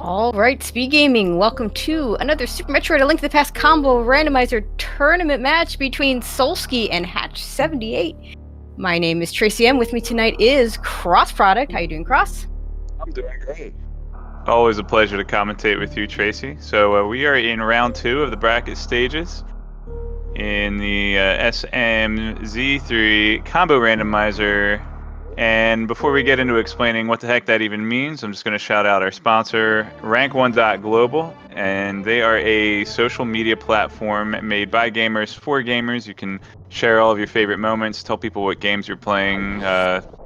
All right, SpeedGaming, welcome to another Super Metroid: A Link to the Past combo randomizer tournament match between Solski and hatch78. My name is Tracy M. With me tonight is Cross Product. How you doing, Cross? I'm doing great. Always a pleasure to commentate with you, Tracy. So we are in round 2 of the bracket stages in the SMZ3 combo randomizer. And before we get into explaining what the heck that even means, I'm just going to shout out our sponsor, Rank1.global, and they are a social media platform made by gamers for gamers. You can share all of your favorite moments, tell people what games you're playing,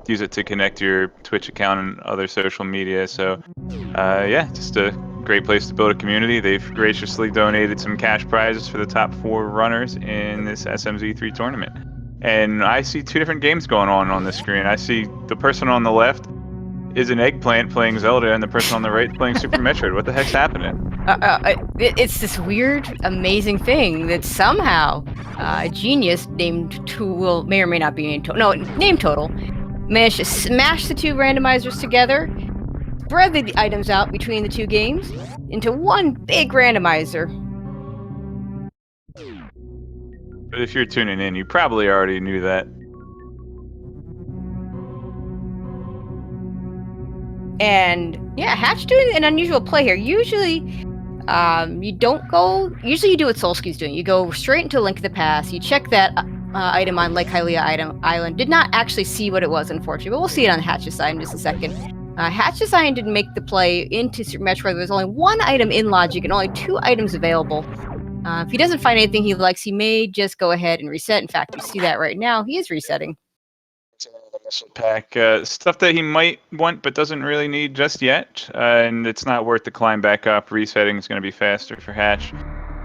use it to connect your Twitch account and other social media. So, yeah, just a great place to build a community. They've graciously donated some cash prizes for the top 4 runners in this SMZ3 tournament. And I see 2 different games going on the screen. I see the person on the left is an eggplant playing Zelda, and the person on the right is playing Super Metroid. What the heck's happening? It's this weird, amazing thing that somehow a genius named Tool, may or may not be named Total, no, named Total, managed to smash the 2 randomizers together, spread the items out between the 2 games into one big randomizer. But if you're tuning in, you probably already knew that. And yeah, Hatch doing an unusual play here. Usually, you don't go. Usually, you do what Solski's doing. You go straight into Link to the Past. You check that item on Lake Hylia Island. Did not actually see what it was, unfortunately, but we'll see it on Hatch's side in just a second. Hatch's side didn't make the play into Super Metroid. There's only 1 item in Logic and only 2 items available. If he doesn't find anything he likes, he may just go ahead and reset. In fact, you see that right now. He is resetting. Missile pack stuff that he might want but doesn't really need just yet, and it's not worth the climb back up. Resetting is going to be faster for Hatch.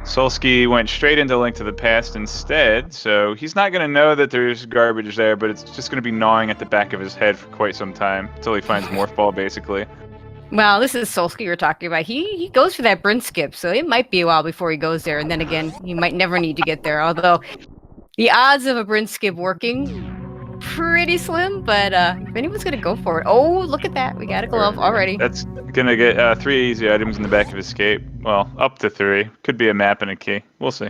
Solski went straight into Link to the Past instead, so he's not going to know that there's garbage there, but it's just going to be gnawing at the back of his head for quite some time until he finds Morph Ball, basically. Well, this is Solski we're talking about. He goes for that Bryn skip, so it might be a while before he goes there, and then again, he might never need to get there, although the odds of a Bryn skip working, pretty slim, but if anyone's going to go for it... Oh, look at that. We got a glove already. That's going to get 3 easy items in the back of Escape. Well, up to 3. Could be a map and a key. We'll see.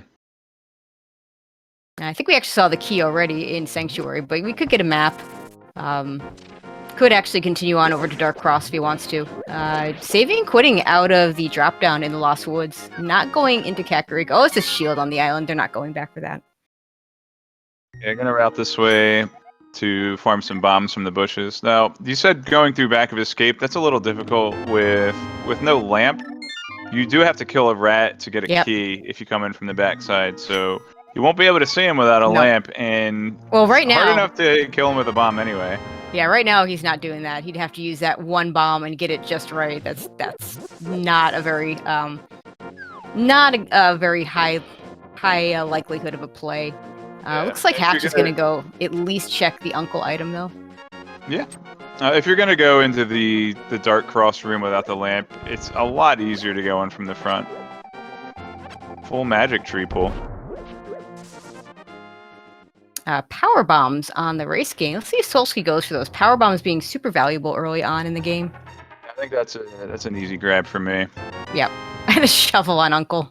I think we actually saw the key already in Sanctuary, but we could get a map. Could actually continue on over to Dark Cross if he wants to. Saving and quitting out of the drop down in the Lost Woods. Not going into Kakariko. Oh, it's a shield on the island. They're not going back for that. Yeah, gonna route this way to farm some bombs from the bushes. Now, you said going through back of Escape. That's a little difficult with no lamp. You do have to kill a rat to get a key if you come in from the backside. So you won't be able to see him without a lamp. And well, right now, hard enough to kill him with a bomb anyway. Yeah, right now he's not doing that. He'd have to use that 1 bomb and get it just right. That's not a very high likelihood of a play. Looks like Hatch is gonna go at least check the uncle item though. Yeah. If you're gonna go into the Dark Cross room without the lamp, it's a lot easier to go in from the front. Full magic tree pull. Power bombs on the race game. Let's see if Solski goes for those. Power bombs being super valuable early on in the game. I think that's an easy grab for me. Yep. And a shovel on Uncle.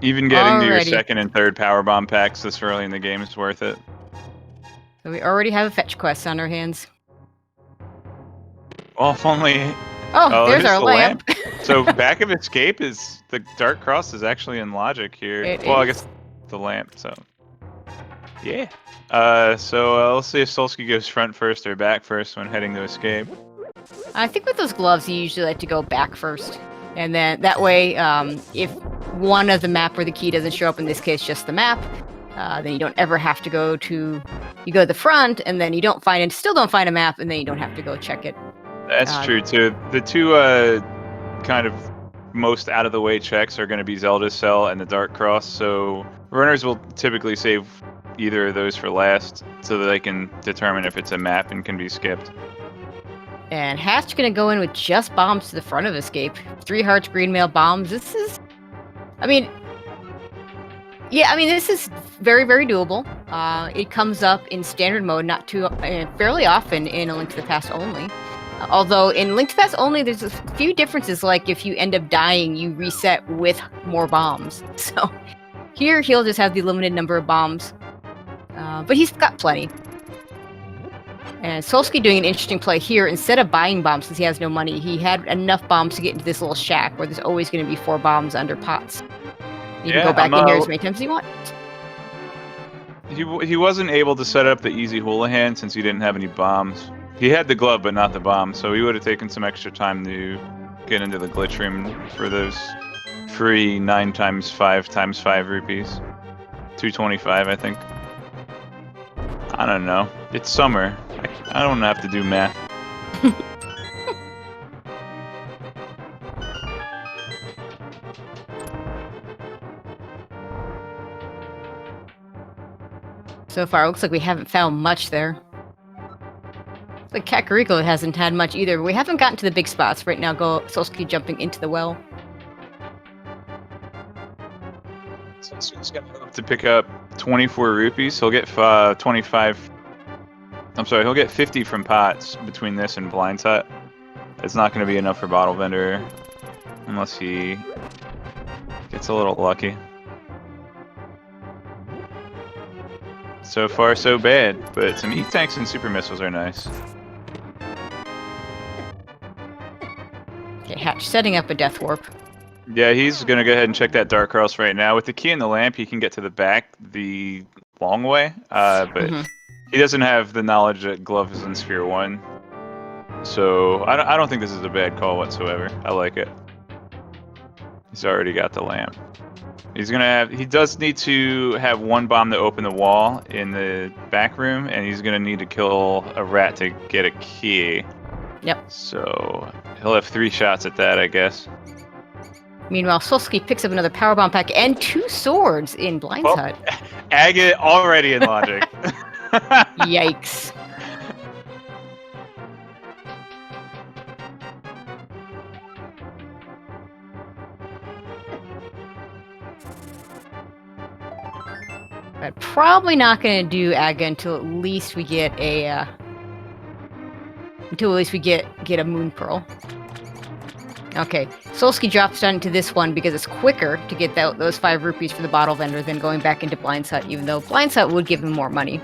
Even getting to your 2nd and 3rd power bomb packs this early in the game is worth it. So we already have a fetch quest on our hands. Well, if only... Oh, there's our lamp. So back of Escape is... The Dark Cross is actually in Logic here. I guess the lamp, so... Yeah. So let's see if Solski goes front first or back first when heading to Escape. I think with those gloves, you usually like to go back first. And then that way, if one of the map or the key doesn't show up, in this case just the map, then you don't ever have to go to... You go to the front, and then you still don't find a map, and then you don't have to go check it. That's true, too. The 2 kind of most out-of-the-way checks are going to be Zelda's Cell and the Dark Cross, so runners will typically save either of those for last so that they can determine if it's a map and can be skipped. And Hatch gonna go in with just bombs to the front of Escape. 3 hearts, green mail, bombs. This is... this is very, very doable. It comes up in standard mode, not too... fairly often in A Link to the Past only. Although in Link to the Past only, there's a few differences, like if you end up dying, you reset with more bombs. So here, he'll just have the limited number of bombs. But he's got plenty. And Solski doing an interesting play here. Instead of buying bombs, since he has no money, he had enough bombs to get into this little shack where there's always going to be 4 bombs under pots. You can go back in here as many times as you want. He wasn't able to set up the easy Houlihan since he didn't have any bombs. He had the glove, but not the bomb, so he would have taken some extra time to get into the glitch room for those free 9x5x5 rupees. 225, I think. I don't know. It's summer. I don't have to do math. So far, it looks like we haven't found much there. Like Kakariko hasn't had much either. We haven't gotten to the big spots. Right now, Solski jumping into the well. So he's gonna hope to pick up 24 rupees. He'll get 25. I'm sorry, he'll get 50 from pots between this and Blind Hut. It's not going to be enough for Bottle Vendor unless he gets a little lucky. So far, so bad, but some E-Tanks and Super Missiles are nice. Okay, Hatch setting up a Death Warp. Yeah, he's going to go ahead and check that Dark Cross right now. With the key and the lamp, he can get to the back the long way, but he doesn't have the knowledge that Glove is in Sphere 1. So I don't think this is a bad call whatsoever. I like it. He's already got the lamp. He does need to have 1 bomb to open the wall in the back room, and he's going to need to kill a rat to get a key. Yep. So he'll have 3 shots at that, I guess. Meanwhile, Solski picks up another power bomb pack and 2 swords in Blind Hut. Agate already in logic. Yikes. But probably not going to do Aga until at least we get a get a Moon Pearl. Okay, Solski drops down into this one because it's quicker to get those 5 rupees for the Bottle Vendor than going back into Blind Hut, even though Blind Hut would give him more money.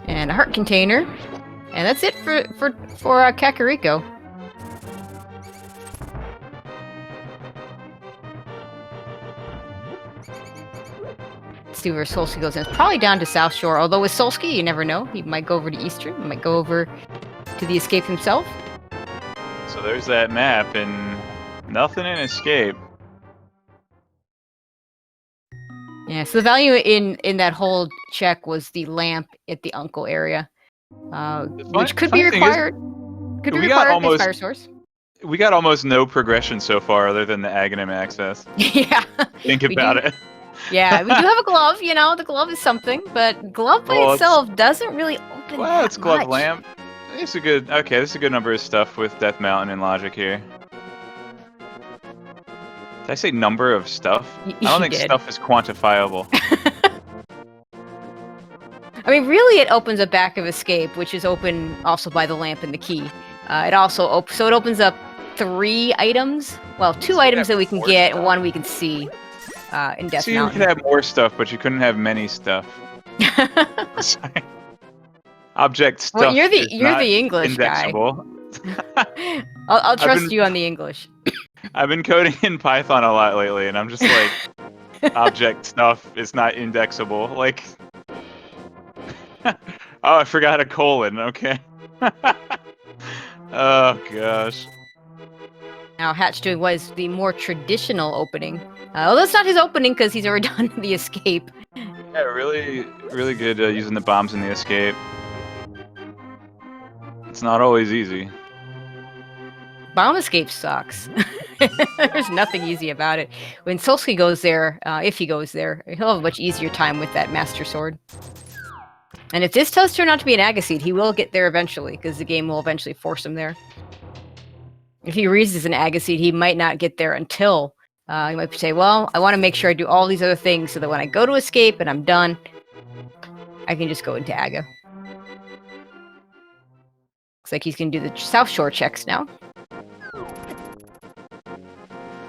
And a heart container. And that's it for Kakariko. Let's see where Solski goes in. It's probably down to South Shore, although with Solski, you never know. He might go over to Eastern. He might go over to the Escape himself. So there's that map, and nothing in Escape. Yeah, so the value in that whole check was the lamp at the Uncle area, which could be required. Could be required by Fire Source. We got almost no progression so far, other than the Aghanim access. Yeah. Think about it. Yeah, we do have a glove. You know, the glove is something, but glove by itself doesn't really open. Well, it's glove much. lamp. It's a good. Okay, this is a good number of stuff with Death Mountain and Logic here. Did I say number of stuff? I don't think stuff is quantifiable. I mean, really, it opens a back of Escape, which is open also by the lamp and the key. It also so it opens up 3 items. Well, 2 items that we can get, and 1 we can see in Death Mountain. You could have more stuff, but you couldn't have many stuff. Object stuff. Well, you're the English indexable. guy. I'll trust you on the English. I've been coding in Python a lot lately, and I'm just like, object stuff is not indexable. Like, oh, I forgot a colon. Okay. Oh gosh. Now Hatch doing what is the more traditional opening. Well, that's not his opening because he's already done the Escape. Yeah, really, really good using the bombs in the Escape. It's not always easy. Bomb Escape sucks. There's nothing easy about it. When Solski goes there, if he goes there, he'll have a much easier time with that Master Sword. And if this does turn out to be an Agaseed, he will get there eventually, because the game will eventually force him there. If he reads as an Agaseed, he might not get there until he might say, well, I want to make sure I do all these other things so that when I go to Escape and I'm done, I can just go into Aga. Looks like he's gonna do the South Shore checks now.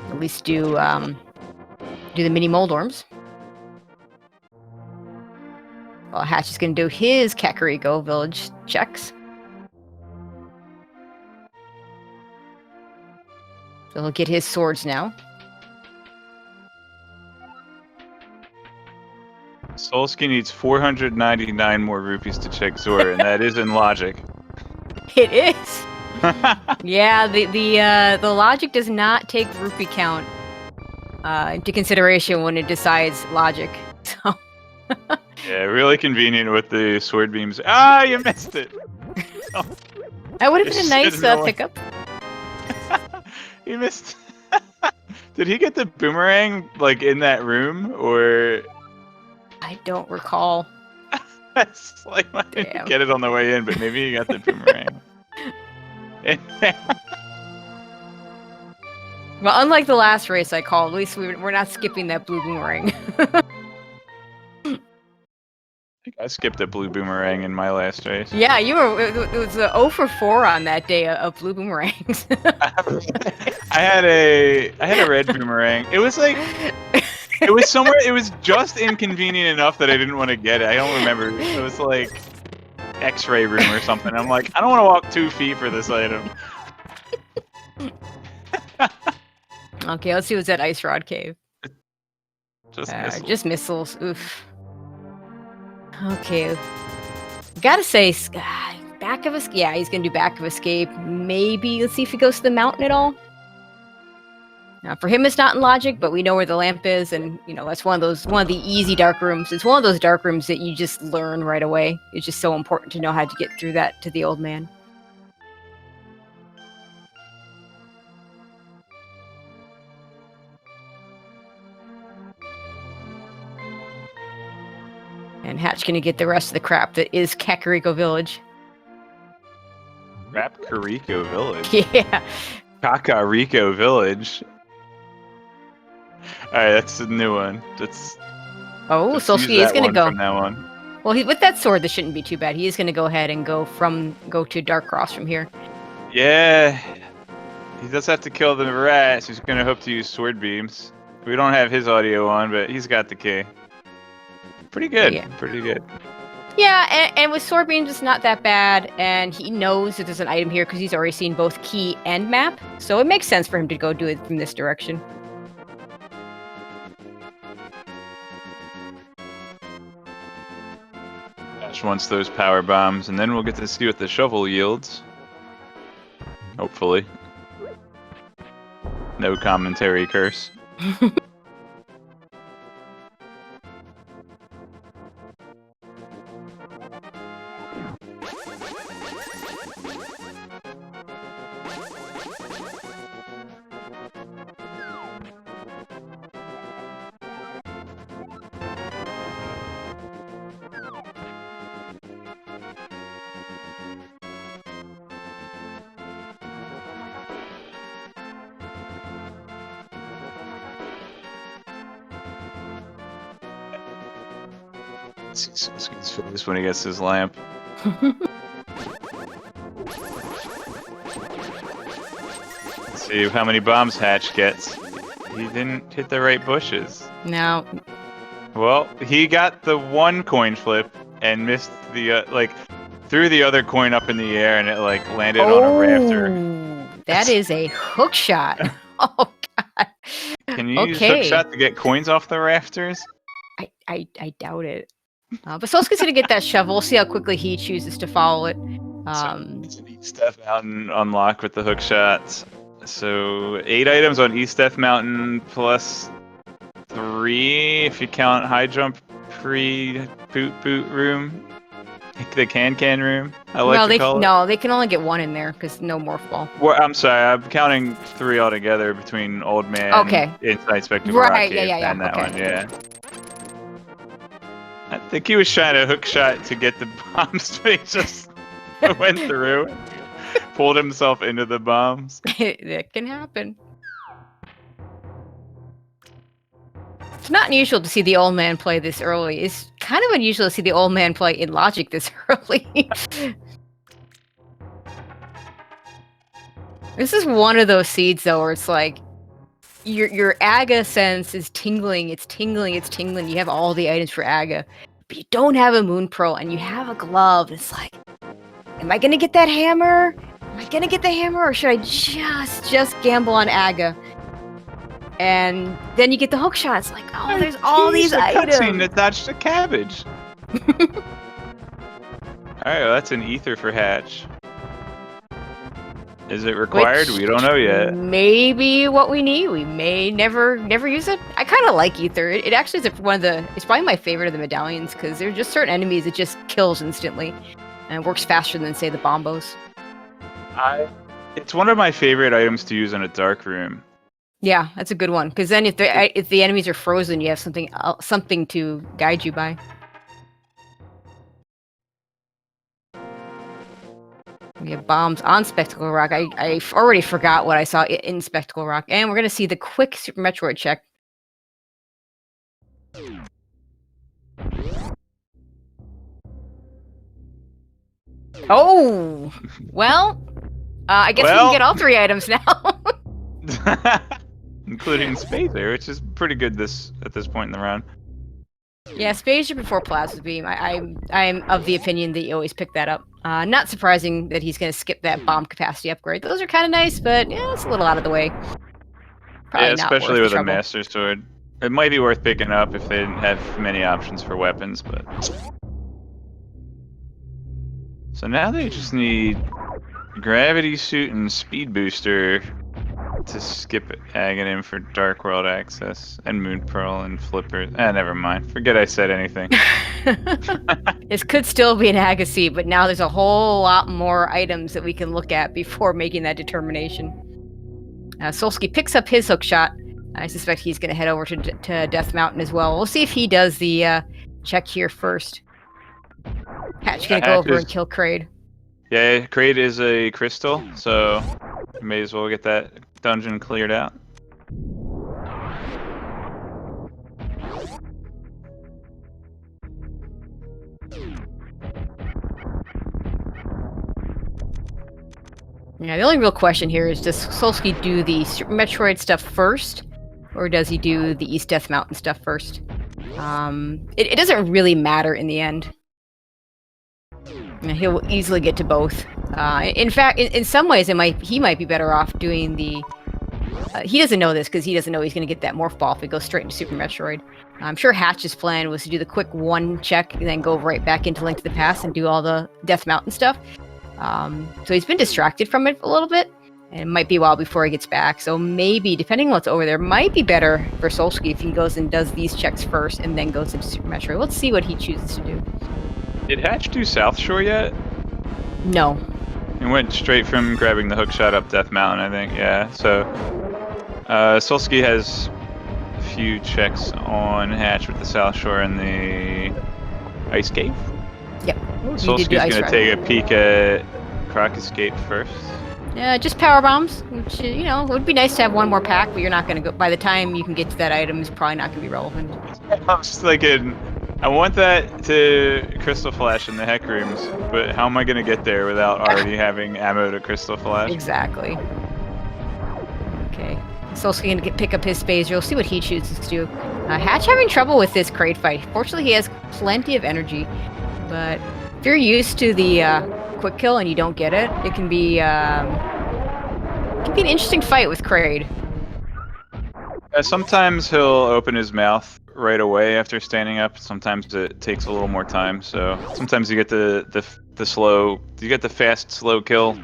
At least do the mini Moldorms. Well, Hatch is gonna do his Kakariko village checks. So he'll get his swords now. Solski needs 499 more rupees to check Zora, and that is in logic. It is. Yeah, the logic does not take rupee count into consideration when it decides logic. So. Yeah, really convenient with the sword beams. Ah, you missed it. Oh. That would have been a nice pickup. He missed. Did he get the boomerang like in that room, or? I don't recall. That's like I didn't get it on the way in, but maybe he got the boomerang. Well, unlike the last race I called, at least we're not skipping that blue boomerang. I skipped a blue boomerang in my last race. Yeah, you were. It was a 0 for 4 on that day of blue boomerangs. I had a red boomerang. It was like it was somewhere. It was just inconvenient enough that I didn't want to get it. I don't remember. It was like X-ray room or something. I'm like, I don't want to walk 2 feet for this item. Okay, let's see what's at Ice Rod Cave. Just missiles. Oof. Okay. Gotta say, back of escape. Yeah, he's gonna do back of escape. Maybe let's see if he goes to the mountain at all. Now, for him, it's not in logic, but we know where the lamp is, and you know that's one of the easy dark rooms. It's one of those dark rooms that you just learn right away. It's just so important to know how to get through that to the old man. And Hatch gonna get the rest of the crap that is Kakariko Village. Kakariko Village? Yeah. Kakariko Village. Alright, that's a new one. Solski is gonna go. From that one. Well, with that sword, this shouldn't be too bad. He is gonna go ahead and go to Dark Cross from here. Yeah. He does have to kill the rats. He's gonna hope to use sword beams. We don't have his audio on, but he's got the key. Pretty good. Yeah. Pretty good. Yeah, and with sword beams, it's not that bad, and he knows that there's an item here because he's already seen both key and map, so it makes sense for him to go do it from this direction. Ash wants those power bombs, and then we'll get to see what the shovel yields. Hopefully. No commentary curse. He's this when he gets his lamp. Let's see how many bombs Hatch gets. He didn't hit the right bushes. No. Well, he got the one coin flip and missed the threw the other coin up in the air and it landed on a rafter. That is a hook shot. Oh god. Can you use hook shot to get coins off the rafters? I doubt it. But Solski's gonna get that shovel. We'll see how quickly he chooses to follow it. It's an East Death Mountain unlock with the hook shots. So 8 items on East Death Mountain plus 3 if you count high jump pre-boot room. The can room. No, they can only get 1 in there because no morph ball. Well, I'm sorry, I'm counting 3 altogether between Old Man, Inside Spectacle Rock Cave, and that one. Yeah. I think he was trying to hook shot to get the bombs, but he just went through, pulled himself into the bombs. That can happen. It's not unusual to see the old man play this early. It's kind of unusual to see the old man play in Logic this early. This is one of those seeds, though, where it's like your Aga sense is tingling. It's tingling. It's tingling. You have all the items for Aga, but you don't have a Moon Pearl, and you have a glove. It's like, am I gonna get that hammer? Am I gonna get the hammer, or should I just gamble on Aga? And then you get the hook shot. It's like, oh, there's all these items. Cutscene attached to cabbage. Alright, well, that's an ether for Hatch. Is it required? We don't know yet. Maybe what we need. We may never use it. I kind of like ether. It actually is one of the. It's probably my favorite of the medallions because there's just certain enemies it just kills instantly, and it works faster than say the bombos. It's one of my favorite items to use in a dark room. Yeah, that's a good one because then if the enemies are frozen, you have something to guide you by. We have bombs on Spectacle Rock. I already forgot what I saw in Spectacle Rock. And we're going to see the quick Super Metroid check. Oh! Well, I guess we can get all 3 items now. Including Spacer, which is pretty good at this point in the round. Yeah, Spacer before Plasma Beam. I'm of the opinion that you always pick that up. Not surprising that he's going to skip that bomb capacity upgrade. Those are kind of nice, but yeah, it's a little out of the way. Probably yeah, especially with a trouble. Master Sword. It might be worth picking up if they didn't have many options for weapons, but... So now they just need Gravity Suit and Speed Booster to skip Aghanim for Dark World access, and Moon Pearl and Flipper. Never mind. Forget I said anything. This could still be an Agassi, but now there's a whole lot more items that we can look at before making that determination. Solski picks up his hook shot. I suspect he's going to head over to Death Mountain as well. We'll see if he does the check here first. Hatch going to go over and kill Kraid. Yeah, Kraid is a crystal, so you may as well get that dungeon cleared out. Yeah, the only real question here is, does Solski do the Super Metroid stuff first, or does he do the East Death Mountain stuff first? It doesn't really matter in the end. He'll easily get to both. In fact, in some ways, he might be better off doing the... he doesn't know this because he doesn't know he's going to get that Morph Ball if he goes straight into Super Metroid. I'm sure Hatch's plan was to do the quick 1 check and then go right back into Link to the Past and do all the Death Mountain stuff. So he's been distracted from it a little bit, and it might be a while before he gets back. So maybe, depending on what's over there, might be better for Solski if he goes and does these checks first and then goes into Super Metroid. Let's see what he chooses to do. Did Hatch do South Shore yet? No. He went straight from grabbing the hookshot up Death Mountain, I think. Yeah, so Solski has a few checks on Hatch with the South Shore and the Ice Cave. Yep. Solski's going to take a peek at Croc Escape first. Yeah, just power bombs, which, you know, it would be nice to have one more pack, but you're not going to go... By the time you can get to that item, it's probably not going to be relevant. I'm just thinking, I want that to Crystal Flash in the Heck Rooms, but how am I going to get there without already having ammo to Crystal Flash? Exactly. Okay. Solski's going to pick up his Spazer. We'll see what he chooses to do. Hatch having trouble with this Kraid fight. Fortunately, he has plenty of energy. But if you're used to the quick kill and you don't get it, it can be an interesting fight with Kraid. Sometimes he'll open his mouth right away after standing up. Sometimes it takes a little more time. So sometimes you get the fast slow kill,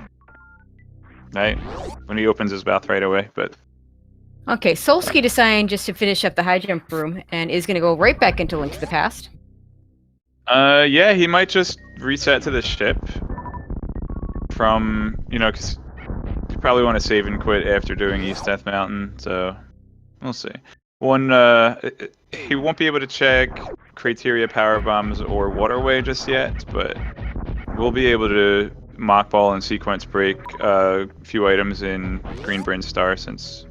right? When he opens his mouth right away. But okay, Solski deciding just to finish up the high jump room and is going to go right back into Link to the Past. Yeah, he might just reset to the ship from, you know, because you probably want to save and quit after doing East Death Mountain, so we'll see. He won't be able to check Criteria Power Bombs or Waterway just yet, but we'll be able to Mock Ball and Sequence Break a few items in Green Brain Star, since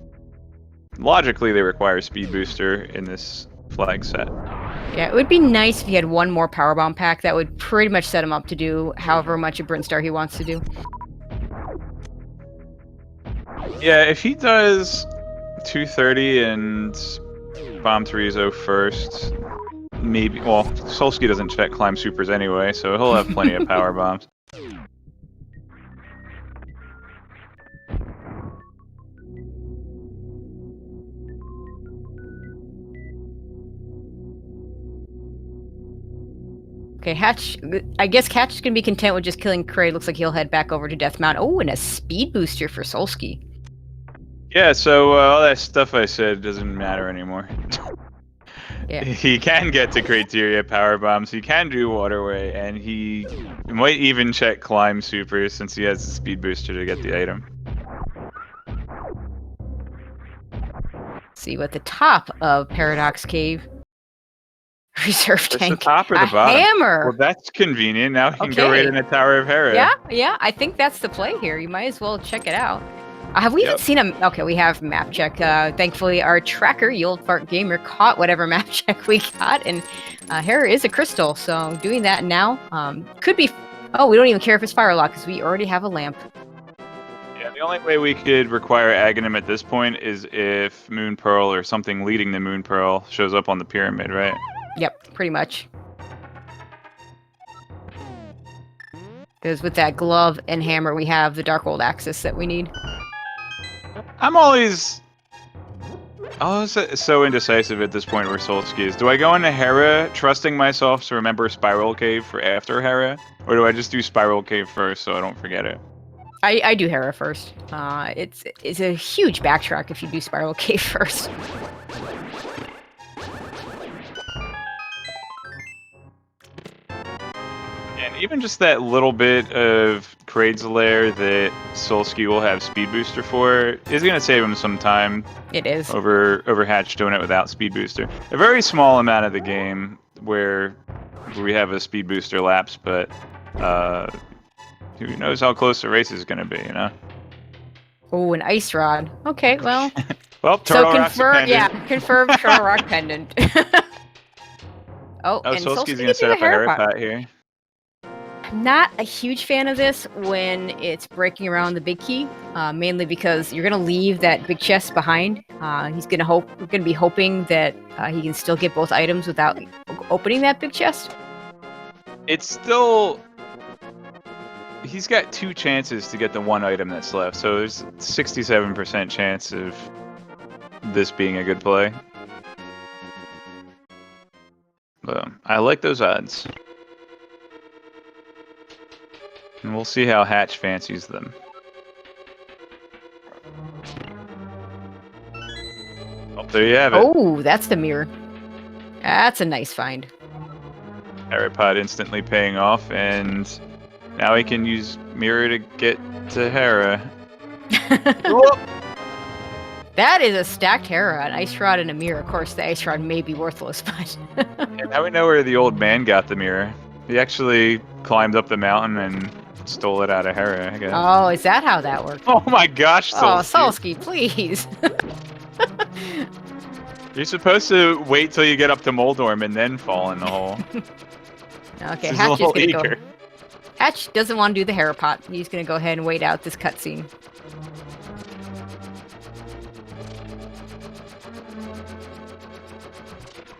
logically they require Speed Booster in this flag set. Yeah, it would be nice if he had one more power bomb pack. That would pretty much set him up to do however much a Brinstar he wants to do. Yeah, if he does 230 and Bomb 3-0 first, maybe. Well, Solski doesn't check climb supers anyway, so he'll have plenty of power bombs. Okay, Hatch. I guess Hatch is gonna be content with just killing Kraid. Looks like he'll head back over to Death Mount. Oh, and a speed booster for Solski. Yeah, so all that stuff I said doesn't matter anymore. Yeah. He can get to criteria power bombs, he can do waterway, and he might even check climb super since he has the speed booster to get the item. See what the top of Paradox Cave. Reserve That's tank. the top or the a bottom? hammer. Well, that's convenient. Now he can go right in the Tower of Hera. Yeah. I think that's the play here. You might as well check it out. Have we even seen him? Okay, we have map check. Thankfully, our tracker, you old fart gamer, caught whatever map check we got, and Hera is a crystal. So doing that now could be. Oh, we don't even care if it's fire lock because we already have a lamp. Yeah, the only way we could require Aghanim at this point is if Moon Pearl or something leading the Moon Pearl shows up on the pyramid, right? Yep, pretty much. Because with that glove and hammer, we have the Darkhold Axis that we need. I'm always so indecisive at this point where Solski is. Do I go into Hera trusting myself to remember Spiral Cave for after Hera? Or do I just do Spiral Cave first so I don't forget it? I do Hera first. It's a huge backtrack if you do Spiral Cave first. And even just that little bit of Kraid's Lair that Solski will have Speed Booster for is going to save him some time. It is. Over Hatch doing it without Speed Booster. A very small amount of the game where we have a Speed Booster lapse, but who knows how close the race is going to be, you know? Oh, an Ice Rod. Okay, well. Well, Turtle Rock's pendant. Yeah, confirm Turtle Rock pendant. Oh, and Solski's going to set up a Hera pot here. Not a huge fan of this when it's breaking around the big key, mainly because you're gonna leave that big chest behind. He's gonna be hoping that he can still get both items without opening that big chest. It's still. He's got 2 chances to get the 1 item that's left, so there's 67% chance of this being a good play. But I like those odds. And we'll see how Hatch fancies them. Oh, there you have it. Oh, that's the mirror. That's a nice find. Herapod instantly paying off, and now he can use mirror to get to Hera. That is a stacked Hera, an Ice Rod and a mirror. Of course, the Ice Rod may be worthless, but... And now we know where the old man got the mirror. He actually climbed up the mountain and stole it out of Hera, I guess. Oh, is that how that worked? Oh my gosh, Solski. Oh, Solski, please. You're supposed to wait till you get up to Moldorm and then fall in the hole. Okay, This Hatch is is gonna eager. go. Hatch doesn't want to do the Hera pot. He's gonna go ahead and wait out this cutscene.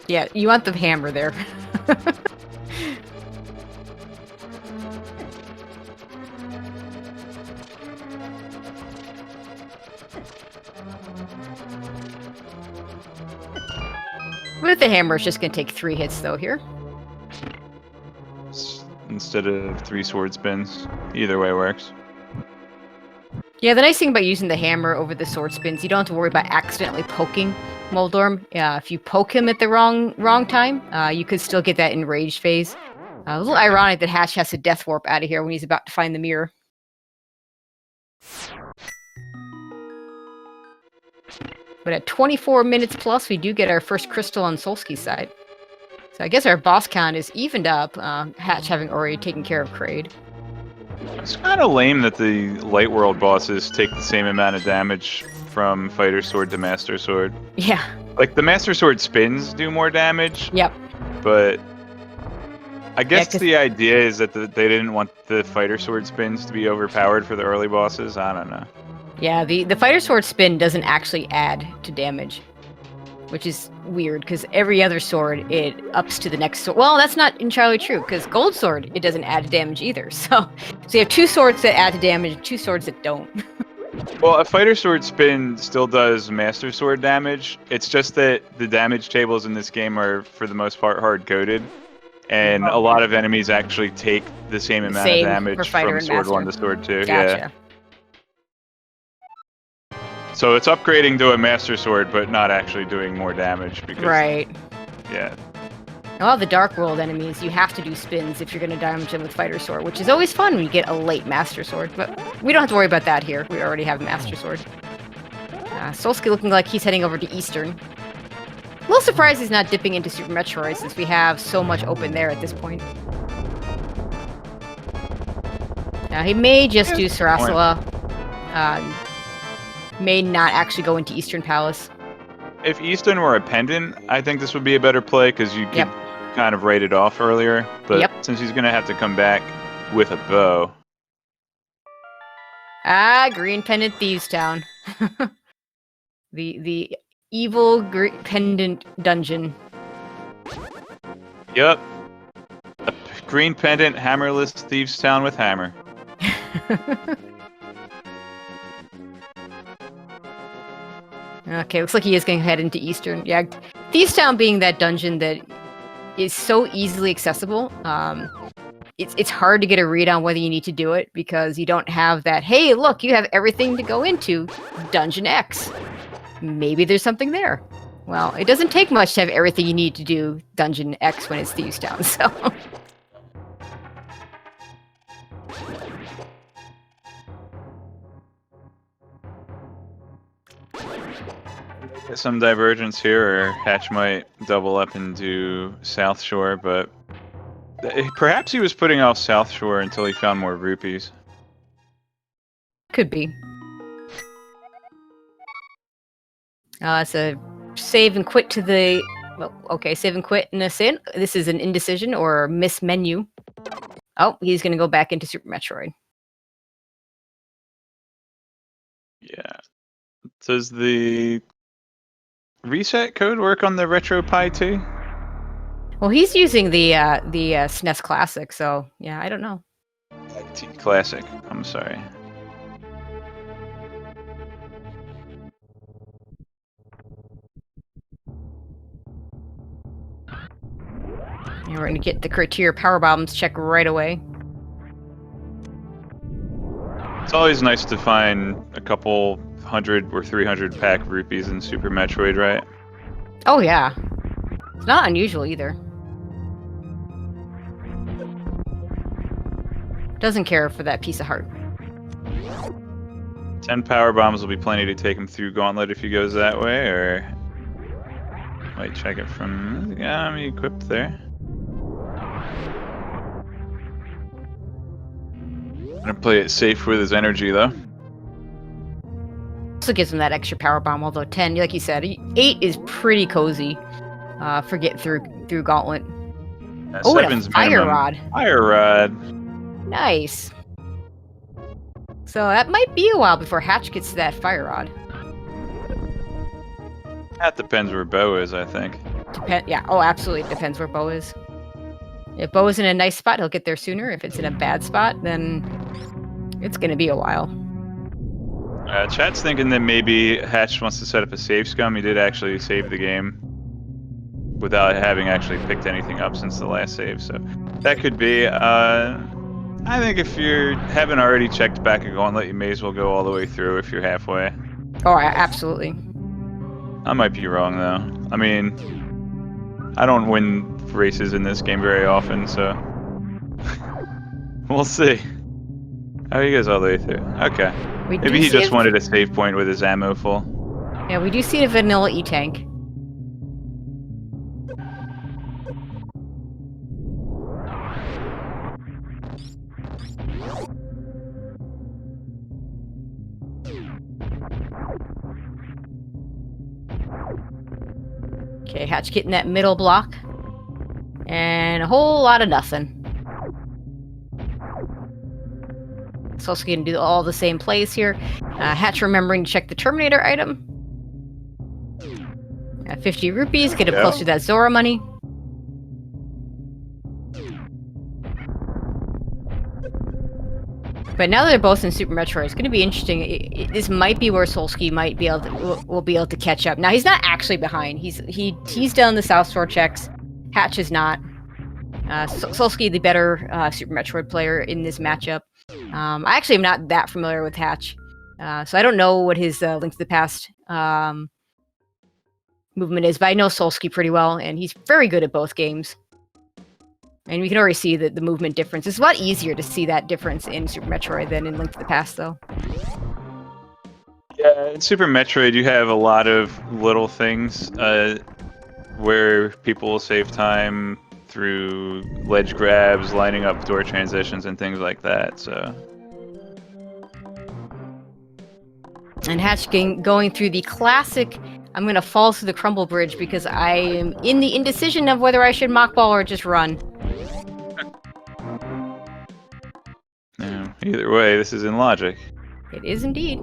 Yeah, you want the hammer there. With the hammer, it's just gonna take 3 hits though here. Instead of 3 sword spins. Either way works. Yeah, the nice thing about using the hammer over the sword spins, you don't have to worry about accidentally poking Moldorm. If you poke him at the wrong time, you could still get that enraged phase. A little ironic that Hatch has to death warp out of here when he's about to find the mirror. But at 24 minutes plus, we do get our first crystal on Solski's side. So I guess our boss count is evened up, Hatch having already taken care of Kraid. It's kind of lame that the Light World bosses take the same amount of damage from Fighter Sword to Master Sword. Yeah. Like, the Master Sword spins do more damage. Yep. but I guess 'cause- the idea is that they didn't want the fighter sword spins to be overpowered for the early bosses. I don't know. Yeah, the fighter sword spin doesn't actually add to damage, which is weird because every other sword it ups to the next sword. Well, that's not entirely true because gold sword it doesn't add to damage either. So you have two swords that add to damage, two swords that don't. Well, a fighter sword spin still does master sword damage. It's just that the damage tables in this game are, for the most part, hard-coded. And a lot of enemies actually take the same amount of Same for damage fighter from and Sword 1 to master. Sword 2. Gotcha. Yeah. So it's upgrading to a Master Sword, but not actually doing more damage because... Right. Yeah. A lot of the Dark World enemies, you have to do spins if you're going to damage them with Fighter Sword, which is always fun when you get a late Master Sword. But we don't have to worry about that here. We already have Master Sword. Solski looking like he's heading over to Eastern. A little surprised he's not dipping into Super Metroid since we have so much open there at this point. He may just do Sarasala. May not actually go into Eastern Palace. If Eastern were a pendant, I think this would be a better play because you could kind of write it off earlier. But since he's going to have to come back with a bow. Green Pendant Thieves Town. the evil pendant dungeon. Yep. A green pendant, hammerless Thieves Town with hammer. Okay, looks like he is going to head into Eastern. Yeah, Thieves Town being that dungeon that is so easily accessible. It's hard to get a read on whether you need to do it because you don't have that, hey, look, you have everything to go into Dungeon X. Maybe there's something there. Well, it doesn't take much to have everything you need to do Dungeon X when it's Thieves Town, so... Some divergence here, or Hatch might double up and do South Shore, but perhaps he was putting off South Shore until he found more rupees. Could be. It's a save and quit to the... Well, okay, save and quit in a sin. This is an indecision or miss menu. Oh, he's going to go back into Super Metroid. Yeah. Does the reset code work on the Retro Pi 2? Well, he's using the SNES Classic, so yeah, I don't know. Classic. I'm sorry. And we're going to get the criteria power bombs check right away. It's always nice to find a couple 100 or 300 pack rupees in Super Metroid, right? Oh yeah. It's not unusual either. Doesn't care for that piece of heart. 10 power bombs will be plenty to take him through Gauntlet if he goes that way, or might check it from... Yeah, I'm equipped there. Gonna play it safe with his energy, though. Also gives him that extra power bomb, although 10, like you said, 8 is pretty cozy for getting through Gauntlet. Oh, and a fire rod. Fire rod. Nice. So that might be a while before Hatch gets to that fire rod. That depends where Bo is, I think. Yeah, oh, absolutely. It depends where Bo is. If Bo is in a nice spot, he'll get there sooner. If it's in a bad spot, then it's going to be a while. Chat's thinking that maybe Hatch wants to set up a save scum. He did actually save the game without having actually picked anything up since the last save, so that could be. I think if you haven't already checked back a Gauntlet, you may as well go all the way through if you're halfway. Oh, absolutely. I might be wrong, though. I mean, I don't win races in this game very often, so we'll see. Oh, he goes all the way through. Okay. Maybe he just wanted a save point with his ammo full. Yeah, we do see a vanilla E-tank. Okay, Hatch getting that middle block. And a whole lot of nothing. Solski can do all the same plays here. Hatch remembering to check the Terminator item. 50 rupees, get him close to that Zora money. But now that they're both in Super Metroid, it's going to be interesting. This might be where Solski might be able to will be able to catch up. Now he's not actually behind. He's done the South Shore checks. Hatch is not. Solski, the better Super Metroid player in this matchup. I actually am not that familiar with Hatch, so I don't know what his Link to the Past movement is, but I know Solski pretty well, and he's very good at both games. And we can already see the movement difference. It's a lot easier to see that difference in Super Metroid than in Link to the Past, though. Yeah, in Super Metroid, you have a lot of little things where people will save time through ledge grabs, lining up door transitions, and things like that. So. And Hatch going through the classic, I'm going to fall through the crumble bridge because I am in the indecision of whether I should mock ball or just run. Yeah, either way, this is in logic. It is indeed.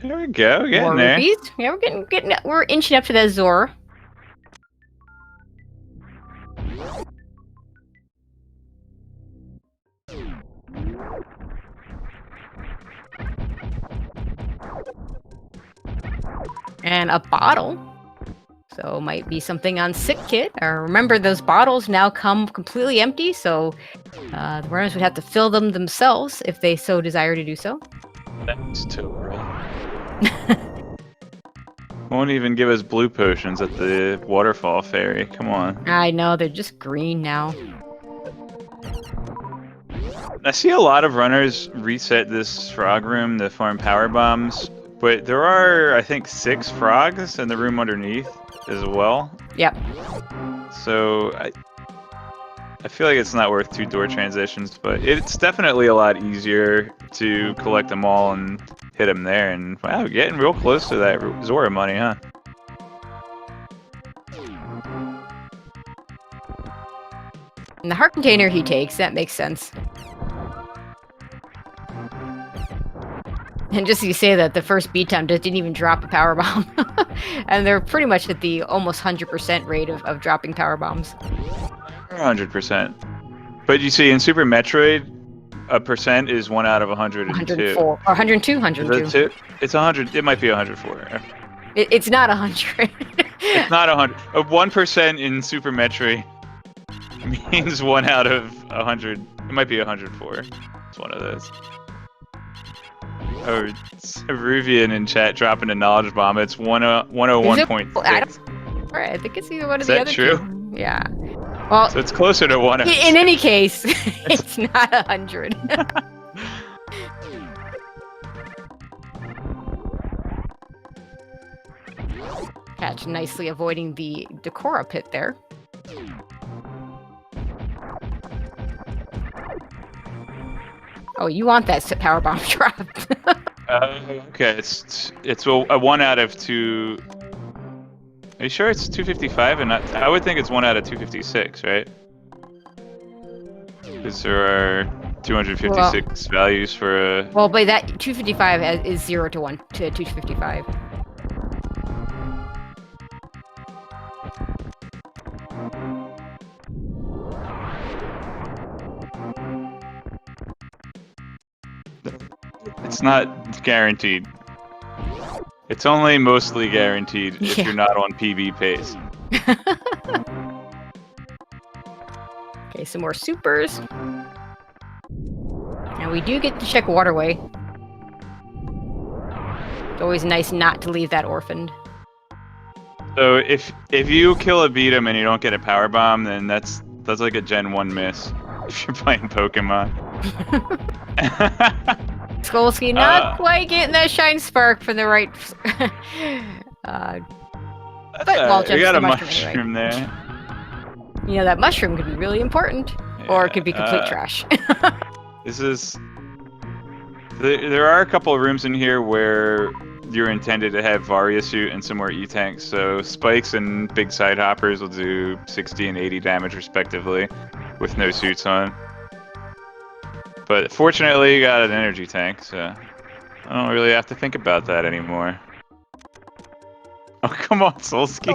There we go, getting More there. rupees. Yeah, we're inching up to that Zora. And a bottle. So might be something on Sick Kid. Remember, those bottles now come completely empty, so the runners would have to fill them themselves if they so desire to do so. That's too early. Won't even give us blue potions at the waterfall ferry. Come on. I know, they're just green now. I see a lot of runners reset this frog room to farm power bombs, but there are, I think, 6 frogs in the room underneath as well. Yep. So I feel like it's not worth 2 door transitions, but it's definitely a lot easier to collect them all and hit them there. And wow, getting real close to that Zora money, huh? And the heart container he takes, that makes sense. And just so you say that, the first beat time didn't even drop a power bomb. And they're pretty much at the almost 100% rate of dropping power bombs. 100%. But you see, in Super Metroid, a percent is 1 out of 102. 104. Or 102, 102. It's 100. It might be 104. It's not 100. It's not 100. 1% in Super Metroid means 1 out of 100. It might be 104. It's one of those. Oh, Ruvian in chat dropping a knowledge bomb. It's 101.6. I think it's either one of the other Is that true? two. Yeah. Well, so it's closer to 1. In any case, it's not 100. Catch nicely avoiding the Decora pit there. Oh, you want that power bomb drop? Okay, it's a 1 out of 2. Are you sure it's 255 and not? I would think it's 1 out of 256, right? Because there are 256 values for a. Well, but that 255 is 0 to 1 to 255. It's not guaranteed. It's only mostly guaranteed if you're not on PB pace. Okay, some more supers. Now we do get to check Waterway. It's always nice not to leave that orphaned. So if you kill a beat 'em and you don't get a power bomb, then that's like a Gen 1 miss if you're playing Pokemon. Solski not quite getting that shine spark from the right. But we got a mushroom anyway. there. You know, that mushroom could be really important, or it could be complete trash. This is. There are a couple of rooms in here where you're intended to have Varia suit and some more E-tanks. So spikes and big side hoppers will do 60 and 80 damage respectively, with no suits on. But fortunately, you got an energy tank, so I don't really have to think about that anymore. Oh, come on, Solski.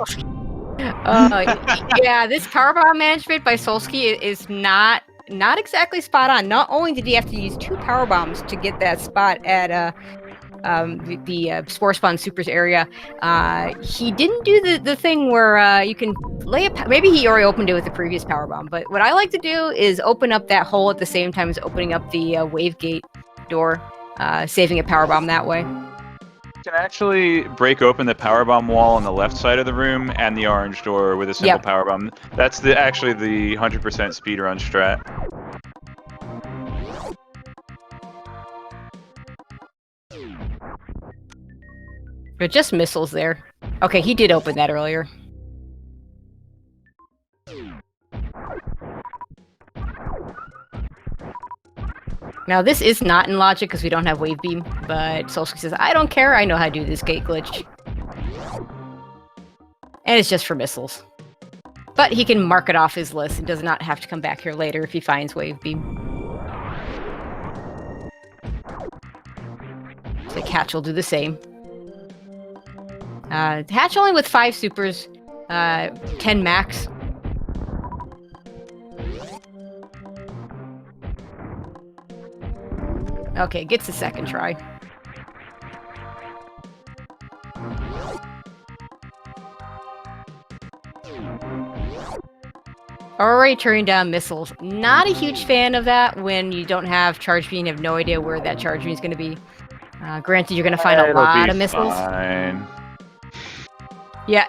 Yeah, this power bomb management by Solski is not exactly spot on. Not only did he have to use 2 power bombs to get that spot at the Spore Spawn Supers area, he didn't do the thing where you can lay a... Maybe he already opened it with the previous power bomb, but what I like to do is open up that hole at the same time as opening up the wave gate door, saving a power bomb that way. You can actually break open the power bomb wall on the left side of the room and the orange door with a simple power bomb. That's actually the 100% speedrun strat. But just missiles there. Okay, he did open that earlier. Now, this is not in logic because we don't have wave beam, but Solski says, I don't care, I know how to do this gate glitch. And it's just for missiles. But he can mark it off his list and does not have to come back here later if he finds wave beam. So Hatch will do the same. Hatch only with 5 supers, 10 max. Okay, gets the second try. Already turning down missiles. Not a huge fan of that when you don't have charge beam, you have no idea where that charge beam is going to be. Granted, you're going to find a lot of missiles. Fine. Yeah,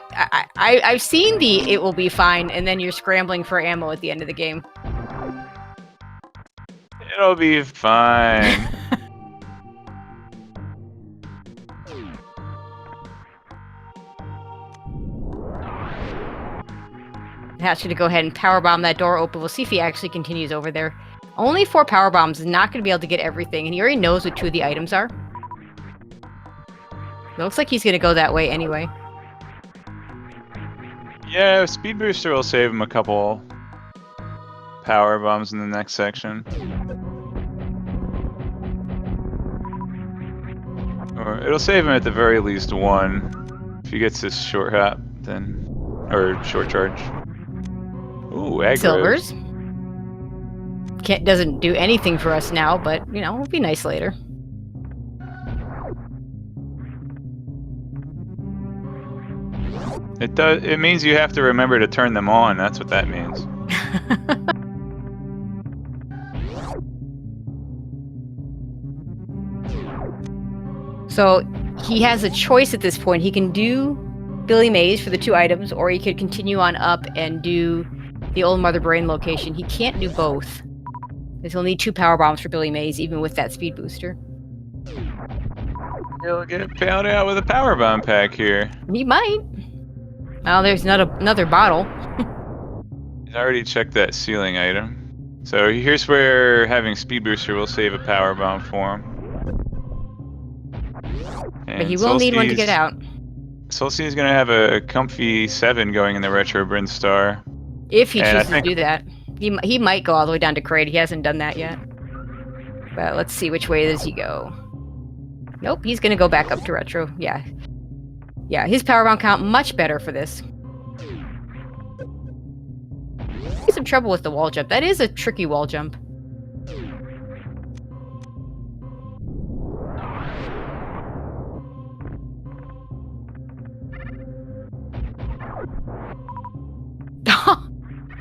I've seen the "it will be fine," and then you're scrambling for ammo at the end of the game. It'll be fine. Hatch gonna go ahead and power bomb that door open. We'll see if he actually continues over there. Only 4 power bombs is not gonna be able to get everything, and he already knows what 2 of the items are. It looks like he's gonna go that way anyway. Yeah, Speed Booster will save him a couple power bombs in the next section. Or it'll save him at the very least 1. If he gets this short hop, then... or short charge. Ooh, aggro. Silvers. Doesn't do anything for us now, but, you know, it'll be nice later. It means you have to remember to turn them on. That's what that means. So he has a choice at this point. He can do Billy Mays for the 2 items, or he could continue on up and do the old Mother Brain location. He can't do both. Because he'll need 2 power bombs for Billy Mays, even with that speed booster. He'll get bailed out with a power bomb pack here. He might. Oh, there's another bottle. He's already checked that ceiling item. So here's where having speed booster will save a power bomb for him. And But he will need one to get out. Solski is going to have a comfy 7 going in the Retro Bryn Star. If he chooses to do that. He might go all the way down to Crate. He hasn't done that yet. But let's see, which way does he go? Nope, he's going to go back up to Retro. Yeah. Yeah, his power bomb count much better for this. He's some trouble with the wall jump. That is a tricky wall jump.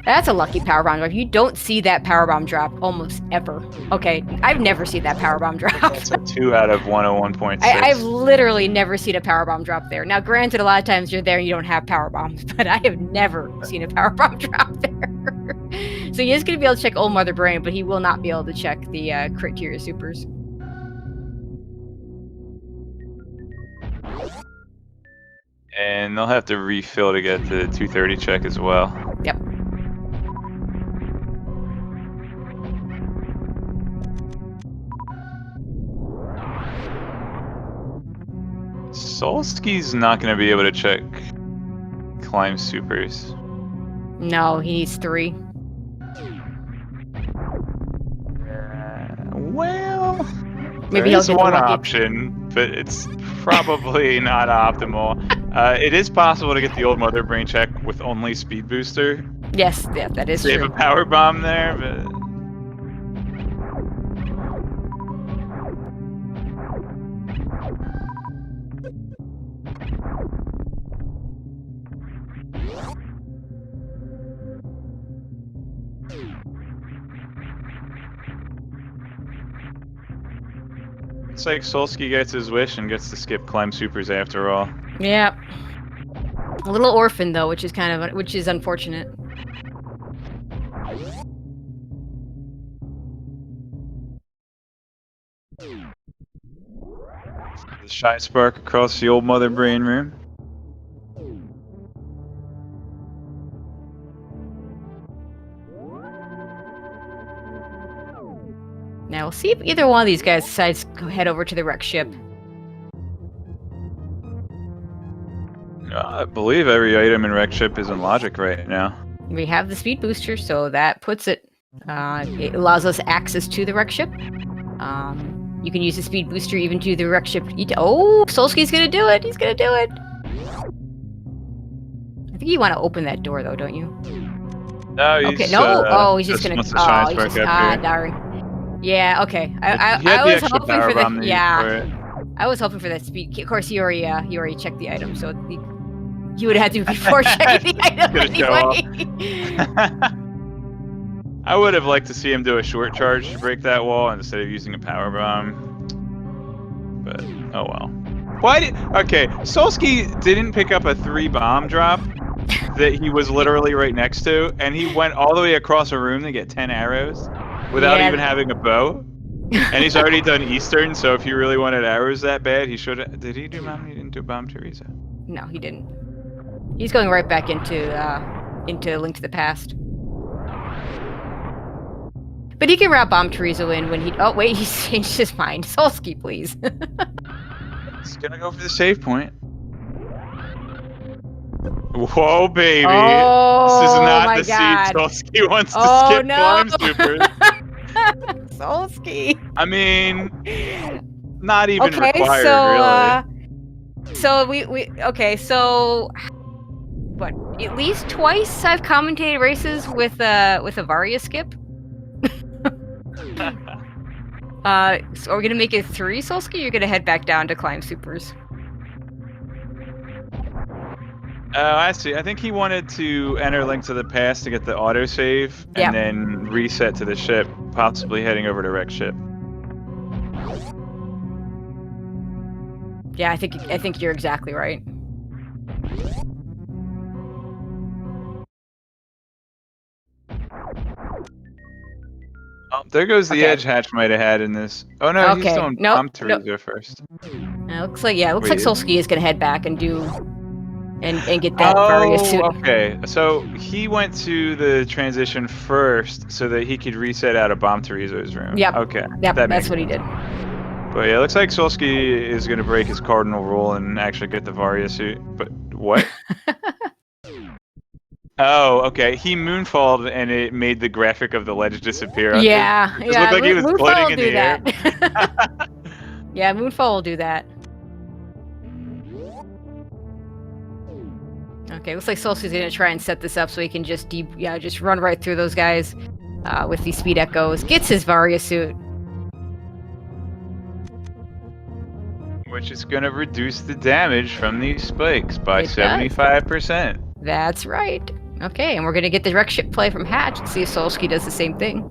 That's a lucky power bomb drop. You don't see that power bomb drop almost ever. Okay, I've never seen that power bomb drop. That's a 2 out of 101.6. I've literally never seen a power bomb drop there. Now, granted, a lot of times you're there and you don't have power bombs, but I have never seen a power bomb drop there. So he is going to be able to check Old Mother Brain, but he will not be able to check the Criteria Supers. And they'll have to refill to get the 230 check as well. Yep. Solski's not going to be able to check climb supers. No, he needs 3. Well, Maybe there he'll is get the one lucky. option, but it's probably not optimal. It is possible to get the old Mother Brain check with only Speed Booster. Yes, yeah, that is Save true. a power bomb there, but it's like Solski gets his wish and gets to skip climb supers after all. Yeah. A little orphan though, which is unfortunate. The shy spark across the old Mother Brain room. Now we'll see if either one of these guys decides to head over to the wreck ship. I believe every item in wreck ship is in logic right now. We have the speed booster, so that puts it. It allows us access to the wreck ship. You can use the speed booster even to the wreck ship. Oh, Solski's gonna do it! He's gonna do it! I think you want to open that door though, don't you? No, he's, Okay, no. He's just gonna. wants the shy spark up here. Darn. Yeah. Okay. I He had the was extra hoping power for bomb the. that Yeah. for it. I was hoping for that speed. Of course, he already checked the item, so he would have had to before checking the item Gonna show anyway. I would have liked to see him do a short charge to break that wall instead of using a power bomb. But oh well. Why did? Okay, Solski didn't pick up a 3 bomb drop that he was literally right next to, and he went all the way across a room to get 10 arrows without even having a bow. And he's already done Eastern, so if he really wanted arrows that bad, he should have. Did he do bomb? He didn't do bomb Teresa. No, he didn't. He's going right back into Link to the Past. But he can wrap Bomb Chorizo in when he. Oh wait, he's changed his mind. Solski, please. He's gonna go for the save point. Whoa, baby! Oh, this is not my the God. seed Solski wants to Oh, skip no. climb supers. Solski. I mean, not even Okay, required, so really. so we okay, so what? At least twice I've commentated races with a Varia skip. So are we gonna make it 3, Solski? Or you're gonna head back down to climb supers. Oh, I see. I think he wanted to enter Link to the Past to get the autosave and then reset to the ship, possibly heading over to wreck ship. Yeah, I think you're exactly right. Oh, there goes the edge Hatch might have had in this. Oh no, he's doing Bomb Teresa first. Looks like Solski is gonna head back and do and get that Varia suit. Okay. So he went to the transition first so that he could reset out of Bomb Teresa's room. Yep. Okay. Yep, that's what he did. But yeah, it looks like Solski is going to break his cardinal rule and actually get the Varia suit. But what? Oh, okay. He moonfalled and it made the graphic of the ledge disappear. Yeah. It looked like he was floating in the air. Yeah, Moonfall will do that. Okay, looks like Solski's gonna try and set this up so he can just run right through those guys with these speed echoes. Gets his Varia suit. Which is going to reduce the damage from these spikes by 75%. That's right. Okay, and we're gonna get the wreck ship play from Hatch and see if Solski does the same thing.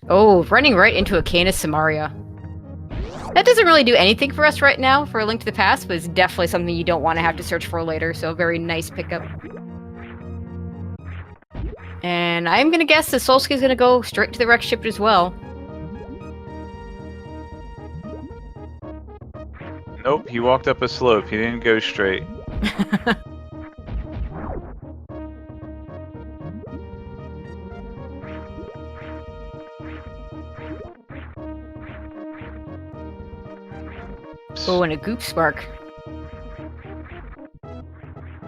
Oh, running right into a Canis Samaria. That doesn't really do anything for us right now for A Link to the Past, but it's definitely something you don't want to have to search for later, so very nice pickup. And I'm gonna guess that Solski's gonna go straight to the wreck ship as well. Nope, he walked up a slope. He didn't go straight. Oh, and a goop spark.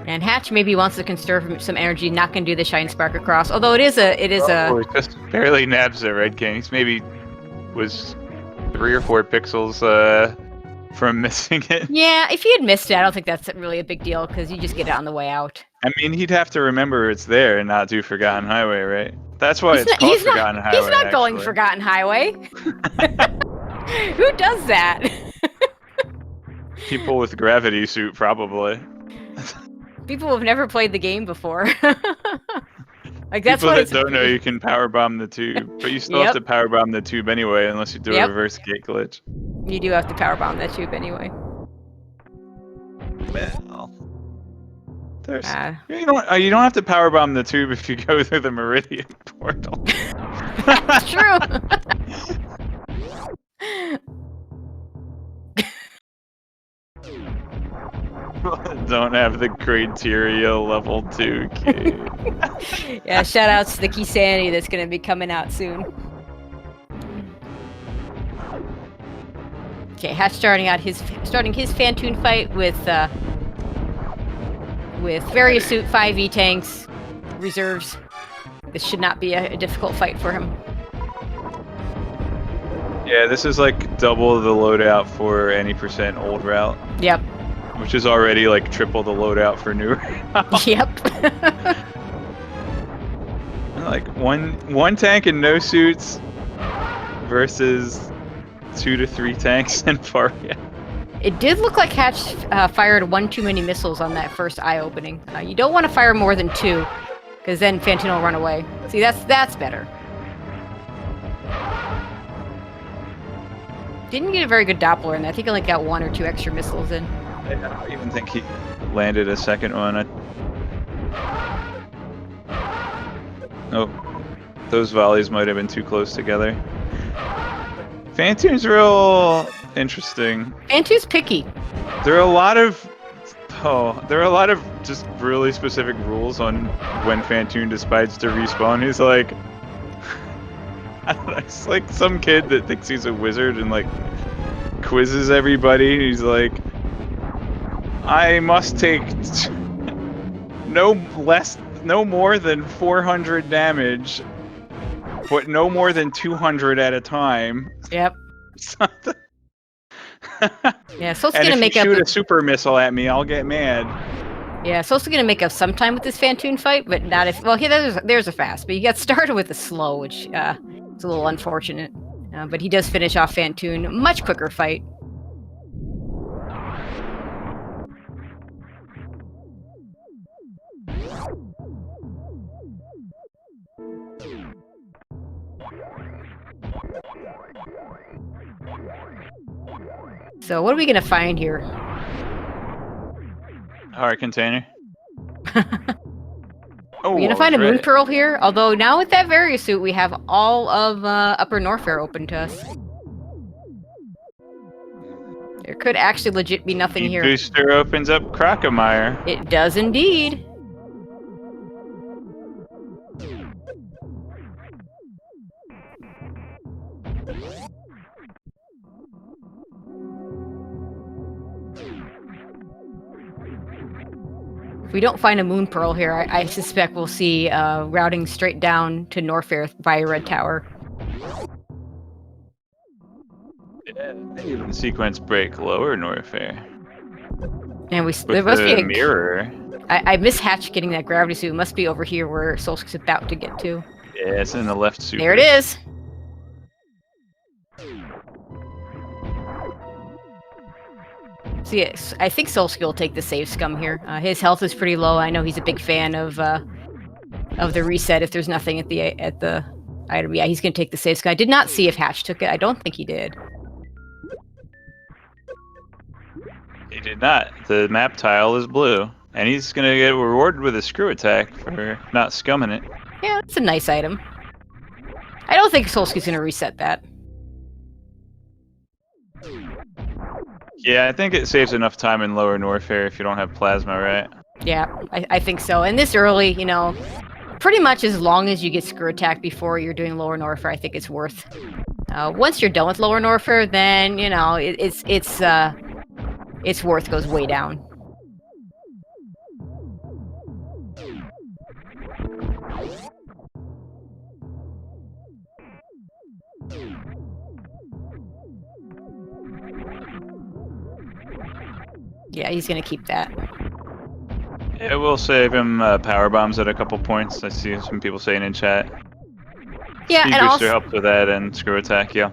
And Hatch maybe wants to conserve some energy, not gonna do the shine spark across. Although it is a It just barely nabs it, Red King. He's maybe was 3 or 4 pixels from missing it. Yeah, if he had missed it, I don't think that's really a big deal because you just get it on the way out. I mean, he'd have to remember it's there and not do Forgotten Highway, right? That's why it's called Forgotten Highway. He's not going Forgotten Highway. Who does that? People with gravity suit, probably. People who've never played the game before. Like that's people what that don't know you can powerbomb the tube, but you still have to powerbomb the tube anyway, unless you do a reverse gate glitch. You do have to powerbomb that tube anyway. Well, there's you don't have to powerbomb the tube if you go through the Meridian portal. That's true. Don't have the criteria level 2 key. Yeah, shout out to the Key Sanity that's gonna be coming out soon. Okay, Hatch starting his Fantoon fight with various suit 5e tanks, reserves. This should not be a difficult fight for him. Yeah, this is like double the loadout for any % old route. Yep. Which is already like triple the loadout for new. Yep. Like one tank and no suits versus 2 to 3 tanks and Faria. It did look like Hatch fired 1 too many missiles on that first eye opening. You don't want to fire more than 2, because then Fantoon will run away. See, that's better. Didn't get a very good Doppler in there. I think he only got 1 or 2 extra missiles in. I don't even think he landed a second one. Oh, those volleys might have been too close together. Fantoon's real interesting. Fantoon's picky. There are a lot of just really specific rules on when Fantoon decides to respawn. He's like, I don't know, it's like some kid that thinks he's a wizard and like quizzes everybody. He's like, I must take no more than 400 damage, but no more than 200 at a time. Yep. Something. Yeah, Solski's and gonna make up. If you shoot a super missile at me, I'll get mad. Yeah, Solski's gonna make up some time with this Fantoon fight, but not if. Well, there's a fast, but you got started with a slow, which is a little unfortunate. But he does finish off Fantoon. Much quicker fight. So what are we gonna find here? Heart container. We're gonna find a moon pearl here. Although now with that Varia suit, we have all of Upper Norfair open to us. There could actually legit be nothing here. Booster opens up Crocomire. It does indeed. If we don't find a moon pearl here, I suspect we'll see routing straight down to Norfair via Red Tower. Yeah, they even sequence break lower Norfair. And there must be a mirror. I miss Hatch getting that gravity suit. It must be over here where Solski's about to get to. Yeah, it's in the left suit. There it is. So yes, I think Solski will take the save scum here. His health is pretty low. I know he's a big fan of the reset if there's nothing at the item. Yeah, he's gonna take the save scum. I did not see if Hatch took it. I don't think he did. He did not. The map tile is blue, and he's gonna get rewarded with a screw attack for not scumming it. Yeah, that's a nice item. I don't think Solski's gonna reset that. Yeah, I think it saves enough time in lower Norfair if you don't have plasma, right? Yeah, I think so. And this early, you know, pretty much as long as you get screw attack before you're doing lower Norfair, I think it's worth. Once you're done with lower Norfair, then you know it's its worth goes way down. Yeah, he's gonna keep that. It will save him power bombs at a couple points. I see some people saying in chat. Yeah, Speed and booster also, helps with that, and screw attack. Yeah.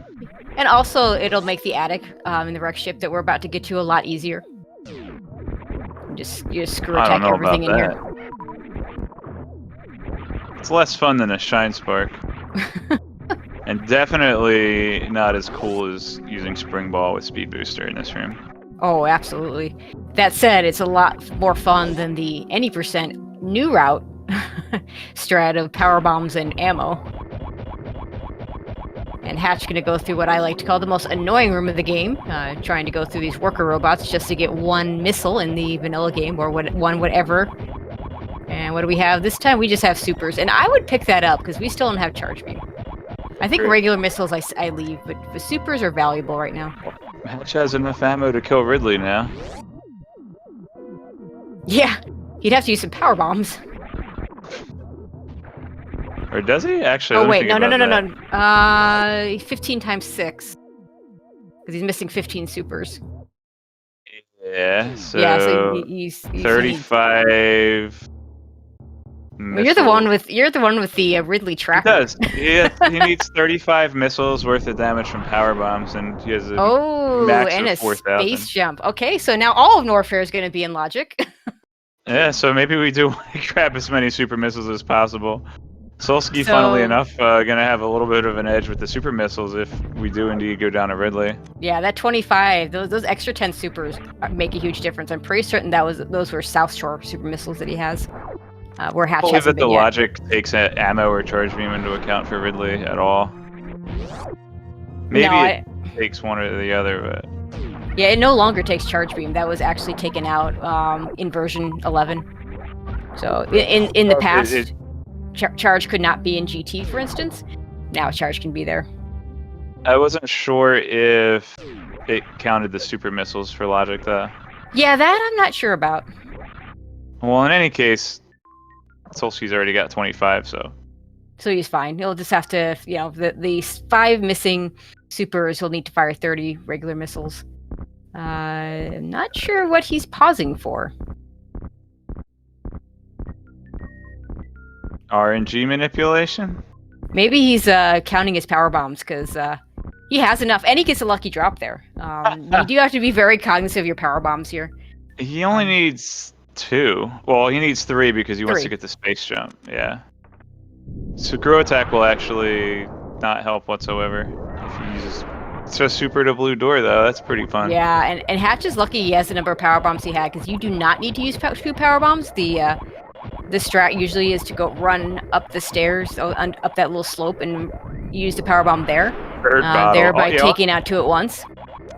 and also it'll make the attic in the wreck ship that we're about to get to a lot easier. You just screw I don't attack know everything in about here. that. It's less fun than a shine spark. And definitely not as cool as using spring ball with speed booster in this room. Oh, absolutely. That said, it's a lot more fun than the any percent new route strat of power bombs and ammo. And Hatch gonna go through what I like to call the most annoying room of the game, trying to go through these worker robots just to get one missile in the vanilla game, or one whatever. And what do we have this time? We just have supers, and I would pick that up because we still don't have charge beam. I think Great. regular missiles I leave, but the supers are valuable right now. Hatch has enough ammo to kill Ridley now. Yeah, he'd have to use some power bombs. Or does he? Actually, Oh let me wait, think no, about that. 15 times 6, because he's missing 15 supers. Yeah, so, Yeah, so he's 35. Well, you're the one with the Ridley He tracker. does. He needs 35 missiles worth of damage from power bombs, and he has a max and of a 4,000. space jump. Okay, so now all of Norfair is going to be in logic. Yeah, so maybe we do want to grab as many super missiles as possible. Solski, So- funnily enough, gonna have a little bit of an edge with the super missiles if we do indeed go down to Ridley. Yeah, that 25, those extra 10 supers make a huge difference. I'm pretty certain those were South Shore super missiles that he has. Where Hatch I believe hasn't that the been yet. logic takes ammo or charge beam into account for Ridley at all. Maybe No, it takes one or the other, but yeah, it no longer takes charge beam. That was actually taken out in version 11. So in the past, charge could not be in GT, for instance. Now charge can be there. I wasn't sure if it counted the super missiles for logic, though. Yeah, that I'm not sure about. Well, in any case, Solski's already got 25, so. So he's fine. He'll just have to, the 5 missing supers, he'll need to fire 30 regular missiles. I'm not sure what he's pausing for. RNG manipulation? Maybe he's counting his power bombs because he has enough, and he gets a lucky drop there. You do have to be very cognizant of your power bombs here. He only needs 2. Well, he needs 3 because he wants 3. to get the space jump. Yeah. So grow attack will actually not help whatsoever if he uses. It's a super to blue door though. That's pretty fun. Yeah, and Hatch is lucky he has the number of power bombs he had because you do not need to use 2 power bombs. The strat usually is to go run up the stairs, up that little slope, and use the power bomb there. Thereby taking out 2 at once.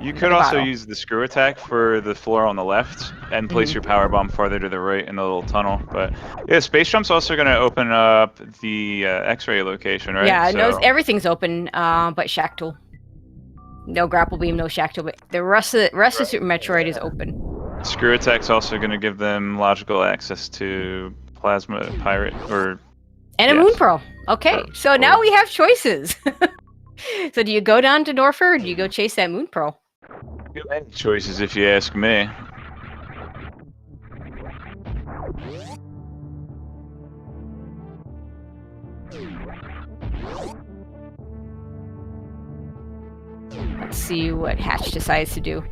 You could also use the screw attack for the floor on the left and place your power bomb farther to the right in the little tunnel. But yeah, space jump's also going to open up the X-ray location, right? Yeah, no, everything's open, but Shack Tool. No grapple beam, no Shack Tool, but the rest of Super Metroid is open. Screw attack's also going to give them logical access to Plasma Pirate and a Moon Pearl. Okay, so now we have choices. So do you go down to Norfair or do you go chase that Moon Pearl? Too many choices if you ask me. Let's see what Hatch decides to do.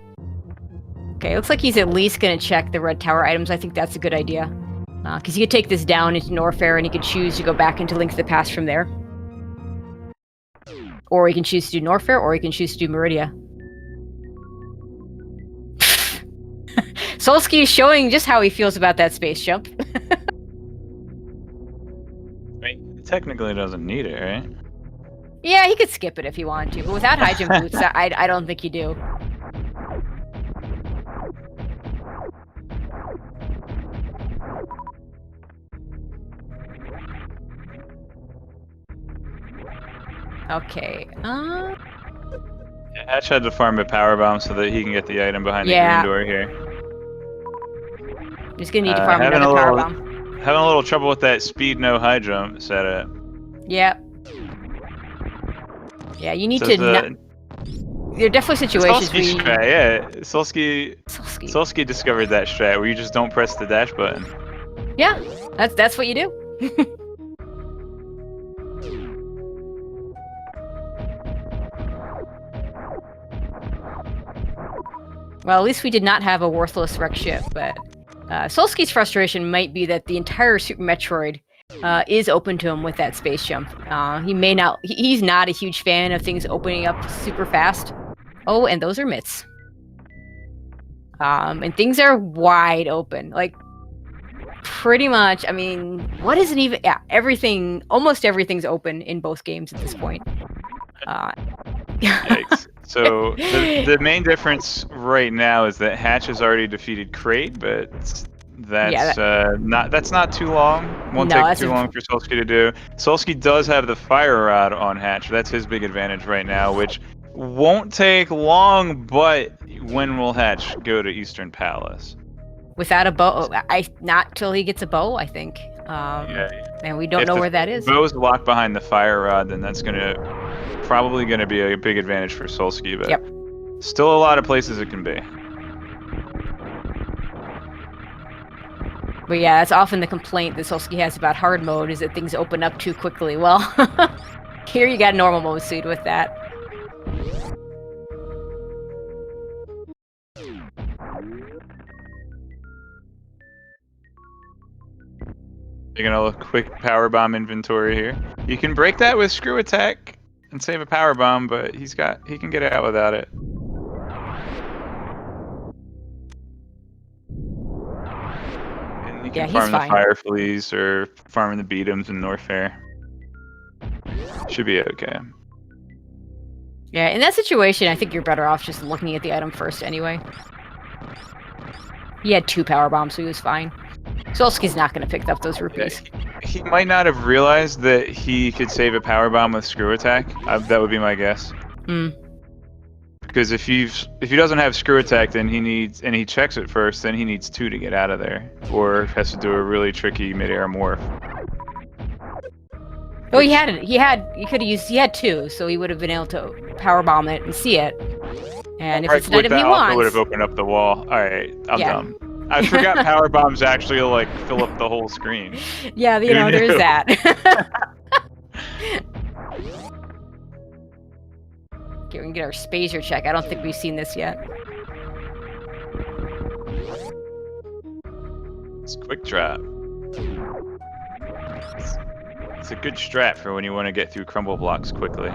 Okay, looks like he's at least going to check the red tower items. I think that's a good idea. Because he could take this down into Norfair and he could choose to go back into Link to the Past from there. Or he can choose to do Norfair, or he can choose to do Meridia. Solski is showing just how he feels about that space jump. He technically doesn't need it, right? Yeah, he could skip it if he wanted to, but without high jump boots, I don't think you do. Okay, Hatch had to farm a power bomb so that he can get the item behind the Yeah. green door here. He's gonna need to farm another power bomb. Having a little trouble with that speed no high jump setup. Yeah. Yeah, you need to. There are definitely situations where Solski discovered that strat where you just don't press the dash button. Yeah, that's what you do. Well, at least we did not have a worthless wreck ship, but Solski's frustration might be that the entire Super Metroid is open to him with that space jump. He's not a huge fan of things opening up super fast. Oh, and those are mitts. And things are wide open. Like, pretty much, I mean, what isn't even... Yeah, almost everything's open in both games at this point. Yikes. So, the main difference right now is that Hatch has already defeated Kraid, but that's not too long. Won't take too long for Solski to do. Solski does have the fire rod on Hatch. That's his big advantage right now, which won't take long, but when will Hatch go to Eastern Palace? Without a bow? Not till he gets a bow, I think. And we don't know where that is. If the bow's locked behind the fire rod, then that's probably going to be a big advantage for Solski, but still a lot of places it can be. But yeah, that's often the complaint that Solski has about hard mode, is that things open up too quickly. Well, here you got normal mode suit with that. Taking a quick power bomb inventory here. You can break that with screw attack and save a power bomb, but he can get out without it. And he can farm the fire fleas or farming the beatums in Norfair. Should be okay. Yeah, in that situation, I think you're better off just looking at the item first anyway. He had 2 power bombs, so he was fine. Solski's not going to pick up those rupees. He might not have realized that he could save a power bomb with screw attack. That would be my guess. Because if he doesn't have screw attack, then he checks it first, then he needs 2 to get out of there, or has to do a really tricky mid-air morph. Oh, he had 2, so he would have been able to power bomb it and see it. And if it's an item he wants, would have opened up the wall. All right, I'm dumb. I forgot power bombs actually like fill up the whole screen. Yeah, there's that. Okay, we can get our spacer check. I don't think we've seen this yet. It's quick drop. It's a good strat for when you want to get through crumble blocks quickly.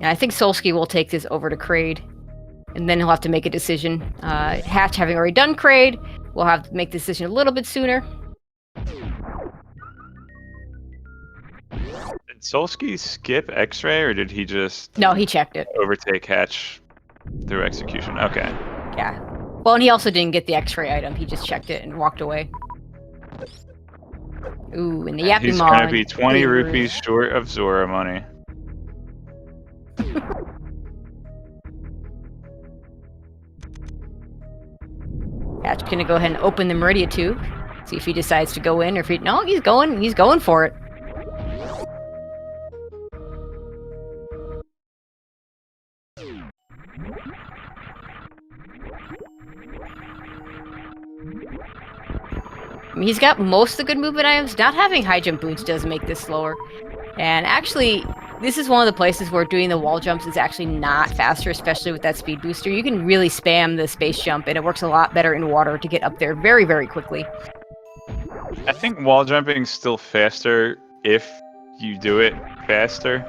Yeah, I think Solski will take this over to Kraid. And then he'll have to make a decision. Hatch, having already done Kraid, will have to make the decision a little bit sooner. Did Solski skip X-ray, or did he just... No, he checked it. Overtake Hatch through execution? Okay. Yeah. Well, and he also didn't get the X-ray item. He just checked it and walked away. Ooh, and the Yappy He's going to be 20 rupees short of Zora money. Hatch gonna go ahead and open the Meridia tube. See if he decides to go in, or if no, he's going for it. I mean, he's got most of the good movement items. Not having high jump boots does make this slower. And actually, this is one of the places where doing the wall jumps is actually not faster, especially with that speed booster. You can really spam the space jump, and it works a lot better in water to get up there very, very quickly. I think wall jumping is still faster if you do it faster.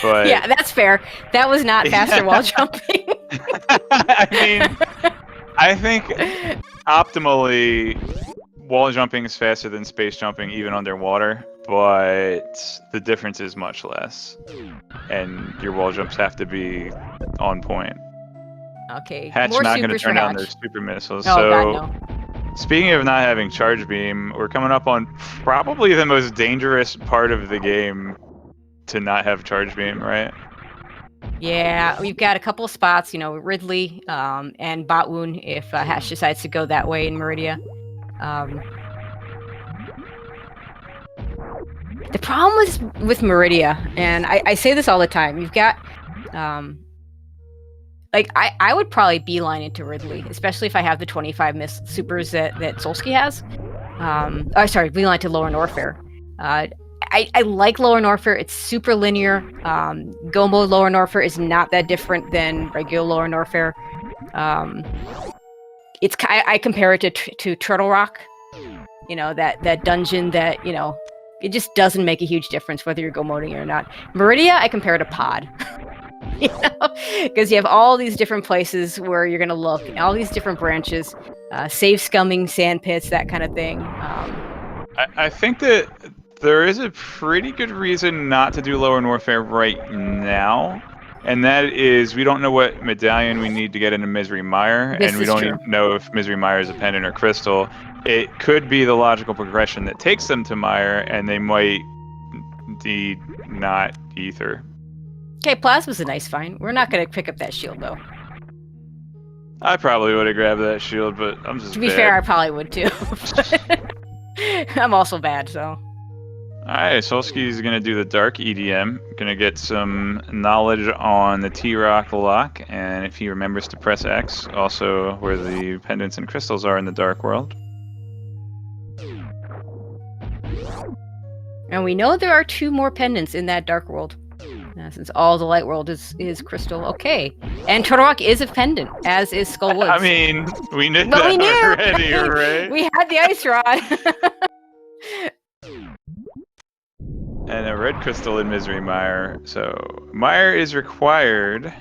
But... yeah, that's fair. That was not faster wall jumping. I mean, I think optimally, wall jumping is faster than space jumping, even underwater. But the difference is much less, and your wall jumps have to be on point. Okay. Hatch not going to turn down their super missiles. Oh, so, God, no. Speaking of not having charge beam, we're coming up on probably the most dangerous part of the game to not have charge beam, right? Yeah, we've got a couple of spots, you know, Ridley and Botwoon if Hatch decides to go that way in Meridia. The problem with Meridia, and I say this all the time, you've got, like, I would probably beeline into Ridley, especially if I have the 25 miss supers that Solski has. Sorry, beeline to Lower Norfair. I like Lower Norfair. It's super linear. Go mode Lower Norfair is not that different than regular Lower Norfair. I compare it to Turtle Rock. You know, that dungeon that, you know, it just doesn't make a huge difference whether you're go moding or not. Meridia, I compare to Pod. You know, because you have all these different places where you're gonna look, and all these different branches, save scumming, sand pits, that kind of thing. I think that there is a pretty good reason not to do Lower Norfair right now, and that is we don't know what medallion we need to get into Misery Mire, and we don't even know if Misery Mire is a pendant or crystal. It could be the logical progression that takes them to Mire, and they might need not Ether. Okay, Plasma's a nice find. We're not going to pick up that shield, though. I probably would have grabbed that shield, but I'm just To be fair, I probably would, too. I'm also bad, so... Alright, Solski's going to do the Dark EDM. Going to get some knowledge on the T-Rock lock, and if he remembers to press X, also where the pendants and crystals are in the Dark World. And we know there are 2 more pendants in that Dark World. Since all the Light World is crystal, okay. And Turtle Rock is a pendant, as is Skull Woods. I mean, we knew that already, right? We had the Ice Rod. And a red crystal in Misery Mire. So, Mire is required.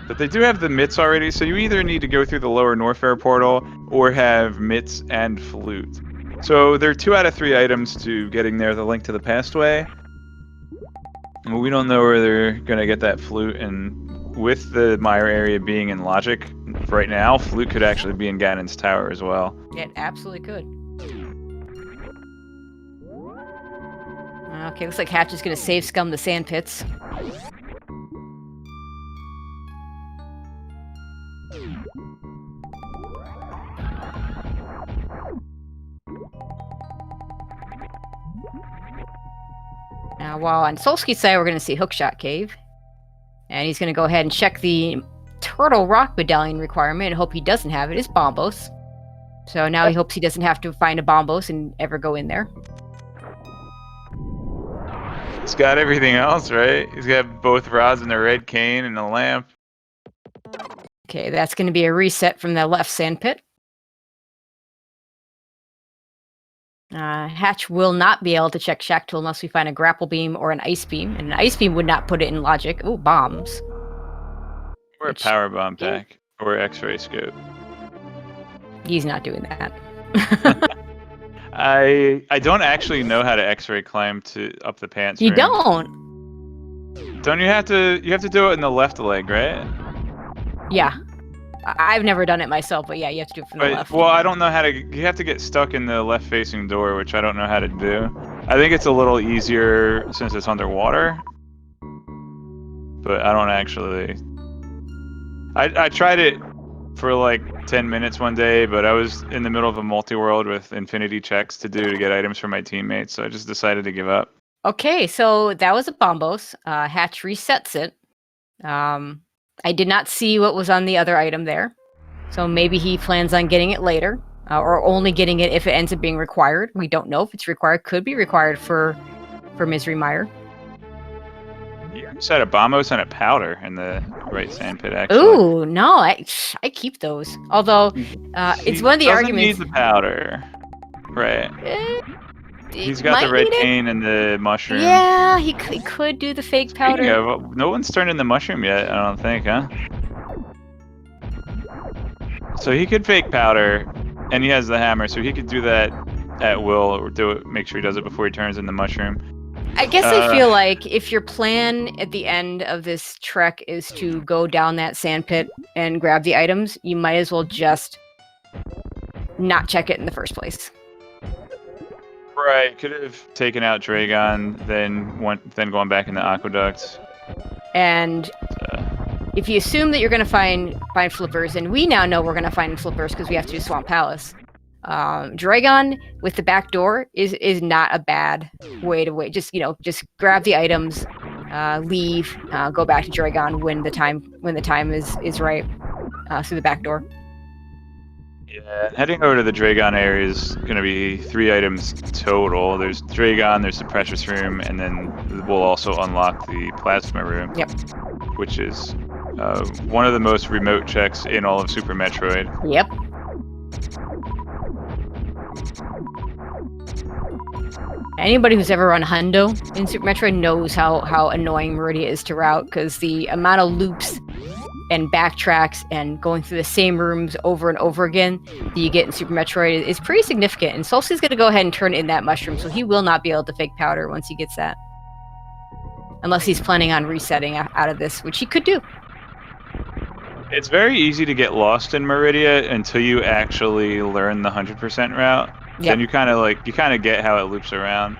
But they do have the mitts already, so you either need to go through the Lower Norfair portal or have mitts and flute. So, there are 2 out of 3 items to getting there, the Link to the Past way. We don't know where they're going to get that flute, and with the Mire area being in Logic right now, flute could actually be in Ganon's Tower as well. It absolutely could. Okay, looks like Hatch is going to save scum the sand pits. Now, while on Solski's side, we're going to see Hookshot Cave. And he's going to go ahead and check the Turtle Rock Medallion requirement and hope he doesn't have it. It's Bombos. So now he hopes he doesn't have to find a Bombos and ever go in there. He's got everything else, right? He's got both rods and the red cane and the lamp. Okay, that's going to be a reset from the left sand pit. Hatch will not be able to check Shack Tool unless we find a grapple beam or an ice beam, and an ice beam would not put it in logic. Ooh, bombs. Or a power bomb pack, or X-ray scope. He's not doing that. I don't actually know how to X-ray climb to up the pants. You don't. Don't you have to do it in the left leg, right? Yeah. I've never done it myself, but yeah, you have to do it from the left. Well, I don't know how to... You have to get stuck in the left-facing door, which I don't know how to do. I think it's a little easier since it's underwater. But I don't actually... I tried it for like 10 minutes one day, but I was in the middle of a multi-world with infinity checks to do to get items for my teammates, so I just decided to give up. Okay, so that was a Bombos. Hatch resets it. I did not see what was on the other item there. So maybe he plans on getting it later, or only getting it if it ends up being required. We don't know if it's required. Could be required for Misery Mire. You just had a Bombos and a powder in the right sand pit, actually. Ooh, no, I keep those. Although, it's one of the arguments... He needs the powder. Right. He's got the red cane and the mushroom. Yeah, he could do the fake powder. No one's turned in the mushroom yet, I don't think, huh? So he could fake powder, and he has the hammer, so he could do that at will, or make sure he does it before he turns in the mushroom. I guess I feel like if your plan at the end of this trek is to go down that sand pit and grab the items, you might as well just not check it in the first place. Right, could have taken out Dragon, then gone back in the aqueducts. And if you assume that you're going to find flippers, and we now know we're going to find flippers because we have to do Swamp Palace, Dragon with the back door is not a bad way to wait. Just grab the items, leave, go back to Dragon when the time is right, through the back door. Yeah, heading over to the Dragon area is going to be 3 items total. There's Dragon, there's the Precious Room, and then we'll also unlock the Plasma Room. Yep. Which is one of the most remote checks in all of Super Metroid. Yep. Anybody who's ever run Hundo in Super Metroid knows how annoying Meridia is to route, because the amount of loops and backtracks and going through the same rooms over and over again that you get in Super Metroid is pretty significant. And Solski's going to go ahead and turn in that mushroom, so he will not be able to fake powder once he gets that. Unless he's planning on resetting out of this, which he could do. It's very easy to get lost in Meridia until you actually learn the 100% route. Yep. Then you kind of get how it loops around.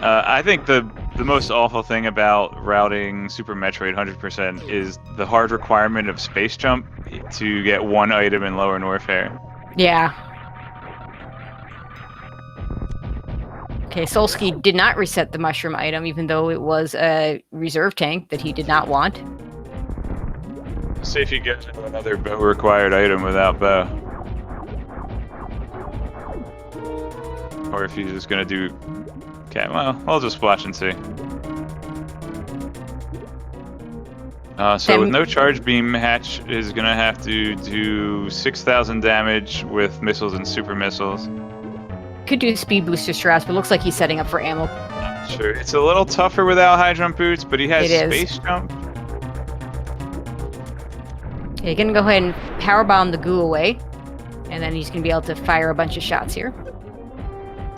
I think the most awful thing about routing Super Metroid 100% is the hard requirement of space jump to get one item in Lower Norfair. Yeah. Okay, Solski did not reset the mushroom item, even though it was a reserve tank that he did not want. See if you get another bow required item without bow. Or if he's just gonna do... Okay, well, I'll just watch and see. So with no charge beam, Hatch is gonna have to do 6,000 damage with missiles and super missiles. Could do speed booster strats, but looks like he's setting up for ammo. Sure, it's a little tougher without high jump boots, but he has space jump. Yeah, you're gonna go ahead and power bomb the goo away, and then he's gonna be able to fire a bunch of shots here.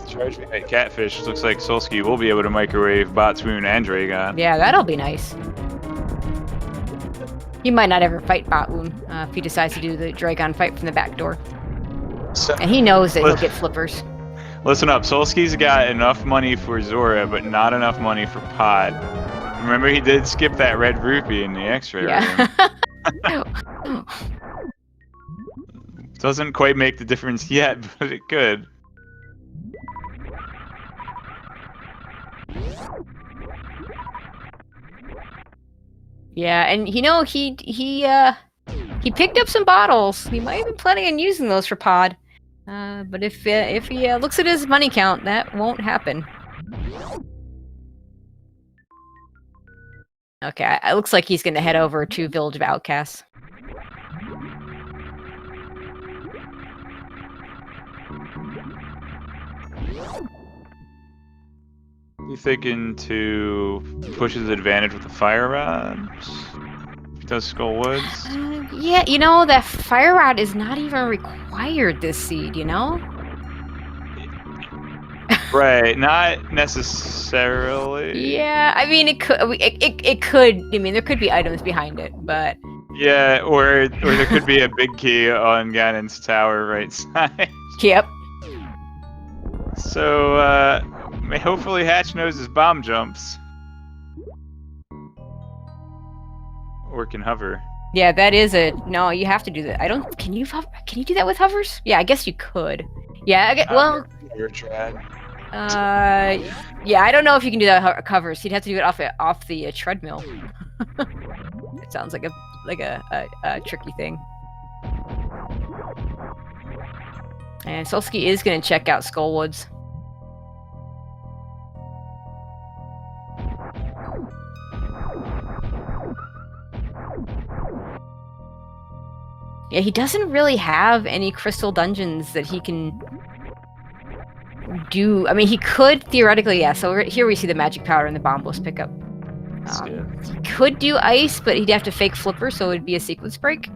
Charge me at Catfish. Looks like Solski will be able to microwave Botswoon and Dragon. Yeah, that'll be nice. He might not ever fight Botswoon if he decides to do the Dragon fight from the back door. So, and he knows that he'll get flippers. Listen up, Solski's got enough money for Zora, but not enough money for Pod. Remember, he did skip that red rupee in the X-ray room. Doesn't quite make the difference yet, but it could. Yeah, and he picked up some bottles. He might have been planning on using those for Pod. But if he looks at his money count, that won't happen. Okay, it looks like he's going to head over to Village of Outcasts. You thinking to push his advantage with the fire rod? He does Skull Woods? Yeah, that fire rod is not even required this seed, Right, not necessarily. Yeah, I mean, it could. It could. I mean, there could be items behind it, but. Yeah, or there could be a big key on Ganon's tower right side. Yep. So, hopefully Hatch knows his bomb jumps. Or can hover. Yeah, that is no, you have to do that. Can you do that with hovers? Yeah, I guess you could. Yeah, well. Never tried. Yeah, I don't know if you can do that with covers. He'd have to do it off the treadmill. It sounds like a tricky thing. And Solski is going to check out Skullwoods. Yeah, he doesn't really have any crystal dungeons that he can do. I mean, he could theoretically, yeah. So here we see the magic powder and the bombless pickup. He could do ice, but he'd have to fake flipper, so it'd be a sequence break.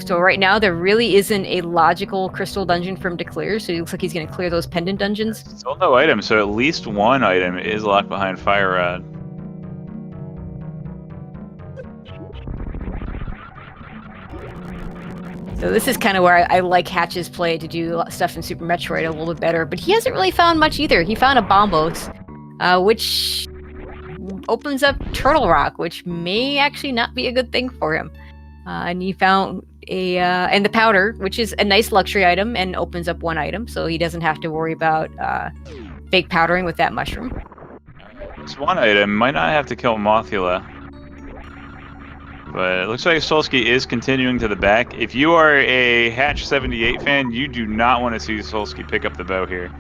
So right now, there really isn't a logical crystal dungeon for him to clear, so it looks like he's going to clear those pendant dungeons. Still no item, so at least one item is locked behind Fire Rod. So this is kind of where I like Hatch's play to do stuff in Super Metroid a little bit better, but he hasn't really found much either. He found a Bombos, which opens up Turtle Rock, which may actually not be a good thing for him. And he found and the powder, which is a nice luxury item and opens up one item, so he doesn't have to worry about fake powdering with that mushroom. This one item might not have to kill Mothula. But it looks like Solski is continuing to the back. If you are a hatch78 fan, you do not want to see Solski pick up the bow here.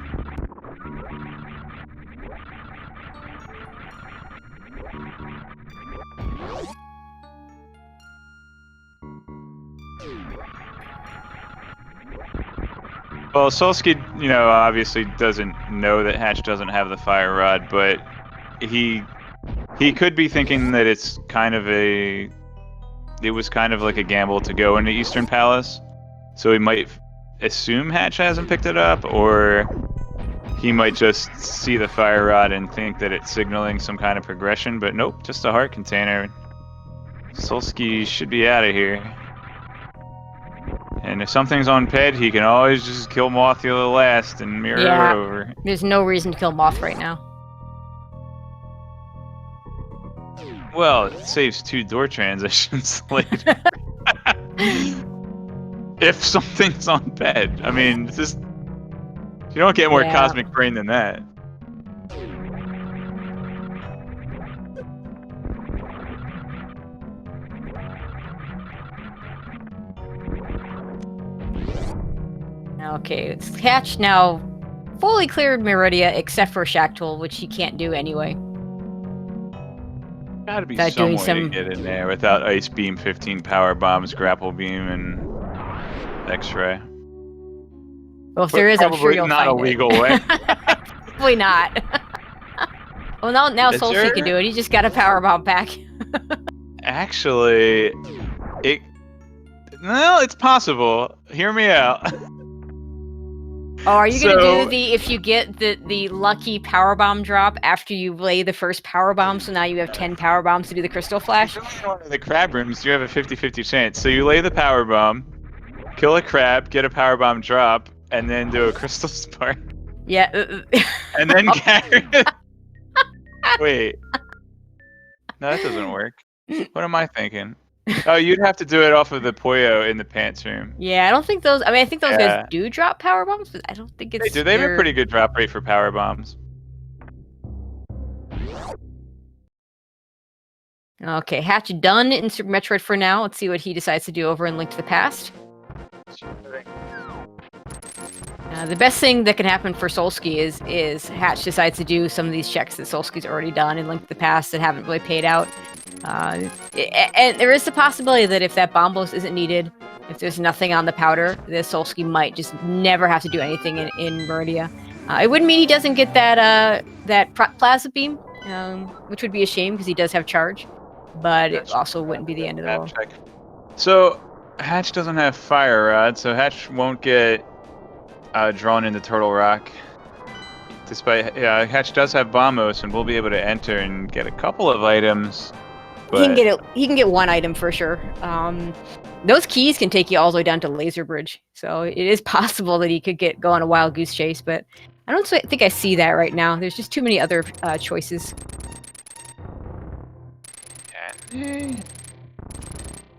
Well, Solski, obviously doesn't know that Hatch doesn't have the fire rod, but he could be thinking that it was kind of like a gamble to go into Eastern Palace, so he might assume Hatch hasn't picked it up, or he might just see the fire rod and think that it's signaling some kind of progression, but nope, just a heart container. Solski should be out of here. And if something's on Ped, he can always just kill Mothula last and mirror her over. There's no reason to kill Moth right now. Well, it saves 2 door transitions later. If something's on Ped. I mean, it's just... You don't get more cosmic brain than that. Okay, it's Hatch now fully cleared Meridia except for Shactul, which he can't do anyway. Gotta be some way to get in there without Ice Beam, 15 Power Bombs, Grapple Beam, and X-Ray. Well, if there is, I'm sure you'll not find a legal way. Probably not. Well, now Solski can do it. He just got a Power Bomb back. Actually, it's possible. Hear me out. Oh, are you gonna do if you get the lucky power bomb drop after you lay the first power bomb, so now you have 10 power bombs to do the crystal flash? In the crab rooms, you have a 50-50 chance. So you lay the power bomb, kill a crab, get a power bomb drop, and then do a crystal spark. Yeah. And then carry it. Wait. No, that doesn't work. What am I thinking? Oh, you'd have to do it off of the Puyo in the pants room. Yeah, I don't think those... I mean, I think those guys do drop power bombs, but I don't think it's... They do. They have a pretty good drop rate for power bombs. Okay, Hatch done in Super Metroid for now. Let's see what he decides to do over in Link to the Past. The best thing that can happen for Solski is Hatch decides to do some of these checks that Solski's already done in Link to the Past that haven't really paid out. And there is the possibility that if that Bombos isn't needed, if there's nothing on the powder, this Solski might just never have to do anything in Meridia. It wouldn't mean he doesn't get that Plasma Beam, which would be a shame because he does have charge, but it also wouldn't be the end of the world. So Hatch doesn't have Fire Rod, so Hatch won't get drawn into Turtle Rock. Despite Hatch does have Bombos, and we'll be able to enter and get a couple of items. But... He can get one item for sure. Those keys can take you all the way down to Laser Bridge, so it is possible that he could go on a wild goose chase. But I don't think I see that right now. There's just too many other choices.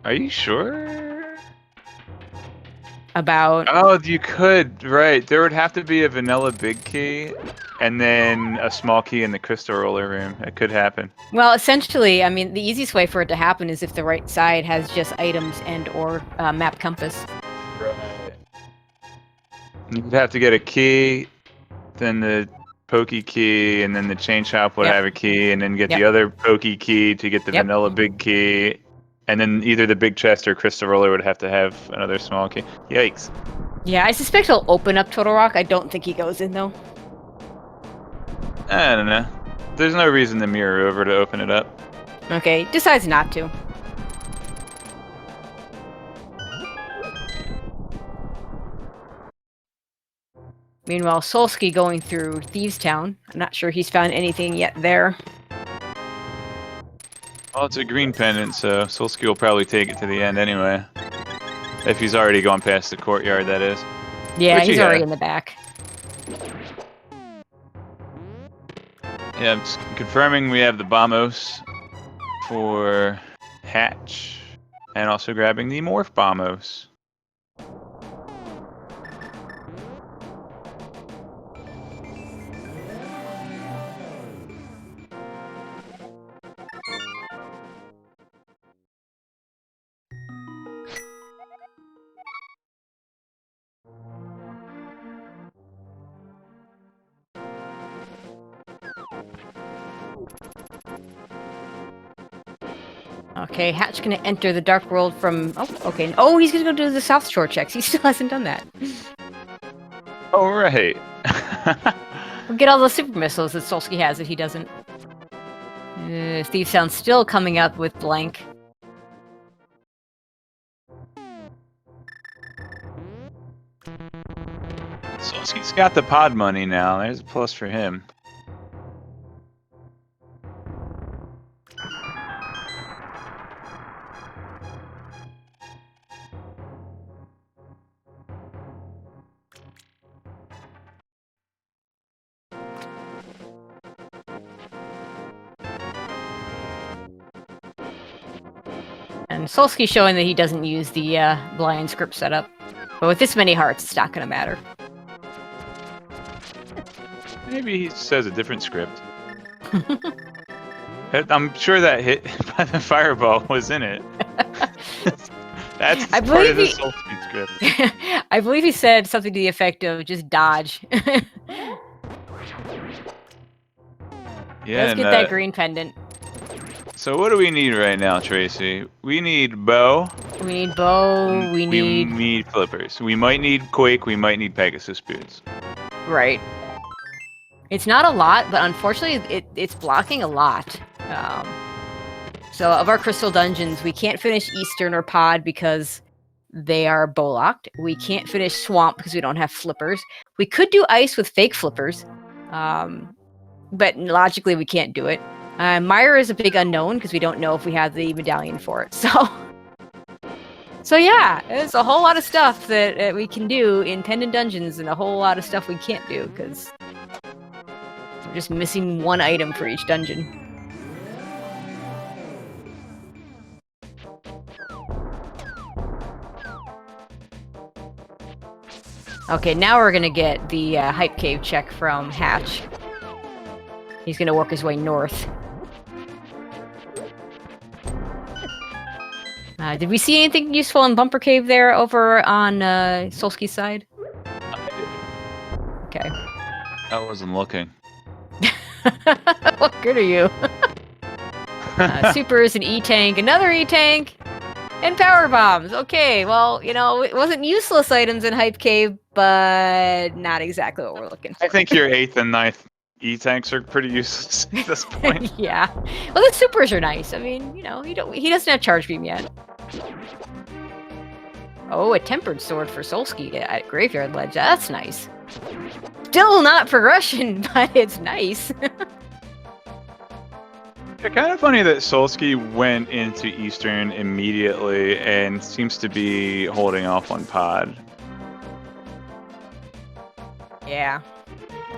Are you sure? About... Oh, you could, right. There would have to be a vanilla big key and then a small key in the crystal roller room. It could happen. Well, essentially, I mean, the easiest way for it to happen is if the right side has just items and or map compass. Right. You'd have to get a key, then the pokey key, and then the chain shop would have a key, and then get the other pokey key to get the vanilla big key. And then either the big chest or crystal roller would have to have another small key. Yikes. Yeah, I suspect he'll open up Turtle Rock. I don't think he goes in, though. I don't know. There's no reason to mirror over to open it up. Okay, decides not to. Meanwhile, Solski going through Thieves Town. I'm not sure he's found anything yet there. Well, it's a green pendant, so Solski will probably take it to the end anyway. If he's already gone past the courtyard, that is. Yeah, Which he's he already has. in the back. Yeah, I'm just confirming we have the Bombos for Hatch, and also grabbing the Morph Bombos. Okay, Hatch gonna enter the dark world from... Oh, okay. Oh, he's gonna go do the South Shore checks. He still hasn't done that. Oh, right. We'll get all those super missiles that Solski has if he doesn't. Steve Sound's still coming up with blank. Solski's got the pod money now. There's a plus for him. And Solski's showing that he doesn't use the blind script setup. But with this many hearts, it's not gonna matter. Maybe he says a different script. I'm sure that hit by the fireball was in it. That's part of the Solski script. I believe he said something to the effect of just dodge. Yeah, Let's get that green pendant. So what do we need right now, Tracy? We need bow. We need bow. We need flippers. We might need Quake. We might need Pegasus boots. Right. It's not a lot, but unfortunately, it's blocking a lot. So of our crystal dungeons, we can't finish Eastern or Pod because they are bow locked. We can't finish Swamp because we don't have flippers. We could do Ice with fake flippers, but logically we can't do it. Myra is a big unknown because we don't know if we have the medallion for it. So yeah, there's a whole lot of stuff that we can do in Pendant Dungeons and a whole lot of stuff we can't do because we're just missing one item for each dungeon. Okay, now we're gonna get the Hype Cave check from Hatch. He's gonna work his way north. Did we see anything useful in Bumper Cave there over on Solski's side? Okay. I wasn't looking. What good are you? Supers, an E-Tank, another E-Tank, and power bombs. Okay, well, you know, it wasn't useless items in Hype Cave, but not exactly what we're looking for. I think your 8th and 9th E-Tanks are pretty useless at this point. Yeah. Well, the supers are nice. I mean, you know, he doesn't have charge beam yet. Oh, a tempered sword for Solski at Graveyard Ledge. That's nice. Still not progression, but it's nice. It's kind of funny that Solski went into Eastern immediately and seems to be holding off on Pod. Yeah.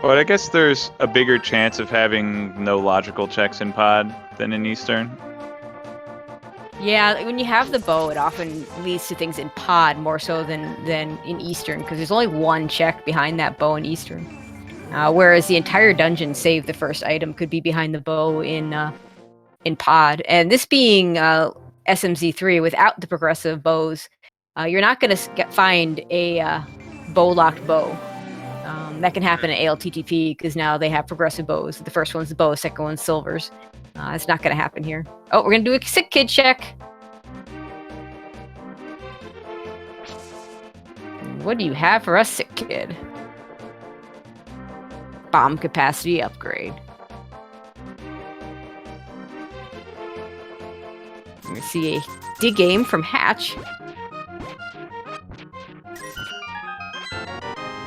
But I guess there's a bigger chance of having no logical checks in Pod than in Eastern. Yeah, when you have the bow, it often leads to things in Pod more so than in Eastern, because there's only one check behind that bow in Eastern. Whereas the entire dungeon, save the first item, could be behind the bow in Pod. And this being SMZ3 without the progressive bows, you're not going to find a bow-locked bow. That can happen at ALTTP because now they have progressive bows. The first one's the bow, the second one's silvers. It's not going to happen here. Oh, we're going to do a sick kid check. What do you have for us, sick kid? Bomb capacity upgrade. We see a dig aim from Hatch.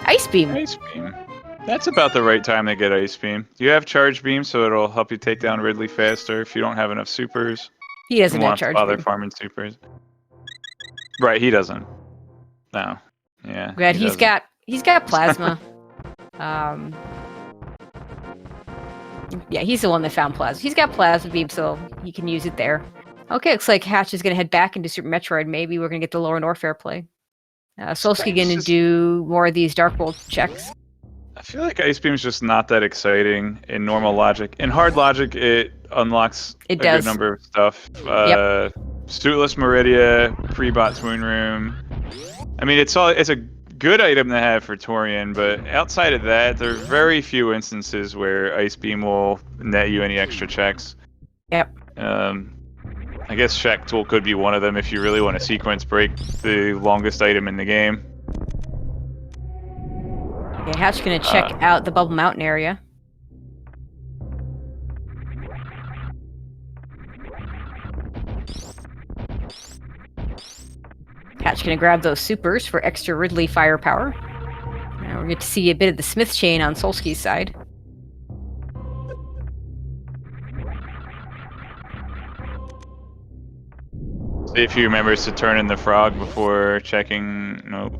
Ice beam. Ice beam. That's about the right time to get Ice beam. You have charge beam, so it'll help you take down Ridley faster if you don't have enough supers. He doesn't have charge charge bother beam. farming supers. Right, he doesn't. No. Yeah. Glad he he's doesn't. got plasma. Yeah, he's the one that found plasma. He's got plasma beam, so he can use it there. Okay, looks like Hatch is gonna head back into Super Metroid. Maybe we're gonna get the lower Norfair play. Solski gonna do more of these Dark World checks. I feel like Ice Beam's just not that exciting in normal logic. In hard logic, it unlocks a good number of stuff. Yep. Suitless Meridia, pre-bot Swoon Room. I mean, it's a good item to have for Torian, but outside of that, there are very few instances where Ice Beam will net you any extra checks. Yep. I guess Shack Tool could be one of them if you really want to sequence break the longest item in the game. Okay, Hatch gonna check out the Bubble Mountain area. Hatch gonna grab those supers for extra Ridley firepower. Now we're going to see a bit of the Smith chain on Solski's side. See if he remembers to turn in the frog before checking. Nope.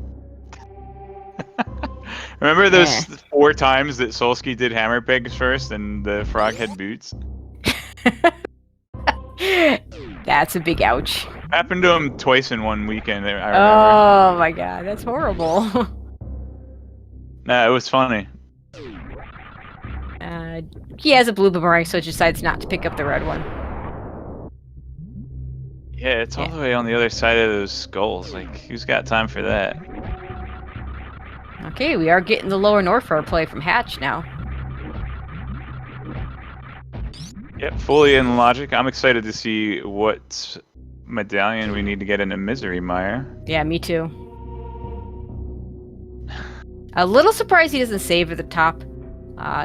Remember those 4 times that Solski did hammer pegs first and the frog had boots? That's a big ouch. Happened to him twice in one weekend, I remember. Oh my god, that's horrible. Nah, it was funny. He has a blue boomerang, so decides not to pick up the red one. Yeah, it's all the way on the other side of those skulls. Like, who's got time for that? Okay, we are getting the lower Norfair play from Hatch now. Yep, fully in logic. I'm excited to see what medallion we need to get into Misery Mire. Yeah, me too. A little surprised he doesn't save at the top.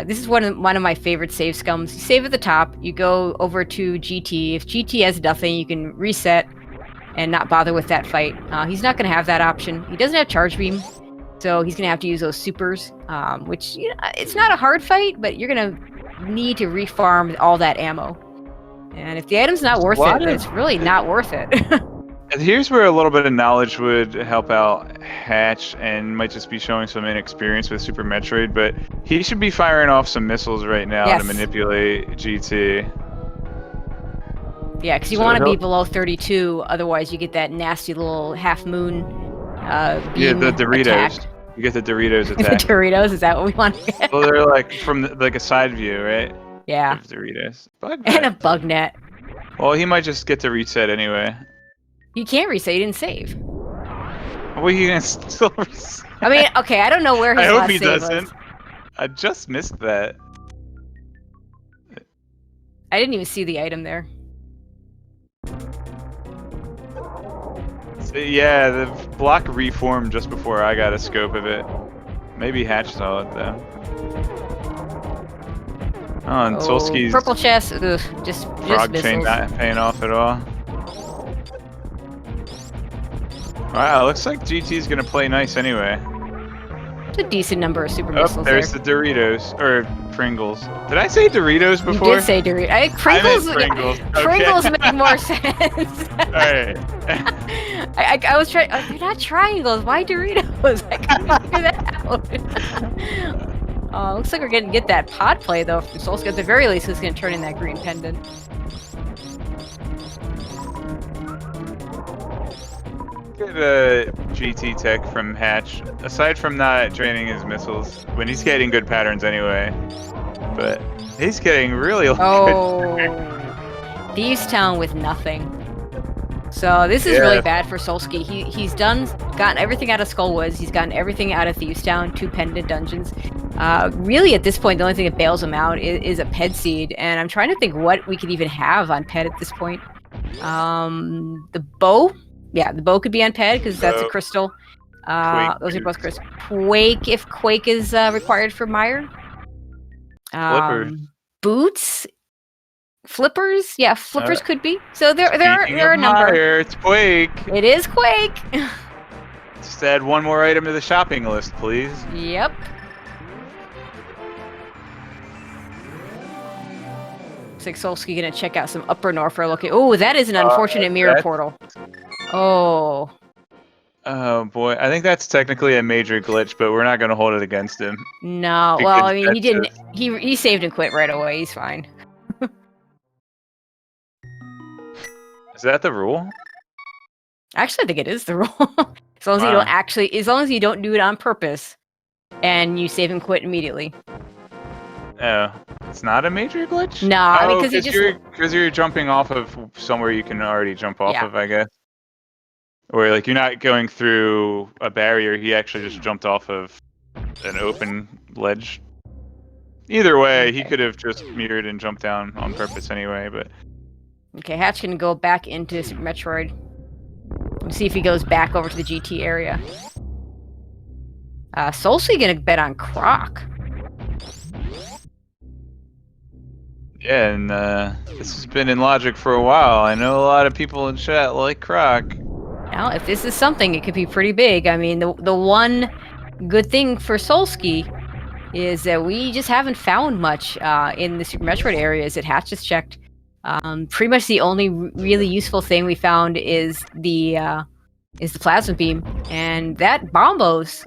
This is one of my favorite save scums. You save at the top, you go over to GT. If GT has nothing, you can reset and not bother with that fight. He's not going to have that option. He doesn't have Charge Beam, so he's going to have to use those supers, which, you know, it's not a hard fight, but you're going to need to refarm all that ammo. And if the item's not worth it, then it's really not worth it. And here's where a little bit of knowledge would help out Hatch, and might just be showing some inexperience with Super Metroid, but he should be firing off some missiles right now to manipulate GT. Yeah, because you want to be below 32, otherwise you get that nasty little half-moon beam the Doritos. Attack. You get the Doritos attack. The Doritos, is that what we want to get? Well, they're like from like a side view, right? Yeah. Of Doritos. And a bug net. Well, he might just get to reset anyway. You can't reset, you didn't save. Well, you can still reset. I mean, okay, I don't know where his I hope last he save doesn't. was. I just missed that. I didn't even see the item there. So, yeah, the block reformed just before I got a scope of it. Maybe Hatch saw it though. Oh, and Solski's purple chest, just frog missiles. chain not paying off at all. Wow, looks like GT's gonna play nice anyway. It's a decent number of super missiles there's the Doritos, or Pringles. Did I say Doritos before? You did say Doritos. Pringles, Pringles. Pringles make more sense. Alright. I was trying. They're not triangles. Why Doritos? I couldn't figure that out. Looks like we're gonna get that pod play though from Solski. At the very least, he's gonna turn in that green pendant. Good GT tech from Hatch. Aside from not draining his missiles, when he's getting good patterns anyway. But he's getting really good. Thieves Town with nothing. So this is really bad for Solski. He's gotten everything out of Skullwoods. He's gotten everything out of Thieves Town, 2 pendant dungeons. Really, at this point, the only thing that bails him out is a Ped Seed, and I'm trying to think what we could even have on Ped at this point. The bow. Yeah, the bow could be on Ped because that's a crystal. Those are both crystals. Quake, if Quake is required for Mire. Flippers. Boots. Flippers. Yeah, flippers could be. So there are a number. Mire, it's Quake. It is Quake. Just add one more item to the shopping list, please. Yep. Looks like Solski gonna check out some Upper Norfair looking. Oh, that is an unfortunate mirror portal. Oh. Oh boy, I think that's technically a major glitch, but we're not going to hold it against him. No, well, Because I mean, he that's didn't. just- He saved and quit right away. He's fine. Is that the rule? Actually, I think it is the rule. As long as you don't as long as you don't do it on purpose, and you save and quit immediately. Oh, it's not a major glitch? No, I mean, Oh, because he just because you're jumping off of somewhere you can already jump off Yeah. of, I guess. Or like you're not going through a barrier. He actually just jumped off of an open ledge. Either way, he Okay. could have just mirrored and jumped down on purpose anyway. But Okay, Hatch can go back into Super Metroid. Let's see if he goes back over to the GT area. Solski gonna bet on Croc. yeah, and this has been in logic for a while. I know a lot of people in chat like Croc. Now, if this is something, it could be pretty big. I mean, the one good thing for Solski is that we just haven't found much in the Super Metroid areas that Hatch just checked. Pretty much the only really useful thing we found is the plasma beam, and that bombos.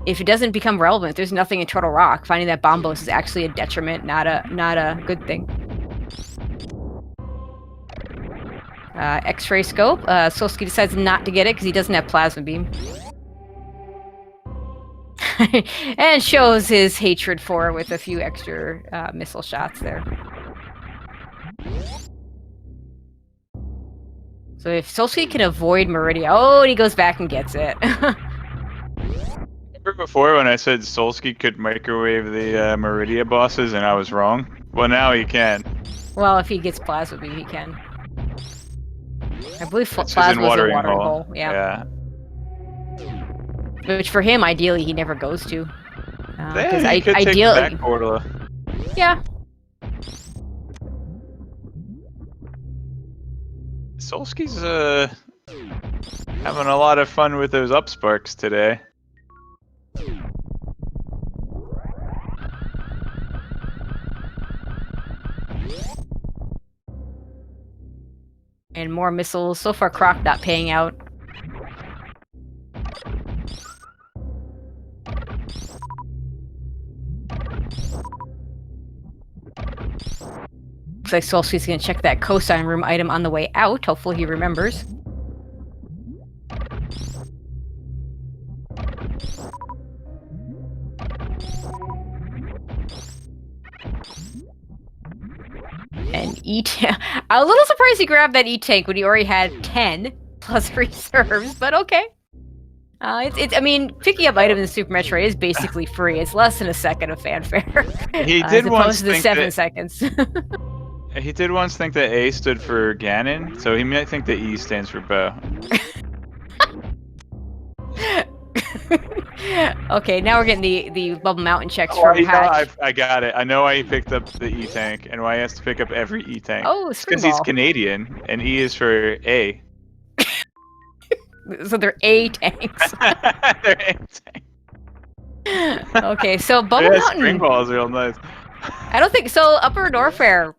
If it doesn't become relevant, there's nothing in Turtle Rock. Finding that bombos is actually a detriment, not a good thing. X-ray scope. Solski decides not to get it because he doesn't have plasma beam. And shows his hatred for it with a few extra missile shots there. So if Solski can avoid Meridia, oh, and he goes back and gets it. Remember before when I said Solski could microwave the Meridia bosses and I was wrong? Well, now he can. Well, if he gets plasma beam, he can. I believe It's plasma in is a watering watering hole. hole. Yeah. Which for him, ideally, he never goes to. Then he could take the back portal. Yeah. Solski's having a lot of fun with those up sparks today. And more missiles. So far, Croc not paying out. Looks like Solski's gonna check that cosine room item on the way out. Hopefully he remembers. And I'm a little surprised he grabbed that E-Tank when he already had 10 plus reserves, but okay. I mean, picking up items in Super Metroid is basically free. It's less than a second of fanfare. He did as once opposed to the think 7 that, seconds. He did once think that A stood for Ganon, so he might think that E stands for bow. Okay, now we're getting the Bubble Mountain checks Oh, from Hatch. I got it. I know why he picked up the E-Tank and why he has to pick up every E-Tank. Oh, it's because he's Screwball. Canadian, and E is for A. So they're A tanks. They're A-Tank. Okay, so Bubble Yeah, Mountain. spring ball is real nice. I don't think so. Upper Norfair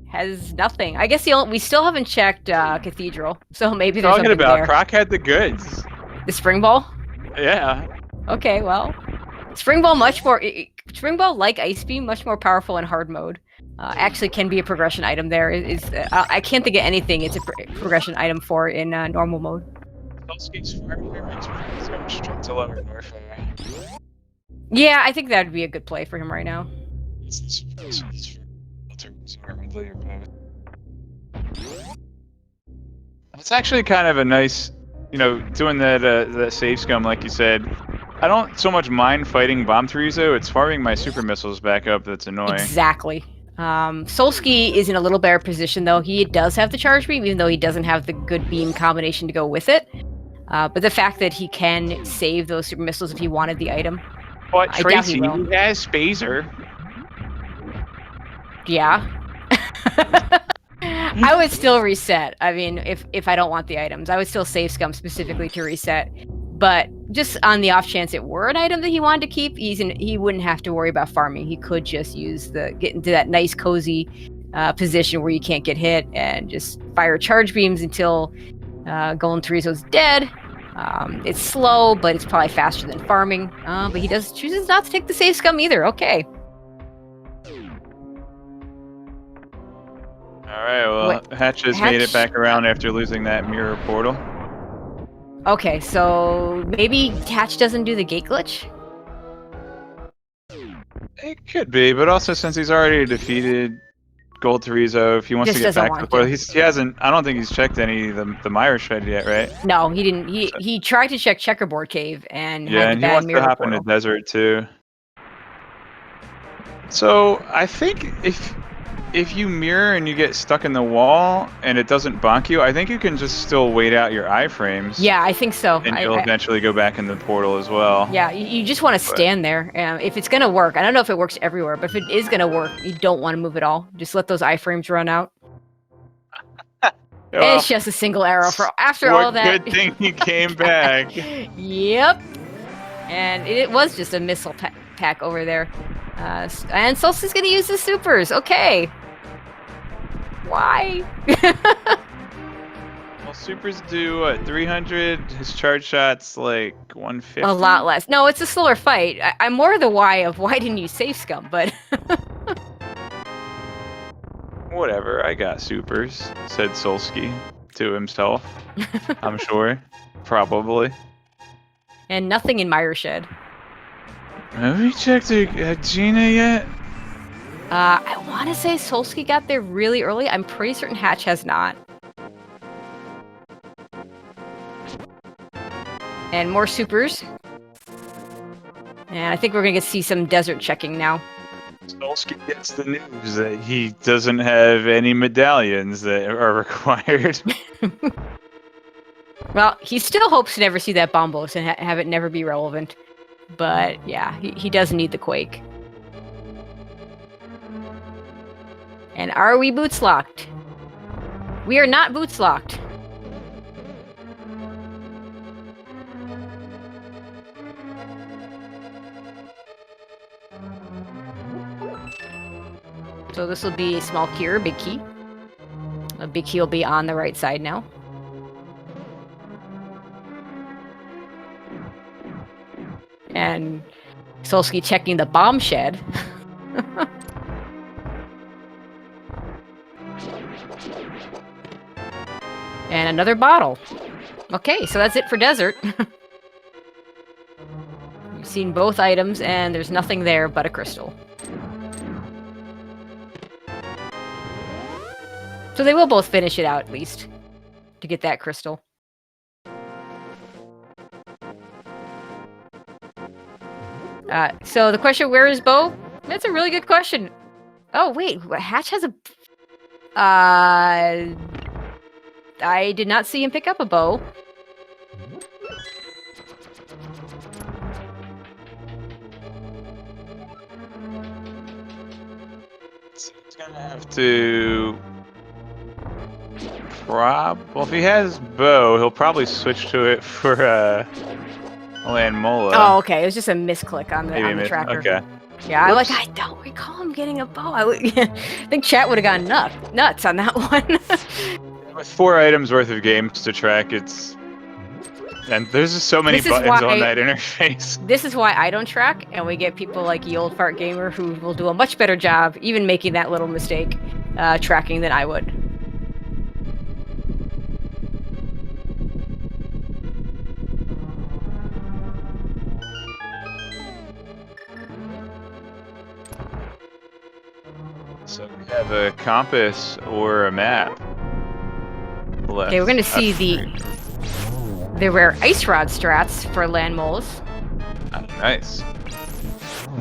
has nothing. I guess we still haven't checked Cathedral, so maybe there's Talking something about there. Croc had the goods. The spring ball. Yeah. Okay, well, spring ball spring ball like ice beam much more powerful in hard mode. Actually, can be a progression item. There I can't think of anything it's a progression item for in normal mode. Solski's farm here makes me so much strength to lower Norfair. Yeah, I think that would be a good play for him right now. It's actually kind of a nice, doing that save scum like you said. I don't so much mind fighting Bomb Threezo, it's farming my super missiles back up that's annoying. Exactly. Solski is in a little better position though. He does have the charge beam, even though he doesn't have the good beam combination to go with it. But the fact that he can save those super missiles if he wanted the item. But I doubt Tracy, he will. he has Spazer. Yeah. I would still reset. I mean, if I don't want the items, I would still save scum specifically to reset. But just on the off chance it were an item that he wanted to keep, he wouldn't have to worry about farming. He could just get into that nice cozy position where you can't get hit and just fire charge beams until Golden Chorizo's dead. It's slow, but it's probably faster than farming. But he chooses not to take the save scum either. Okay. All right, well, Hatch has made it back around after losing that mirror portal. Okay, so maybe Hatch doesn't do the gate glitch? It could be, but also since he's already defeated Gold Chorizo, if he wants to get back to the portal, he hasn't. I don't think he's checked any of the Mire Shred yet, right? No, he didn't. He tried to check Checkerboard Cave and had the bad he wants mirror to hop portal. in the desert too. So I think if you mirror and you get stuck in the wall and it doesn't bonk you, I think you can just still wait out your iframes. Yeah, I think so. And you'll eventually go back in the portal as well. Yeah, you just want to stand there. If it's going to work, I don't know if it works everywhere, but if it is going to work, you don't want to move at all. Just let those iframes run out. Well, it's just a single arrow for after all that. Good thing he came back. Yep. And it was just a missile pack over there. And Solsti's going to use the supers. Okay. Why? Well, supers do what, 300? His charge shot's like 150. A lot less. No, it's a slower fight. I'm more the why of why didn't you save scum, but whatever, I got supers, said Solski to himself. I'm sure. Probably. And nothing in Mire Shed. Have we checked Gina yet? I want to say Solski got there really early. I'm pretty certain Hatch has not. And more supers. And I think we're going to see some desert checking now. Solski gets the news that he doesn't have any medallions that are required. Well, he still hopes to never see that Bombos and have it never be relevant. But yeah, he does need the Quake. And are we boots locked? We are not boots locked. So this will be a small key or a big key. A big key will be on the right side now. And Solski checking the bomb shed. And another bottle. Okay, so that's it for desert. We've seen both items, and there's nothing there but a crystal. So they will both finish it out, at least, to get that crystal. So the question, where is Bo? That's a really good question. Oh, wait, Hatch has a... I did not see him pick up a bow. He's gonna have to... Well, if he has bow, he'll probably switch to it for Land Mola. Oh, okay. It was just a misclick on the tracker. Okay. Yeah, I don't recall him getting a bow. I think chat would have gone nuts on that one. With 4 items worth of games to track, and there's just so many buttons on that interface. This is why I don't track, and we get people like Ye Old Fart Gamer who will do a much better job, even making that little mistake, tracking than I would. So we have a compass or a map left. Okay, we're gonna see the rare ice rod strats for land moles. Oh, nice.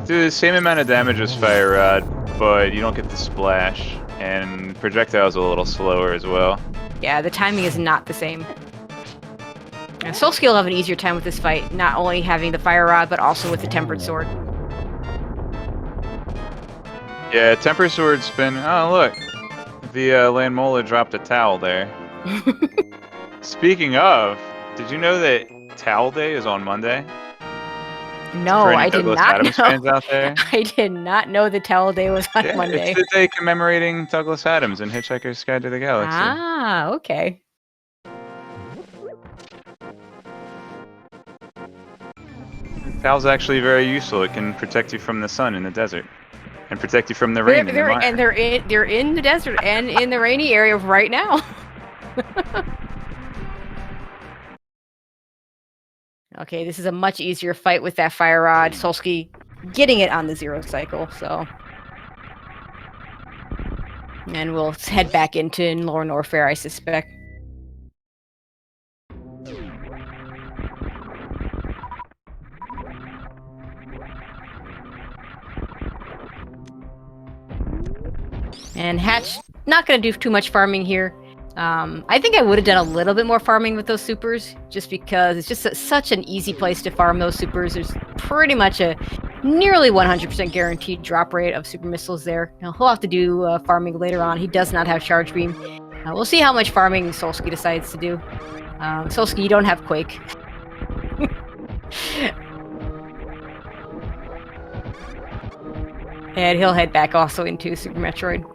Do the same amount of damage as fire rod, but you don't get the splash, and projectiles a little slower as well. Yeah, the timing is not the same. Solski will have an easier time with this fight, not only having the fire rod, but also with the tempered sword. Yeah, tempered sword spin. Oh, look. The Land Mola dropped a towel there. Speaking of, did you know that Towel Day is on Monday? No, I did Douglas not Adams know. Fans out there? I did not know the Towel Day was on Monday. It's the day commemorating Douglas Adams in Hitchhiker's Guide to the Galaxy. Ah, okay. Pal's actually very useful. It can protect you from the sun in the desert, and protect you from the rain in the mire. And they're in the desert and in the rainy area right now. Okay, this is a much easier fight with that fire rod. Solski getting it on the 0 cycle, so. And we'll head back into Lower Norfair, I suspect. And Hatch, not going to do too much farming here. I think I would have done a little bit more farming with those supers, just because it's just such an easy place to farm those supers. There's pretty much a nearly 100% guaranteed drop rate of super missiles there. Now, he'll have to do farming later on. He does not have charge beam. We'll see how much farming Solski decides to do. Solski, you don't have Quake. And he'll head back also into Super Metroid.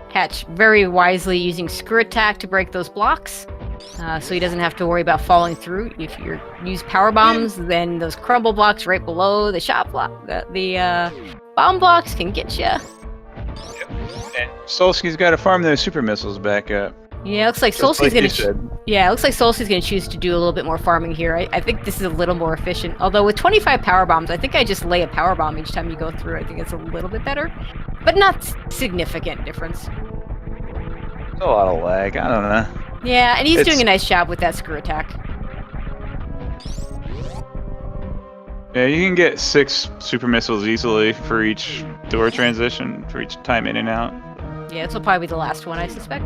Hatch very wisely using Screw Attack to break those blocks, so he doesn't have to worry about falling through. If you use Power Bombs, then those crumble blocks right below the shot block, the bomb blocks can get you. Yep. And Solski's got to farm those super missiles back up. Yeah, it looks like Solski's gonna choose to do a little bit more farming here. I think this is a little more efficient. Although with 25 power bombs, I think I just lay a power bomb each time you go through. I think it's a little bit better, but not significant difference. It's a lot of lag. I don't know. Yeah, and he's doing a nice job with that Screw Attack. Yeah, you can get 6 super missiles easily for each door transition, for each time in and out. Yeah, this will probably be the last one, I suspect.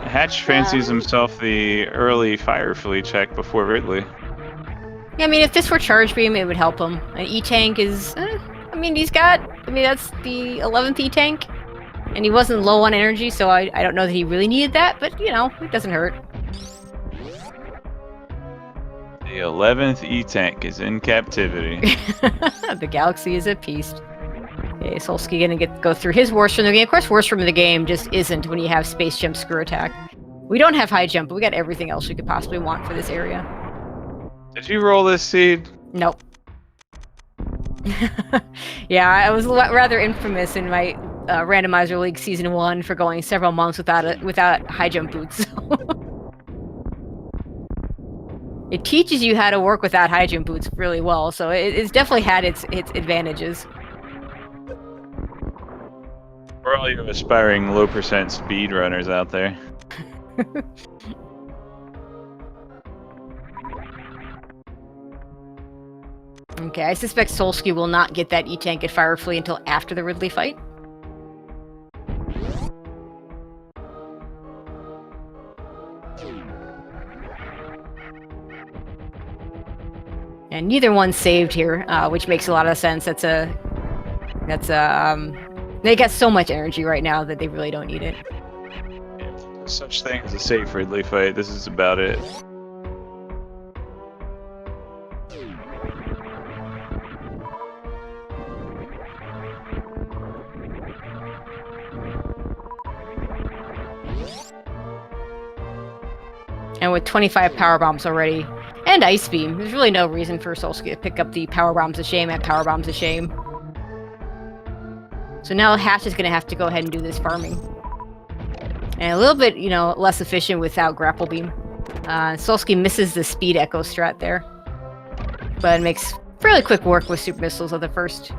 Hatch fancies himself the early fire fleet check before Ridley. Yeah, I mean, if this were charge beam, it would help him. An E-Tank is... that's the 11th E-Tank. And he wasn't low on energy, so I don't know that he really needed that, but, you know, it doesn't hurt. The 11th E-Tank is in captivity. The galaxy is at peace. Okay, Solski gonna go through his worst room of the game. Of course, worst room of the game just isn't when you have Space Jump Screw Attack. We don't have High Jump, but we got everything else we could possibly want for this area. Did you roll this seed? Nope. Yeah, I was rather infamous in my Randomizer League Season 1 for going several months without high jump boots. It teaches you how to work without high jump boots really well, so it's definitely had its advantages. For all you aspiring low percent speed runners out there. Okay, I suspect Solski will not get that E-Tank at Firefly until after the Ridley fight. And neither one saved here, which makes a lot of sense. They got so much energy right now that they really don't need it. Yeah, such thing as a safe Ridley fight. This is about it. And with 25 power bombs already, and Ice Beam, there's really no reason for Solski to pick up the Power Bombs of Shame at Power Bombs of Shame. So now Hatch is going to have to go ahead and do this farming. And a little bit, less efficient without Grapple Beam. Solski misses the Speed Echo strat there. But makes fairly quick work with Super Missiles of the first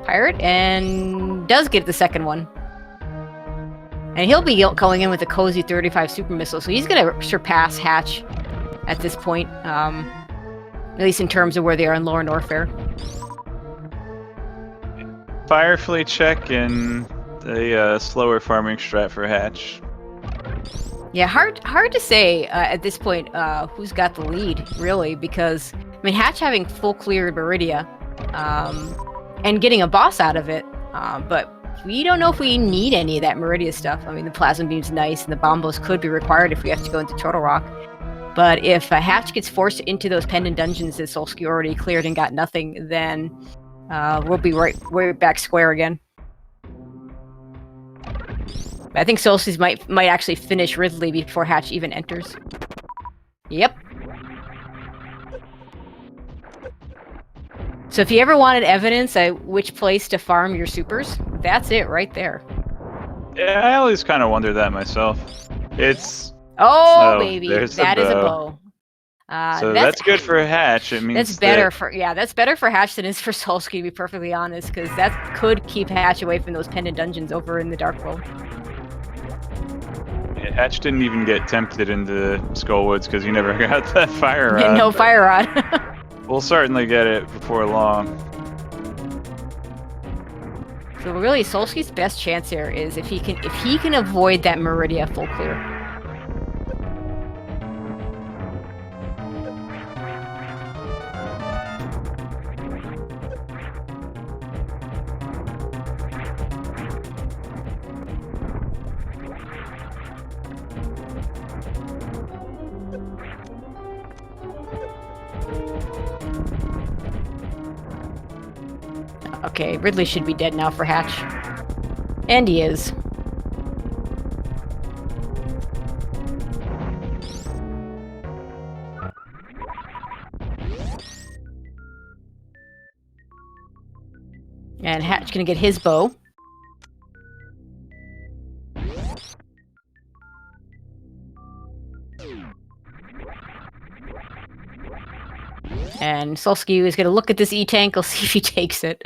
pirate, and does get the second one. And he'll be going in with a cozy 35 Super Missile, so he's going to surpass Hatch at this point, at least in terms of where they are in Lower Norfair. Fire fleet check and a slower farming strat for Hatch. Yeah, hard to say at this point who's got the lead, really, because Hatch having full cleared Meridia and getting a boss out of it, but we don't know if we need any of that Meridia stuff. The Plasma Beam's nice, and the Bombos could be required if we have to go into Turtle Rock. But if Hatch gets forced into those pendant dungeons that Solski already cleared and got nothing, then we'll be right back square again. I think Solstice might actually finish Ridley before Hatch even enters. Yep. So if you ever wanted evidence of which place to farm your supers, that's it right there. Yeah, I always kind of wonder that myself. It's... Oh, baby, there's that the is a bow. bow. So that's good for Hatch. It means that's better for that's better for Hatch than it is for Solski, to be perfectly honest, because that could keep Hatch away from those pendant dungeons over in the Dark World. Yeah, Hatch didn't even get tempted into Skullwoods because he never got that fire rod. No fire rod. We'll certainly get it before long. So really, Solski's best chance here is if he can avoid that Meridia full clear. Okay, Ridley should be dead now for Hatch. And he is. And Hatch gonna get his bow. And Solski is gonna look at this E-tank, we'll see if he takes it.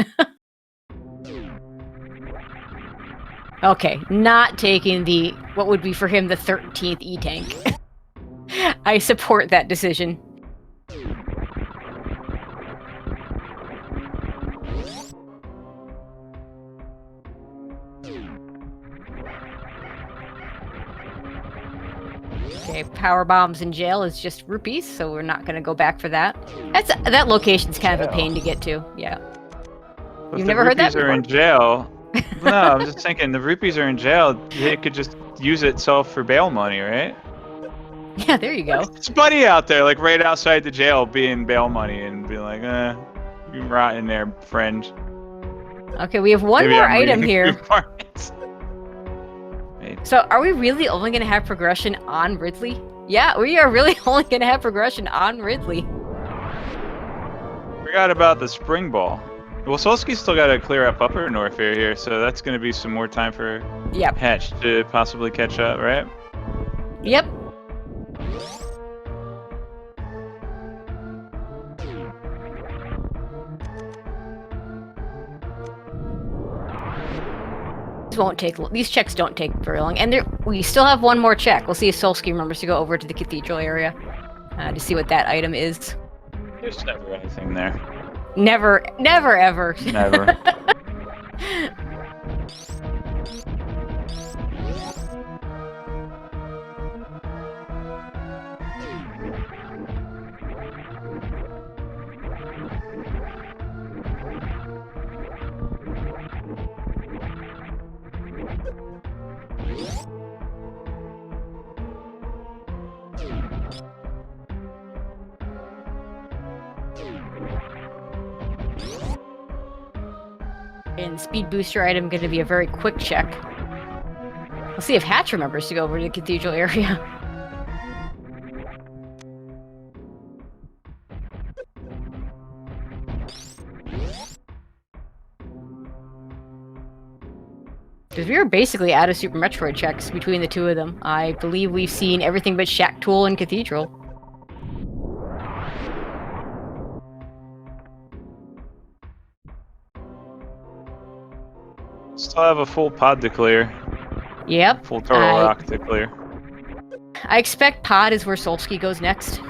Okay, not taking the, what would be for him the 13th E-tank. I support that decision. Okay, power bombs in jail is just rupees, so we're not gonna go back for that. That location's kind of a pain to get to, yeah. You've never heard that before? Are in jail. No, I'm just thinking the rupees are in jail. It could just use itself for bail money, right? Yeah, there you go. It's Buddy out there, like right outside the jail, being bail money and be like, you rot in there, friend. Okay, we have one more item here. So, are we really only going to have progression on Ridley? Yeah, we are really only going to have progression on Ridley. Forgot about the spring ball. Well, Solski's still got to clear up Upper North here, so that's going to be some more time for Hatch to possibly catch up, right? Yep. These checks don't take very long, and we still have one more check. We'll see if Solski remembers to go over to the cathedral area to see what that item is. There's never anything there. Never, never, ever. Never. And speed booster item going to be a very quick check. We'll see if Hatch remembers to go over to the cathedral area. Because we are basically out of Super Metroid checks between the two of them. I believe we've seen everything but Shack Tool and Cathedral. Still have a full pod to clear. Yep. Full Turtle Rock to clear. I expect pod is where Solski goes next.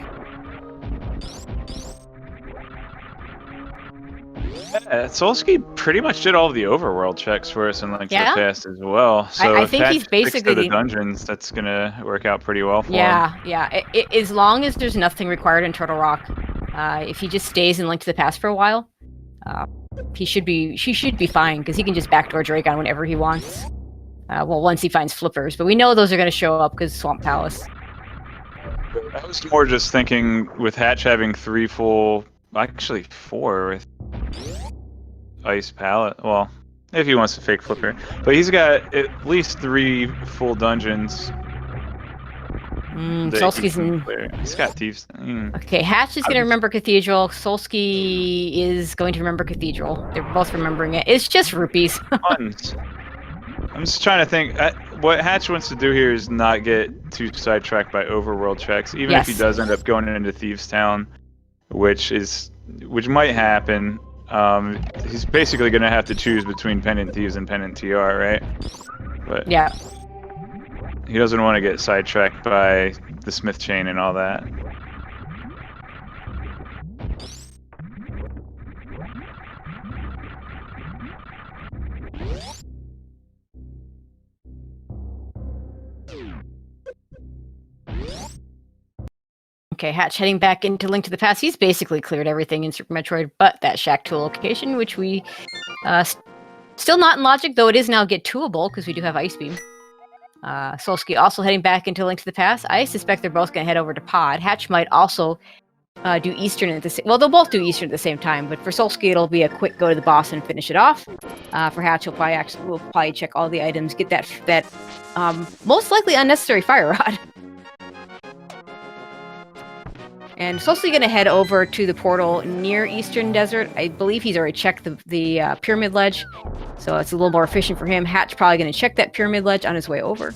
Yeah, Solski pretty much did all of the overworld checks for us in like the past as well. So I think he's basically the dungeons. That's gonna work out pretty well for him. Yeah. As long as there's nothing required in Turtle Rock, if he just stays in Link to the Past for a while, she should be fine because he can just backdoor Drake on whenever he wants. Well, once he finds flippers, but we know those are going to show up because Swamp Palace. I was more just thinking with Hatch having 3 full, actually 4 with Ice Palette. Well, If he wants to fake flipper. But he's got at least 3 full dungeons that he Solski's can in. clear. He's got thieves. Okay, Hatch is going to remember Cathedral. Solski is going to remember Cathedral. They're both remembering it. It's just rupees. Puns. I'm just trying to think. What Hatch wants to do here is not get too sidetracked by overworld checks, even if he does end up going into Thieves Town, which might happen. He's basically going to have to choose between Pendant Thieves and Pendant TR, right? But yeah. he doesn't want to get sidetracked by the Smith chain and all that. Okay, Hatch heading back into Link to the Past. He's basically cleared everything in Super Metroid, but that Shack Tool location, which we still not in Logic, though it is now Get Toolable because we do have Ice Beam. Solski also heading back into Link to the Past. I suspect they're both going to head over to Pod. Hatch might also do Eastern at the same. Well, they'll both do Eastern at the same time, but for Solski it'll be a quick go to the boss and finish it off. For Hatch, we'll probably check all the items, get that most likely unnecessary Fire Rod. And Solski going to head over to the portal near Eastern Desert. I believe he's already checked the Pyramid Ledge, so it's a little more efficient for him. Hatch probably going to check that Pyramid Ledge on his way over.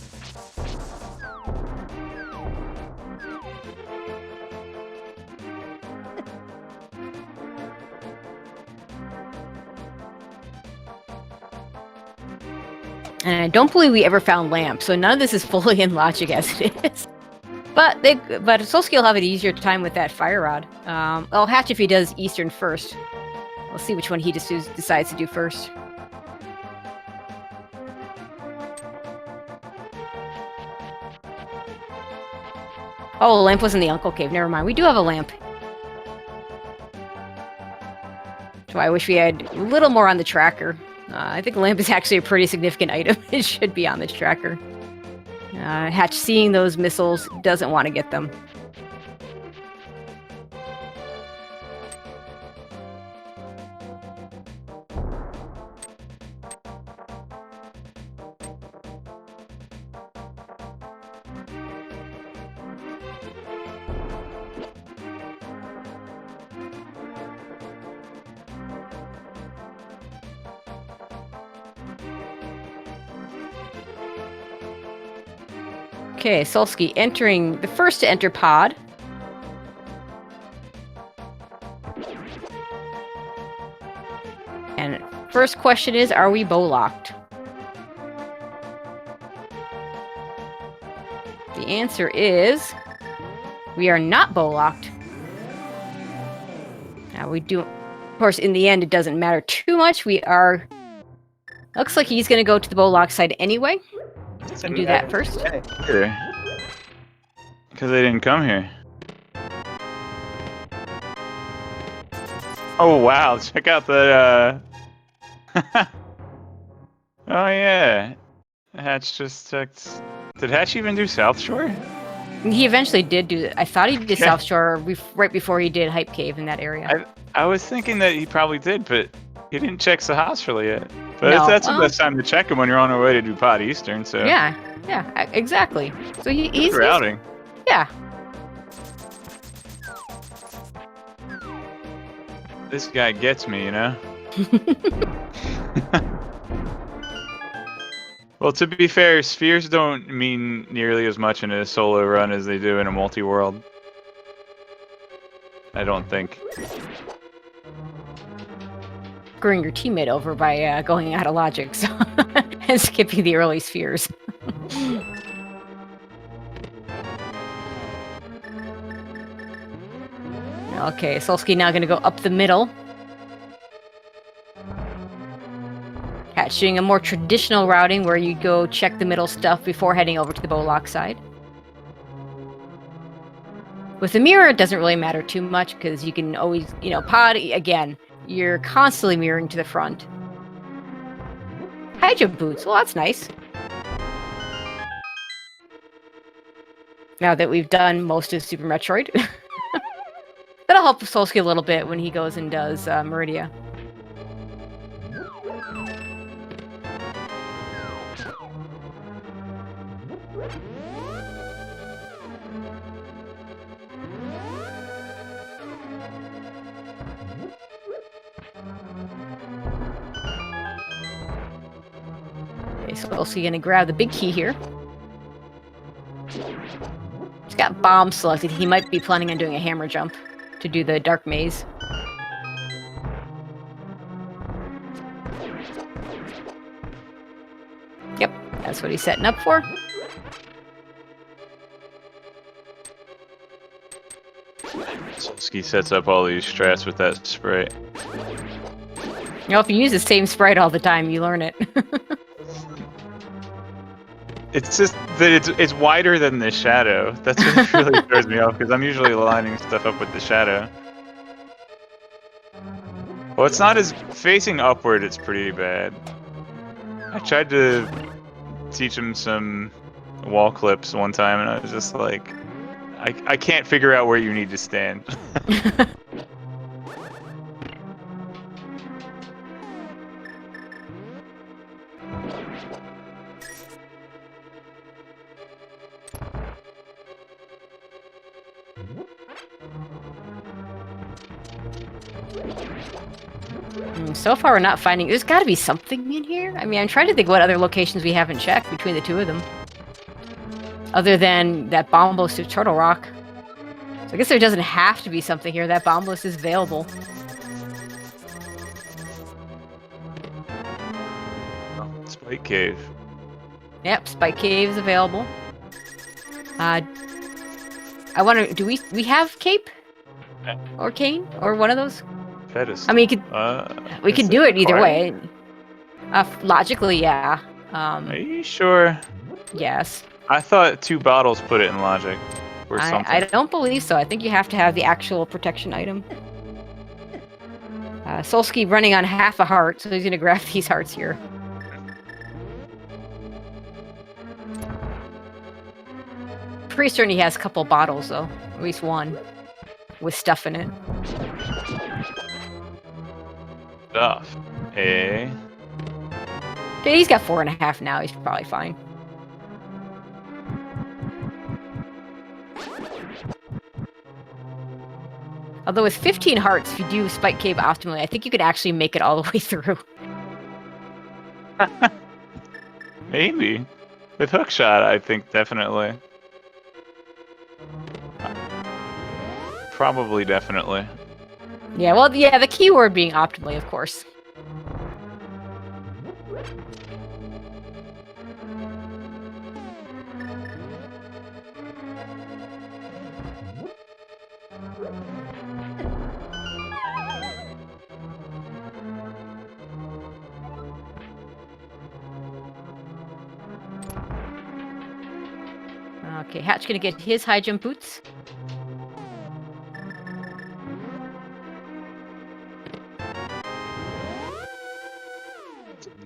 And I don't believe we ever found Lamp, so none of this is fully in Logic as it is. But Solski will have an easier time with that Fire Rod. Well, Hatch if he does Eastern first. We'll see which one he decides to do first. Oh, the lamp was in the Uncle Cave. Never mind. We do have a lamp. So I wish we had a little more on the tracker. I think the lamp is actually a pretty significant item. It should be on this tracker. Hatch, seeing those missiles, doesn't want to get them. Okay, Solski entering the first to enter Pod. And first question is, are we bow locked? The answer is, we are not bow locked. Now we do, of course, in the end, it doesn't matter too much. We are, looks like he's going to go to the bow lock side anyway. And do that first. Because they didn't come here. Oh wow! Check out the. Oh yeah, Hatch just checked. Did Hatch even do South Shore? He eventually did do it. I thought he did South Shore right before he did Hype Cave in that area. I was thinking that he probably did, but he didn't check Sahas really yet. But No, that's the best time to check him when you're on your way to do Pod Eastern. So yeah, exactly. So he's routing. Yeah. This guy gets me, you know. Well, to be fair, spheres don't mean nearly as much in a solo run as they do in a multi-world. I don't think. Screwing your teammate over by going out of Logic, so and skipping the early spheres. Okay, Solski now going to go up the middle. Hatch doing a more traditional routing where you go check the middle stuff before heading over to the bow lock side. With the mirror, it doesn't really matter too much because you can always, Pod, again, you're constantly mirroring to the front. High jump boots, well, that's nice. Now that we've done most of Super Metroid. That'll help Solski a little bit when he goes and does Meridia. Okay, so also gonna grab the big key here. He's got bomb selected. He might be planning on doing a hammer jump to do the dark maze. Yep, that's what he's setting up for. Solski sets up all these strats with that sprite. You know, if you use the same sprite all the time, you learn it. It's just that it's wider than the shadow. That's what really throws me off, because I'm usually lining stuff up with the shadow. Well, it's not as facing upward, it's pretty bad. I tried to teach him some wall clips one time, and I was just like, I can't figure out where you need to stand. So far, we're not finding... There's got to be something in here. I mean, I'm trying to think what other locations we haven't checked between the two of them. Other than that Bombos to Turtle Rock. So I guess there doesn't have to be something here. That Bombos is available. Spike Cave. Yep, Spike Cave is available. I wonder, do we have Cape? Or Cane? Or one of those? Pedestal. I mean, we could do it either way. Logically, yeah. Are you sure? Yes. I thought 2 bottles put it in logic. Or something. I don't believe so. I think you have to have the actual protection item. Solski running on half a heart, so he's going to grab these hearts here. Pretty certain he has a couple bottles, though. At least one. With stuff in it. Stuff. Okay, he's got 4.5 now. He's probably fine. Although with 15 hearts, if you do Spike Cave optimally, I think you could actually make it all the way through. maybe. With hookshot, I think definitely. Probably definitely. Yeah, well, yeah, the keyword being optimally, of course. Okay, Hatch gonna get his high jump boots.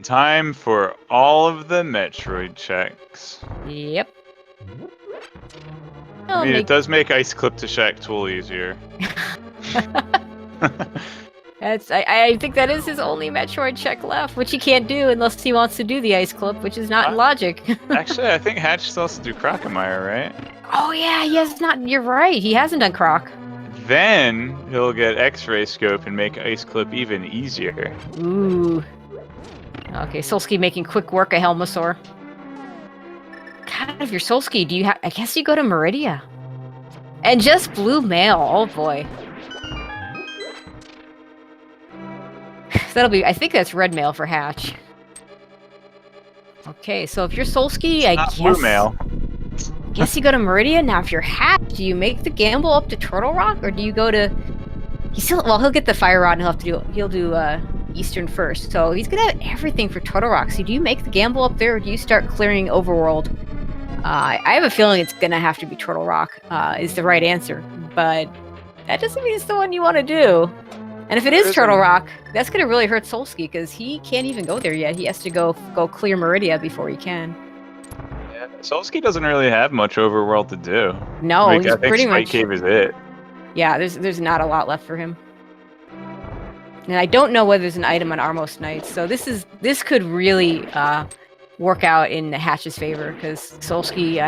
Time for all of the Metroid checks. Yep. I mean, it does make Ice Clip to Shack Tool easier. I think that is his only Metroid check left, which he can't do unless he wants to do the Ice Clip, which is not in logic. Actually, I think Hatch still has to do Crocomire, right? Oh yeah, he has not. You're right. He hasn't done Croc. Then he'll get X-Ray Scope and make Ice Clip even easier. Ooh. Okay, Solski making quick work of Helmasaur. God, if you're Solski, do you have... I guess you go to Meridia. And just blue mail. Oh boy. That'll be... I think that's red mail for Hatch. Okay, so if you're Solski, I guess... blue mail. Guess you go to Meridia. Now, if you're Hatch, do you make the gamble up to Turtle Rock, or do you go to... He'll get the Fire Rod and he'll do Eastern first. So he's gonna have everything for Turtle Rock. So do you make the gamble up there, or do you start clearing Overworld? I have a feeling it's gonna have to be Turtle Rock is the right answer, but that doesn't mean it's the one you want to do. And if it is Turtle Rock, that's gonna really hurt Solski because he can't even go there yet. He has to go clear Meridia before he can. Yeah, Solski doesn't really have much Overworld to do. No, like, he's I think pretty Spike much. Cave is it. Yeah, there's not a lot left for him. And I don't know whether there's an item on Armos Knights, so this could really work out in Hatch's favor, because Solski,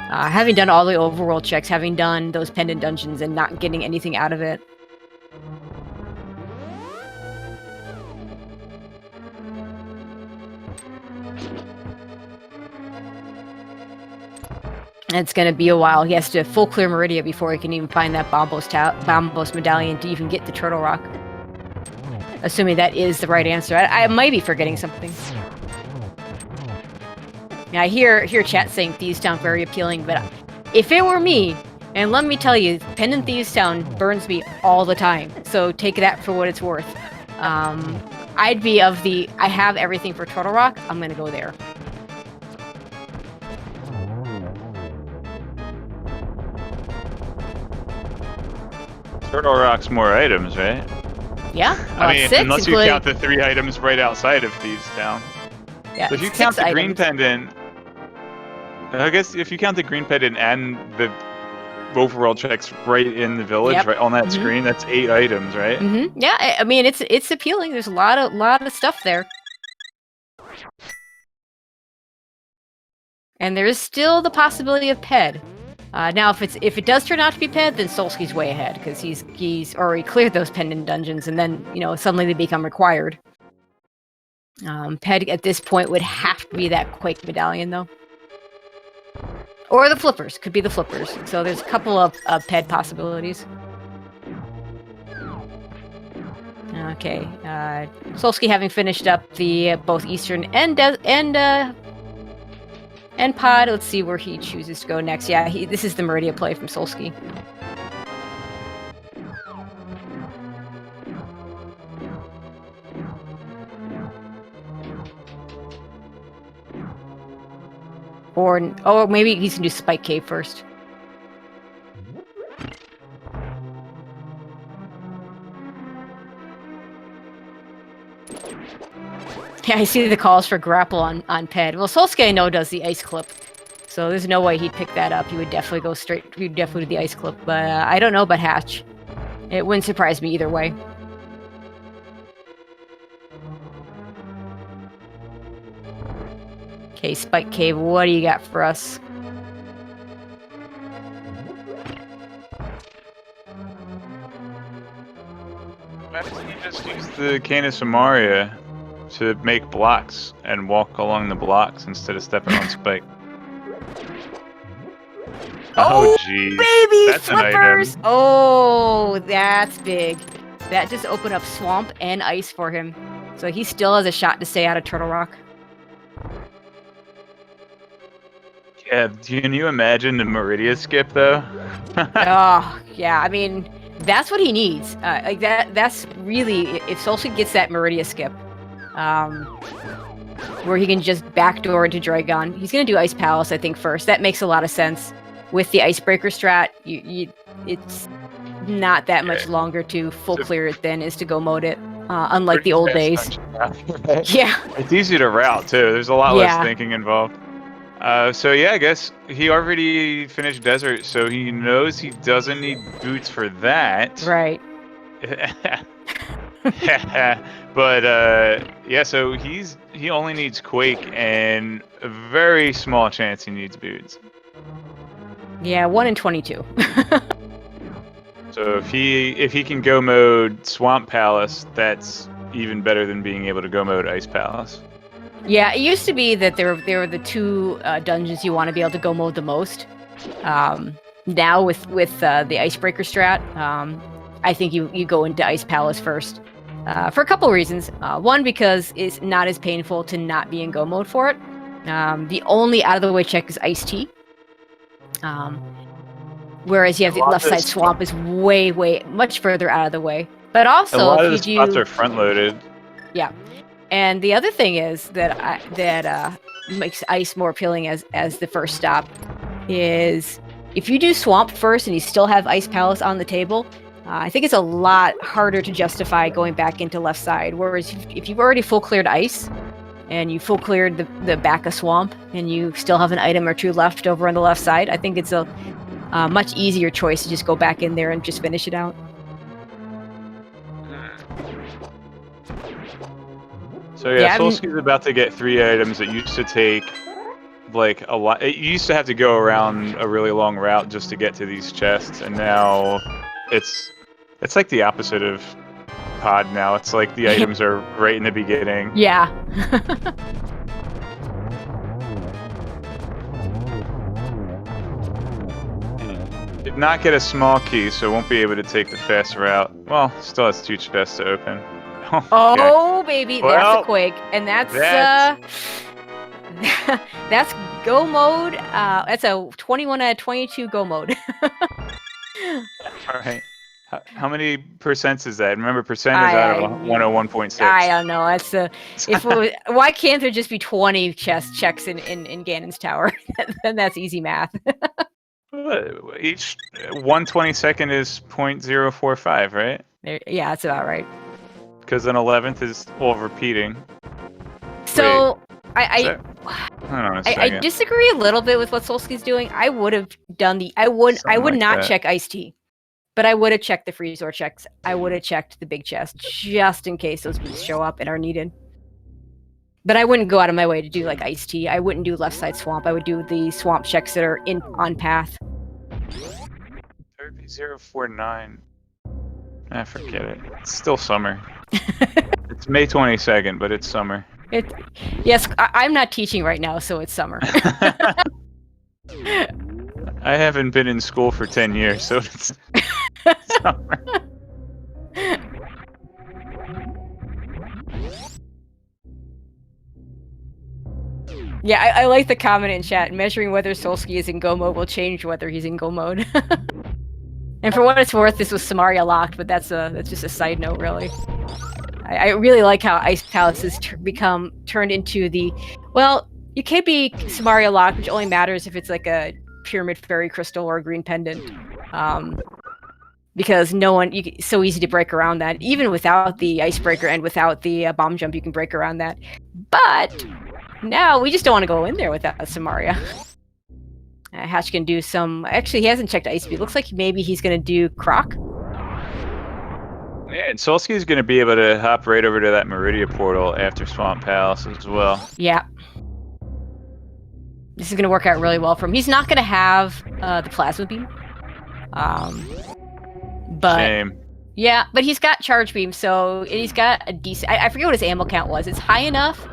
having done all the overworld checks, having done those pendant dungeons and not getting anything out of it. And it's going to be a while. He has to full clear Meridia before he can even find that Bombos medallion to even get the Turtle Rock. Assuming that is the right answer. I might be forgetting something. Yeah, I hear chat saying Thieves Town very appealing, but if it were me, and let me tell you, Pendant Thieves Town burns me all the time. So take that for what it's worth. I'd be of the, I have everything for Turtle Rock, I'm going to go there. Turtle Rock's more items, right? Yeah. Well, I mean, six, unless you count the 3 items right outside of Thieves Town. Yeah, so if you count the green pendant, I guess if you count the green pendant and the overworld checks right in the village, right on that screen, that's 8 items, right? Yeah, I mean it's appealing. There's a lot of stuff there. And there is still the possibility of Ped. Now, if it does turn out to be Ped, then Solski's way ahead because he's already cleared those pendant dungeons, and then suddenly they become required. Ped at this point would have to be that Quake medallion, though, or the flippers. Could be the flippers. So there's a couple of Ped possibilities. Okay, Solski having finished up the both Eastern and Pod. Let's see where he chooses to go next. Yeah, this is the Meridia play from Solski. Or maybe he's gonna do Spike Cave first. Yeah, I see the calls for grapple on Ped. Well, Solski I know does the ice clip, so there's no way he'd pick that up. He would definitely go straight. He'd definitely do the ice clip, but I don't know about Hatch. It wouldn't surprise me either way. Okay, Spike Cave, what do you got for us? Why doesn't he just use the Canis Amaria to make blocks and walk along the blocks instead of stepping on Spike? Oh, jeez. Baby that's flippers! Oh, that's big. That just opened up swamp and ice for him. So he still has a shot to stay out of Turtle Rock. Yeah, can you imagine the Meridia skip, though? Oh, yeah, I mean, that's what he needs. Like that's really, if Solski gets that Meridia skip, where he can just backdoor into Dragon, he's going to do Ice Palace, I think, first. That makes a lot of sense. With the Icebreaker strat, it's not that much longer to full clear it than is to go mode it, unlike the old days. Yeah. It's easy to route, too. There's a lot less thinking involved. So yeah, I guess he already finished Desert, so he knows he doesn't need boots for that. Right. But yeah, so he only needs Quake and a very small chance he needs boots. Yeah, 1 in 22. So if he can go mode Swamp Palace, that's even better than being able to go mode Ice Palace. Yeah, it used to be that there were the 2 dungeons you want to be able to go mode the most. Now with the Icebreaker strat, I think you go into Ice Palace first. For a couple of reasons. One, because it's not as painful to not be in go mode for it. The only out of the way check is Ice Tea. Whereas you have the left side swamp is way much further out of the way. But also, a lot of the spots are front loaded. Yeah. And the other thing is that makes Ice more appealing as the first stop is if you do Swamp first and you still have Ice Palace on the table, I think it's a lot harder to justify going back into left side. Whereas if you've already full cleared Ice and you full cleared the back of Swamp and you still have an item or 2 left over on the left side, I think it's a much easier choice to just go back in there and just finish it out. So yeah, Solski's about to get 3 items that used to take like a lot. It used to have to go around a really long route just to get to these chests, and now it's like the opposite of pod now. It's like the items are right in the beginning. Yeah. Did not get a small key, so won't be able to take the fast route. Well, still has 2 chests to open. Okay. Oh baby, Well, that's a quake, and that's that's go mode. That's a 21 out of 22 go mode. All right. How many percents is that? Remember, percent is out of 101.6. I don't know. That's if it was, why can't there just be 20 checks in Ganon's tower? Then that's easy math. Each 1/22 is 0.045, right? Yeah, that's about right. Because an 11th is all repeating. So Wait, I disagree a little bit with what Solski's doing. I would have done I would not check iced tea, but I would have checked the freezer checks. I would have checked the big chest just in case those boots show up and are needed. But I wouldn't go out of my way to do like iced tea. I wouldn't do left side swamp. I would do the swamp checks that are on path. 30049. I forget it. It's still summer. It's May 22nd, but it's summer. Yes, I'm not teaching right now, so it's summer. I haven't been in school for 10 years, so it's summer. Yeah, I like the comment in chat. Measuring whether Solski is in go mode will change whether he's in go mode. And for what it's worth, this was Samaria locked, but that's just a side note, really. I really like how Ice Palace has turned into the, well, you can't be Samaria locked, which only matters if it's like a pyramid fairy crystal or a green pendant. Because it's so easy to break around that. Even without the icebreaker and without the bomb jump, you can break around that. But now we just don't want to go in there without Samaria. Hatch can do some. Actually, he hasn't checked Ice Speed. Looks like maybe he's going to do Croc. Yeah, and Solski's going to be able to hop right over to that Meridia portal after Swamp Palace as well. Yeah. This is going to work out really well for him. He's not going to have the Plasma Beam. But Shame. Yeah, but he's got Charge Beam, so he's got a decent... I forget what his ammo count was. It's high enough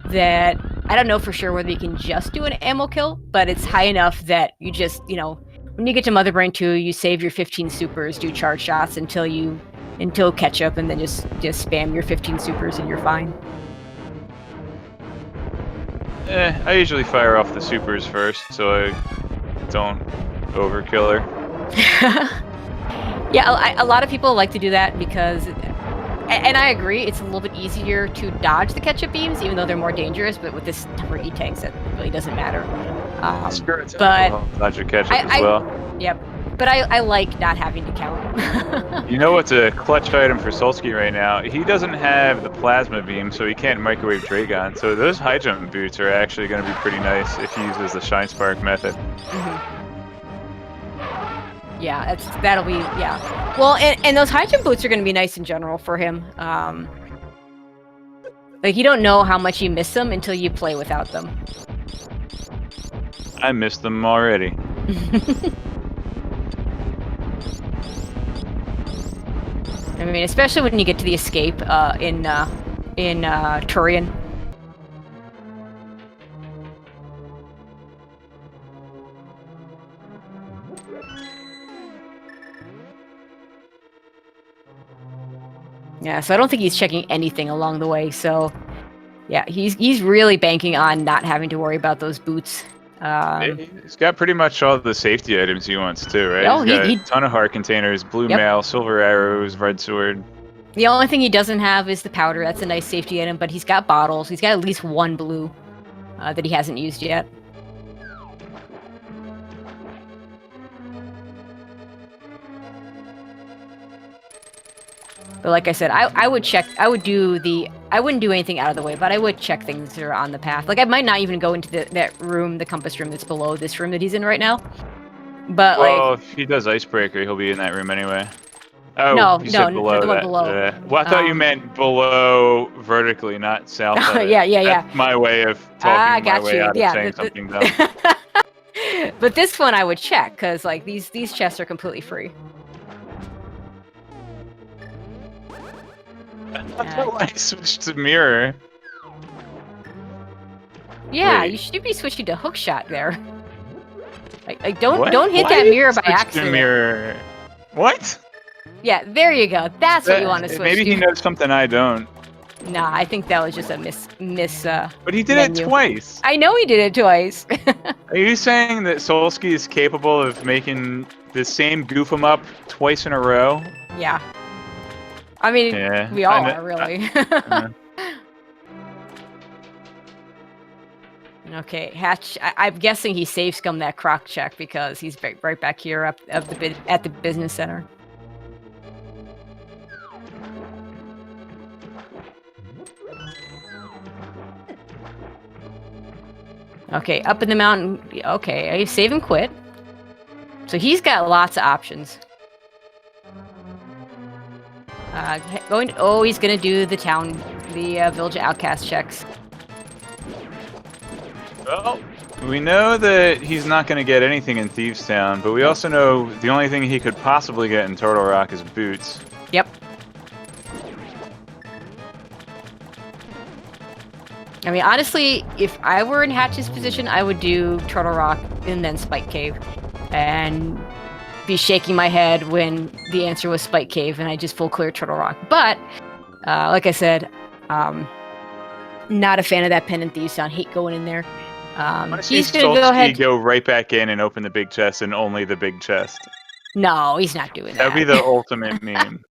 that... I don't know for sure whether you can just do an ammo kill, but it's high enough that you just, when you get to Mother Brain 2, you save your 15 supers, do charge shots until catch up, and then just spam your 15 supers and you're fine. I usually fire off the supers first, so I don't overkill her. Yeah, a lot of people like to do that because... And I agree, it's a little bit easier to dodge the ketchup beams, even though they're more dangerous, but with this number of E-tanks, that really doesn't matter. But dodge your ketchup as well. Yep. But I like not having to count. You know what's a clutch item for Solski right now? He doesn't have the plasma beam, so he can't microwave Dragon. So those high jump boots are actually going to be pretty nice if he uses the Shine Spark method. Mm-hmm. Yeah, that'll be, yeah. Well, and those high jump boots are going to be nice in general for him. Like, you don't know how much you miss them until you play without them. I missed them already. I mean, especially when you get to the escape in Turian. Yeah, so I don't think he's checking anything along the way. So, yeah, he's really banking on not having to worry about those boots. He's got pretty much all the safety items he wants too, right? Oh, he's got a ton of heart containers, blue mail, silver arrows, red sword. The only thing he doesn't have is the powder. That's a nice safety item, but he's got bottles. He's got at least one blue that he hasn't used yet. But like I said, I would check. I wouldn't do anything out of the way, but I would check things that are on the path. Like, I might not even go into that room, the compass room that's below this room that he's in right now. But well, if he does Icebreaker, he'll be in that room anyway. Oh, No, you said no, below the one that. below. Well, I thought you meant below vertically, not south of it. Yeah. That's my way of I talking my got way you. out of Yeah. saying something dumb. But this one I would check because like these chests are completely free. That's why I switched to mirror. Yeah, Wait. you should be switching to hookshot there. Like don't What? hit Why that did mirror you by switch to accident. mirror? What? Yeah, there you go. That's what you want to switch Maybe to. he knows something I don't. Nah, I think that was just a miss. But he did menu. it twice. I know he did it twice. Are you saying that Solski is capable of making the same goof 'em up twice in a row? Yeah. I mean, Yeah, we all are really. Okay, Hatch. I'm guessing he safe scummed that croc check because he's right back here at the business center. Okay, up in the mountain. Okay, save and quit. So he's got lots of options. He's gonna do the village outcast checks. Well, we know that he's not going to get anything in Thieves Town, but we also know the only thing he could possibly get in Turtle Rock is boots. Yep. I mean, honestly, if I were in Hatch's position, I would do Turtle Rock and then Spike Cave, and be shaking my head when the answer was Spike Cave, and I just full clear Turtle Rock. But like I said, not a fan of that pen in Thieves Town. Hate going in there. He's gonna go ahead. Go right back in and open the big chest and only the big chest. No, he's not doing that. That'd be the ultimate meme.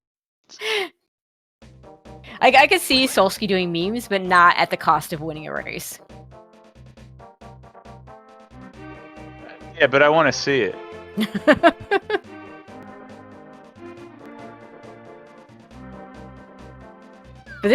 I could see Solski doing memes, but not at the cost of winning a race. Yeah, but I want to see it. But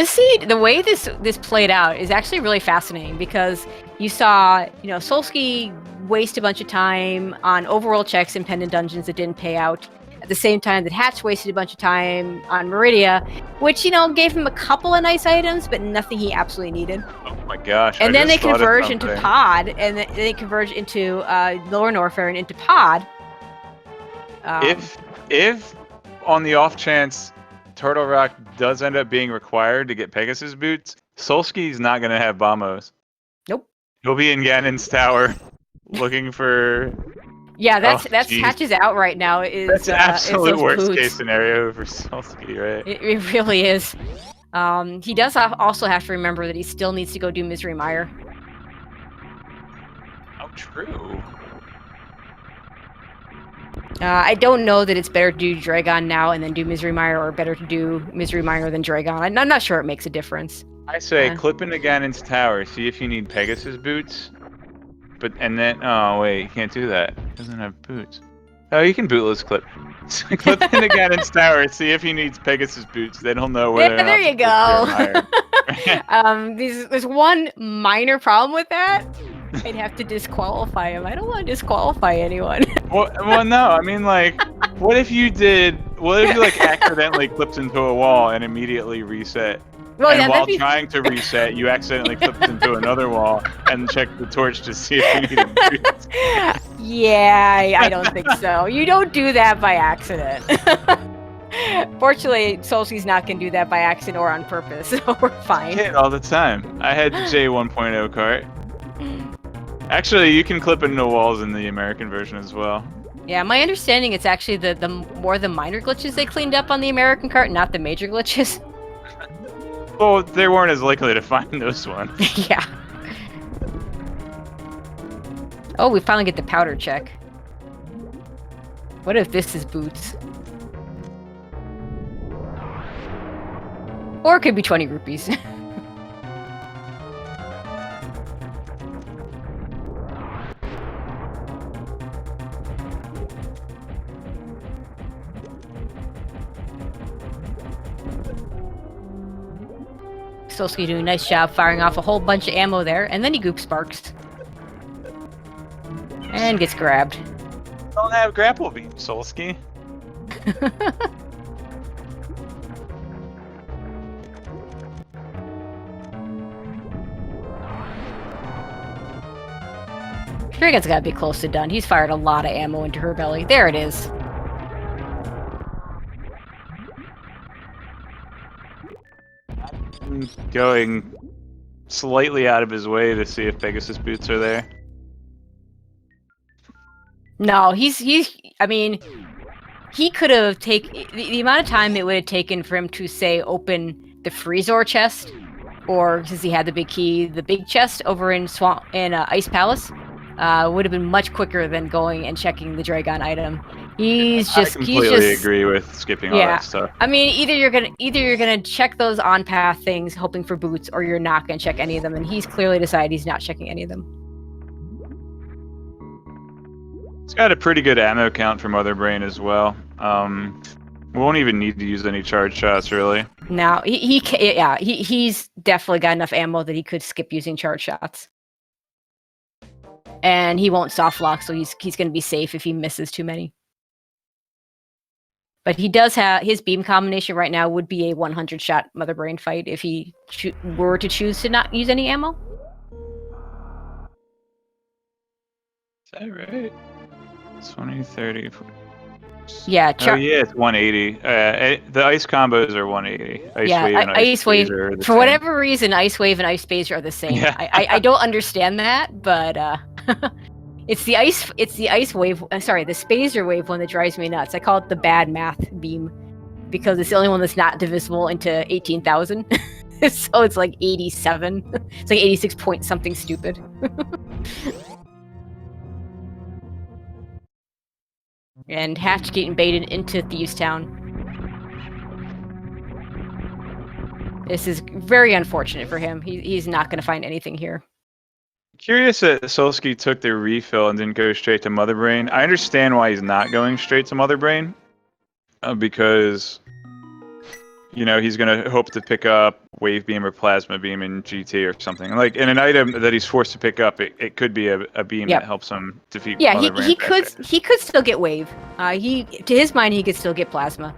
the way this played out is actually really fascinating because you saw, Solski waste a bunch of time on overworld checks and pendant dungeons that didn't pay out. At the same time that Hatch wasted a bunch of time on Meridia, which, gave him a couple of nice items, but nothing he absolutely needed. Oh my gosh. And then they converge into Pod, and they converge into Lower Norfair and into Pod. If on the off chance Turtle Rock does end up being required to get Pegasus boots, Solski's not going to have bombos. Nope. He'll be in Ganon's tower looking for... Yeah, that's Hatch's out right now. That's an absolute worst case scenario for Solski, right? It really is. He does also have to remember that he still needs to go do Misery Mire. Oh, true. I don't know that it's better to do Dragon now and then do Misery Mire, or better to do Misery Mire than Dragon. I'm not sure it makes a difference. I say clip into Ganon's tower, see if you need Pegasus boots. Oh wait, you can't do that. He doesn't have boots. Oh, you can bootless clip. Clip into Ganon's tower, see if he needs Pegasus boots. Then he'll know whether. Yeah, there you go. There's one minor problem with that. I'd have to disqualify him. I don't want to disqualify anyone. Well, no. I mean, like, what if you accidentally clipped into a wall and immediately reset? Well, and while trying to reset, you accidentally clipped into another wall and checked the torch to see if you needed boots. Yeah, I don't think so. You don't do that by accident. Fortunately, Solski's not going to do that by accident or on purpose, so we're fine. I hit all the time. I had the J1.0 cart. Actually, you can clip into walls in the American version as well. Yeah, my understanding it's actually the more the minor glitches they cleaned up on the American cart, not the major glitches. Well, they weren't as likely to find those ones. Yeah. Oh, we finally get the powder check. What if this is boots? Or it could be 20 rupees. Solski doing a nice job firing off a whole bunch of ammo there, and then he goop sparks. And gets grabbed. Don't have grapple beam, Solski. Dragon's gotta be close to done. He's fired a lot of ammo into her belly. There it is. Going slightly out of his way to see if Pegasus boots are there. No, I mean, he could have taken the amount of time it would have taken for him to say open the Freezor chest, or since he had the big key, the big chest over in Ice Palace, would have been much quicker than going and checking the Dragon item. I completely agree with skipping all that stuff. I mean, either you're gonna check those on path things, hoping for boots, or you're not gonna check any of them. And he's clearly decided he's not checking any of them. It's got a pretty good ammo count for Mother Brain as well. We won't even need to use any charge shots, really. No, he's definitely got enough ammo that he could skip using charge shots. And he won't soft lock, so he's going to be safe if he misses too many. But he does have his beam combination right now would be a 100-shot Mother Brain fight if he were to choose to not use any ammo. Is that right? 20, 30, 40. Yeah. Oh yeah, it's 180. The ice combos are 180. Wave and Ice Wave. For whatever reason, Ice Wave and Ice Phase are the same. Yeah. I don't understand that, but it's the ice wave. Sorry, the Spazer wave one that drives me nuts. I call it the bad math beam because it's the only one that's not divisible into 18,000. So it's like 87. It's like 86 point something stupid. And Hatch getting baited into Thieves Town. This is very unfortunate for him. He's not going to find anything here. Curious that Solski took the refill and didn't go straight to Mother Brain. I understand why he's not going straight to Mother Brain. Because, you know, he's going to hope to pick up Wave Beam or Plasma Beam in GT or something. Like, in an item that he's forced to pick up, it could be a beam that helps him defeat Mother Brain. He could still get Wave. To his mind, he could still get Plasma.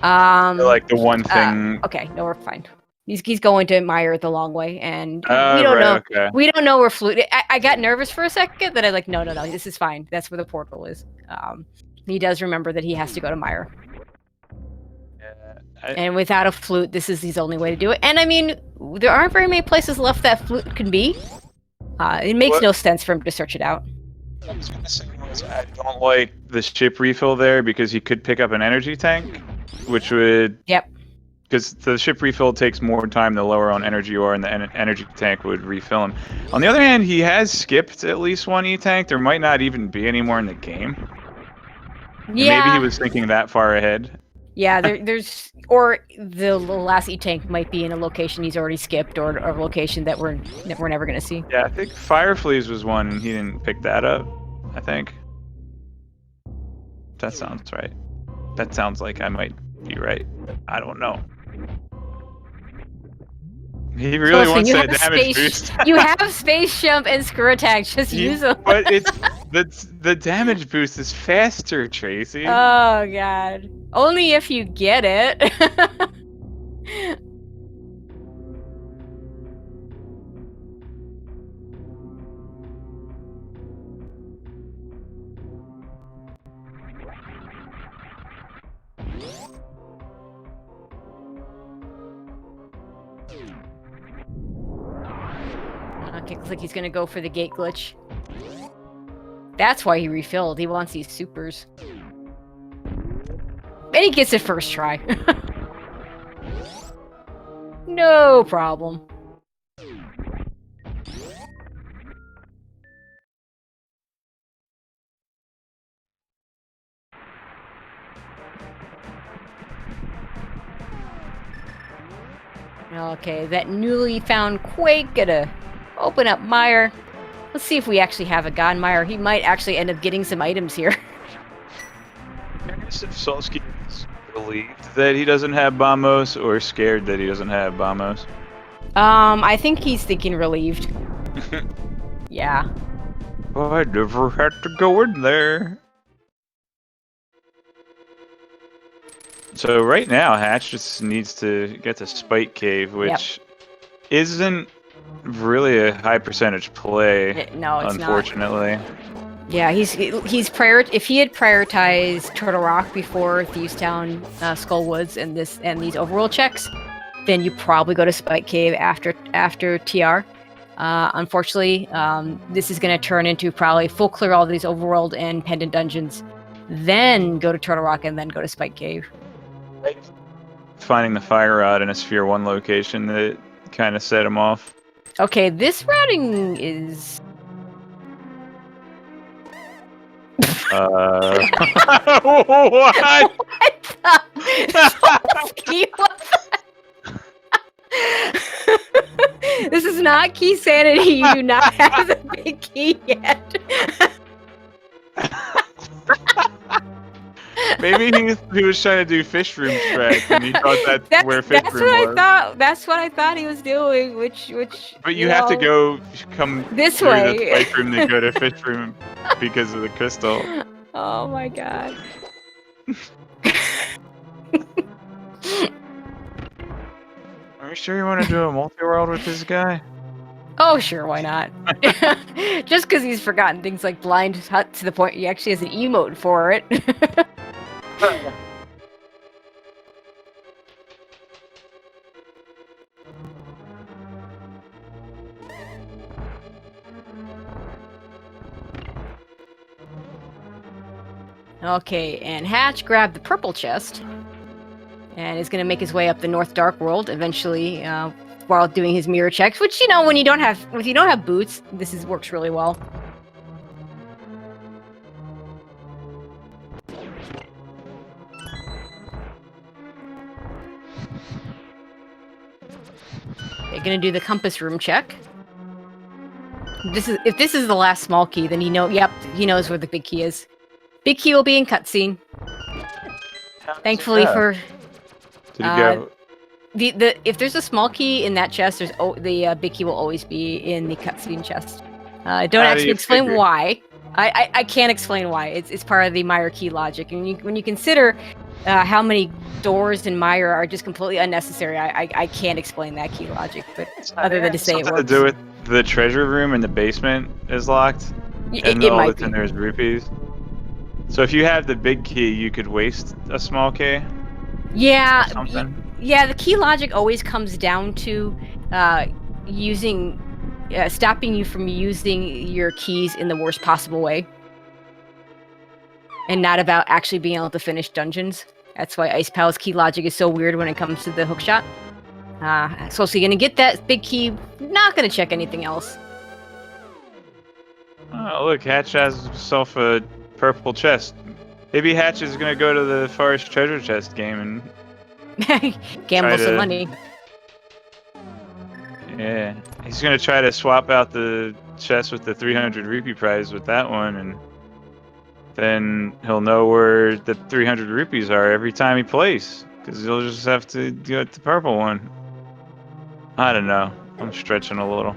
Like the one thing... okay, no, we're fine. He's going to Meyer the long way, and we don't know. Okay. We don't know where Flute. I got nervous for a second, that I like, no, this is fine. That's where the portal is. He does remember that he has to go to Meyer. And without a flute, this is his only way to do it. And I mean, there aren't very many places left that flute can be. It makes no sense for him to search it out. I was gonna say, I don't like the ship refill there because he could pick up an energy tank, which would... Yep. Because the ship refill takes more time to lower on energy ore, and the energy tank would refill him. On the other hand, he has skipped at least one E-tank. There might not even be any more in the game. Yeah. Maybe he was thinking that far ahead. Yeah, there's... Or the last E-tank might be in a location he's already skipped, or a location that we're never going to see. Yeah, I think Fireflies was one, and he didn't pick that up, I think. That sounds right. That sounds like I might be right. I don't know. He really wants that damage boost. You have Space Jump and Screw Attack. Just use them. But the damage boost is faster, Tracy. Oh, God. Only if you get it. Okay, looks like he's gonna go for the gate glitch. That's why he refilled. He wants these supers. And he gets it first try. No problem. Okay, that newly found Quake gonna open up Meyer. Let's see if we actually have a God Meyer. He might actually end up getting some items here. I guess if Solski is relieved that he doesn't have Bombos or scared that he doesn't have Bombos. I think he's thinking relieved. Yeah. Oh, I never had to go in there. So right now, Hatch just needs to get to Spike Cave, which isn't really a high percentage play. No, it's not. Unfortunately. Yeah, if he had prioritized Turtle Rock before Thievestown, Skullwoods, and these overworld checks, then you probably go to Spike Cave after TR. Unfortunately, this is going to turn into probably full clear all these overworld and pendant dungeons, then go to Turtle Rock, and then go to Spike Cave. Finding the fire rod in a Sphere 1 location that kind of set him off. Okay, this routing is... What? This is not key sanity. You do not have the big key yet. Maybe he was trying to do fish room track, and he thought that's where fish room was. That's what I thought he was doing. Which. But you have to come this through way. the spike room to go to fish room because of the crystal. Oh my god. Are you sure you want to do a multi-world with this guy? Oh, sure, why not? Just because he's forgotten things like Blind Hut to the point he actually has an emote for it. Okay, and Hatch grabbed the purple chest and is going to make his way up the North Dark World eventually, while doing his mirror checks. Which, you know, when you don't have boots, this works really well. They're going to do the compass room check. If this is the last small key, then he knows where the big key is. Big key will be in cutscene. Thankfully for... Did he go? If there's a small key in that chest, the big key will always be in the cutscene chest. Don't actually explain why. I can't explain why. It's part of the Meyer key logic, and when you consider how many doors in Meyer are just completely unnecessary, I can't explain that key logic. But other than to say it works. Something to do with the treasure room in the basement is locked, and all that's in there is rupees. So if you have the big key, you could waste a small key. Yeah. Something. Yeah, the key logic always comes down to stopping you from using your keys in the worst possible way. And not about actually being able to finish dungeons. That's why Ice Pal's key logic is so weird when it comes to the hookshot. So you're going to get that big key, not going to check anything else. Oh, look, Hatch has himself a purple chest. Maybe Hatch is going to go to the Forest Treasure Chest game and... gamble some money. Yeah, he's gonna try to swap out the chest with the 300 rupee prize with that one, and then he'll know where the 300 rupees are every time he plays, because he'll just have to get the purple one. I don't know. I'm stretching a little.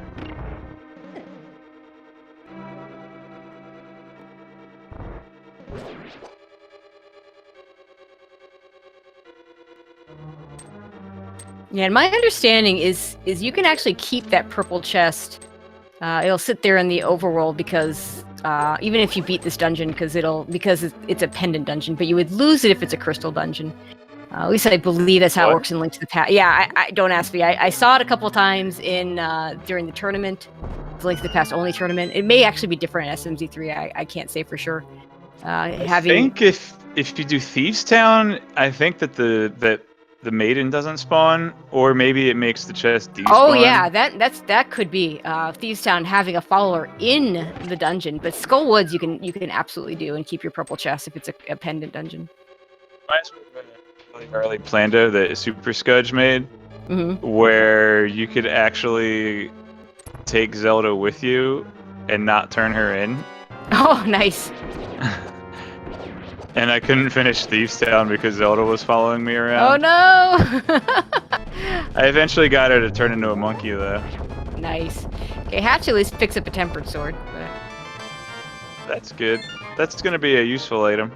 Yeah, and my understanding is you can actually keep that purple chest. It'll sit there in the overworld because even if you beat this dungeon, because it's a pendant dungeon, but you would lose it if it's a crystal dungeon. At least I believe that's how it works in Link to the Past. Yeah, I don't ask me. I saw it a couple of times in during the tournament, the Link to the Past only tournament. It may actually be different in SMZ3. I can't say for sure. I think if you do Thieves Town, I think that the maiden doesn't spawn, or maybe it makes the chest despawn. Oh yeah, that could be Thieves Town having a follower in the dungeon, but Skullwoods you can absolutely do and keep your purple chest if it's a pendant dungeon. Reminds me of a really early Plando that Super Scudge made, where you could actually take Zelda with you and not turn her in. Oh, nice. And I couldn't finish Thieves Town because Zelda was following me around. Oh no! I eventually got her to turn into a monkey though. Nice. Okay, Hatch at least picks up a tempered sword. But... that's good. That's gonna be a useful item.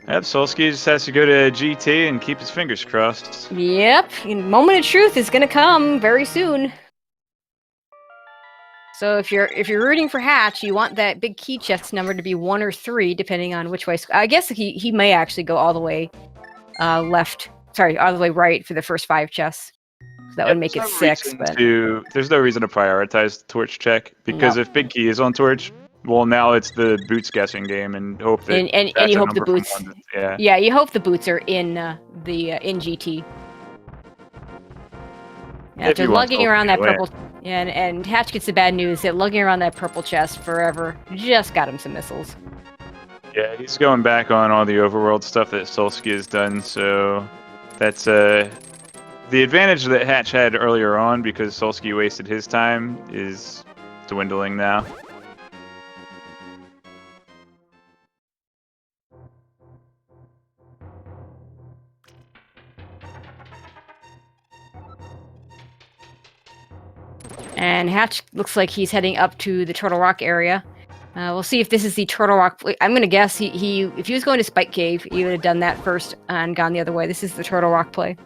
Yep, Solski just has to go to GT and keep his fingers crossed. Yep, moment of truth is gonna come very soon. So if you're rooting for Hatch, you want that big key chest number to be 1 or 3, depending on which way. I guess he may actually go all the way left. Sorry, all the way right for the first 5 chests. So that would make it 6. But there's no reason to prioritize the torch check because if Big Key is on torch, well, now it's the boots guessing game and hope that and you hope the boots. Yeah, you hope the boots are in in GT. Yeah, after lugging around that purple, and Hatch gets the bad news that lugging around that purple chest forever just got him some missiles. Yeah, he's going back on all the overworld stuff that Solski has done, so that's the advantage that Hatch had earlier on because Solski wasted his time is dwindling now. And Hatch looks like he's heading up to the Turtle Rock area. We'll see if this is the Turtle Rock. I'm going to guess if he was going to Spike Cave, he would have done that first and gone the other way. This is the Turtle Rock play.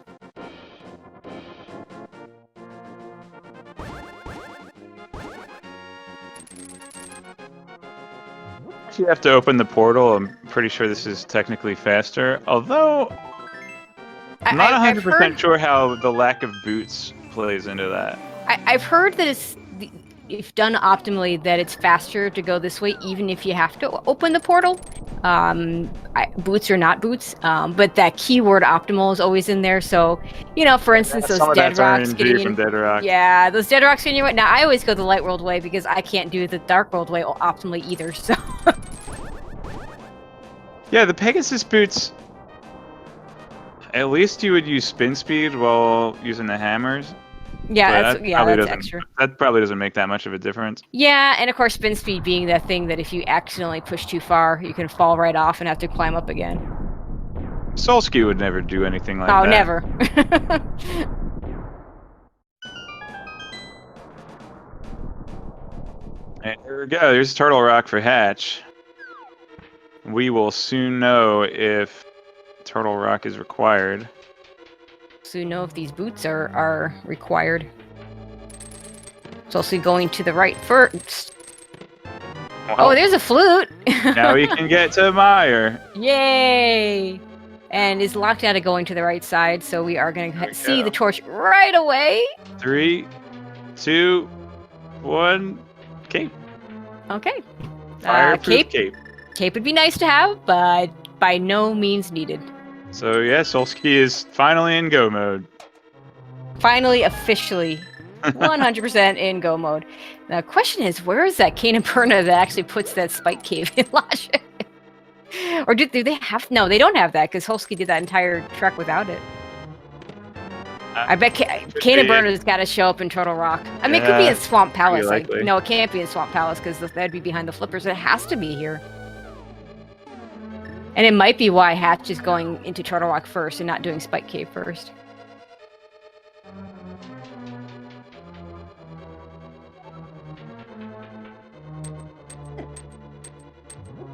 You have to open the portal. I'm pretty sure this is technically faster, although I'm not 100% sure how the lack of boots plays into that. I've heard that if done optimally, that it's faster to go this way, even if you have to open the portal. Boots or not boots, but that keyword optimal is always in there. So, for instance, those dead rocks getting in. Dead Rock. Yeah, those dead rocks getting your way. Now, I always go the light world way because I can't do the dark world way optimally either. So. Yeah, the Pegasus boots. At least you would use spin speed while using the hammers. Yeah, that's extra. That probably doesn't make that much of a difference. Yeah, and of course, spin speed being that thing that if you accidentally push too far, you can fall right off and have to climb up again. Solski would never do anything like that. Oh, never. And here we go. There's Turtle Rock for Hatch. We will soon know if Turtle Rock is required. Soon know if these boots are required. It's also going to the right first. Well, oh, there's a flute! Now we can get to Meyer. Yay! And is locked out of going to the right side, so we are going to see the torch right away. 3, 2, 1, cape. Okay. Fireproof cape. Cape would be nice to have, but by no means needed. So yeah, Solski is finally in go mode. Finally, officially, 100% in go mode. The question is, where is that Cane and Perna that actually puts that Spike Cave in logic? Or do they have? No, they don't have that because Solski did that entire trek without it. I bet Cane and Burner's got to show up in Turtle Rock. I mean, it could be in Swamp Palace. No, it can't be in Swamp Palace because that'd be behind the flippers. It has to be here. And it might be why Hatch is going into Turtle Rock first and not doing Spike Cave first.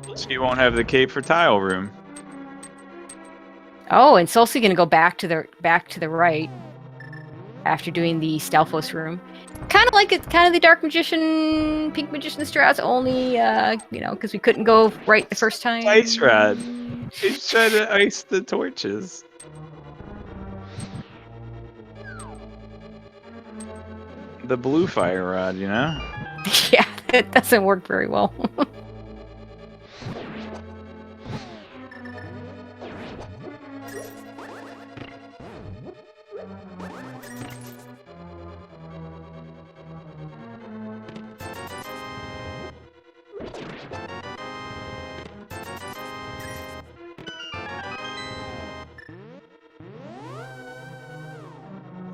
Solski won't have the cape for Tile Room. Oh, and Solski gonna go back to the right after doing the Stalfos room. Kind of the Dark Magician, Pink Magician strats, only because we couldn't go right the first time. Ice Rod. He's trying to ice the torches. The blue fire rod, Yeah, it doesn't work very well.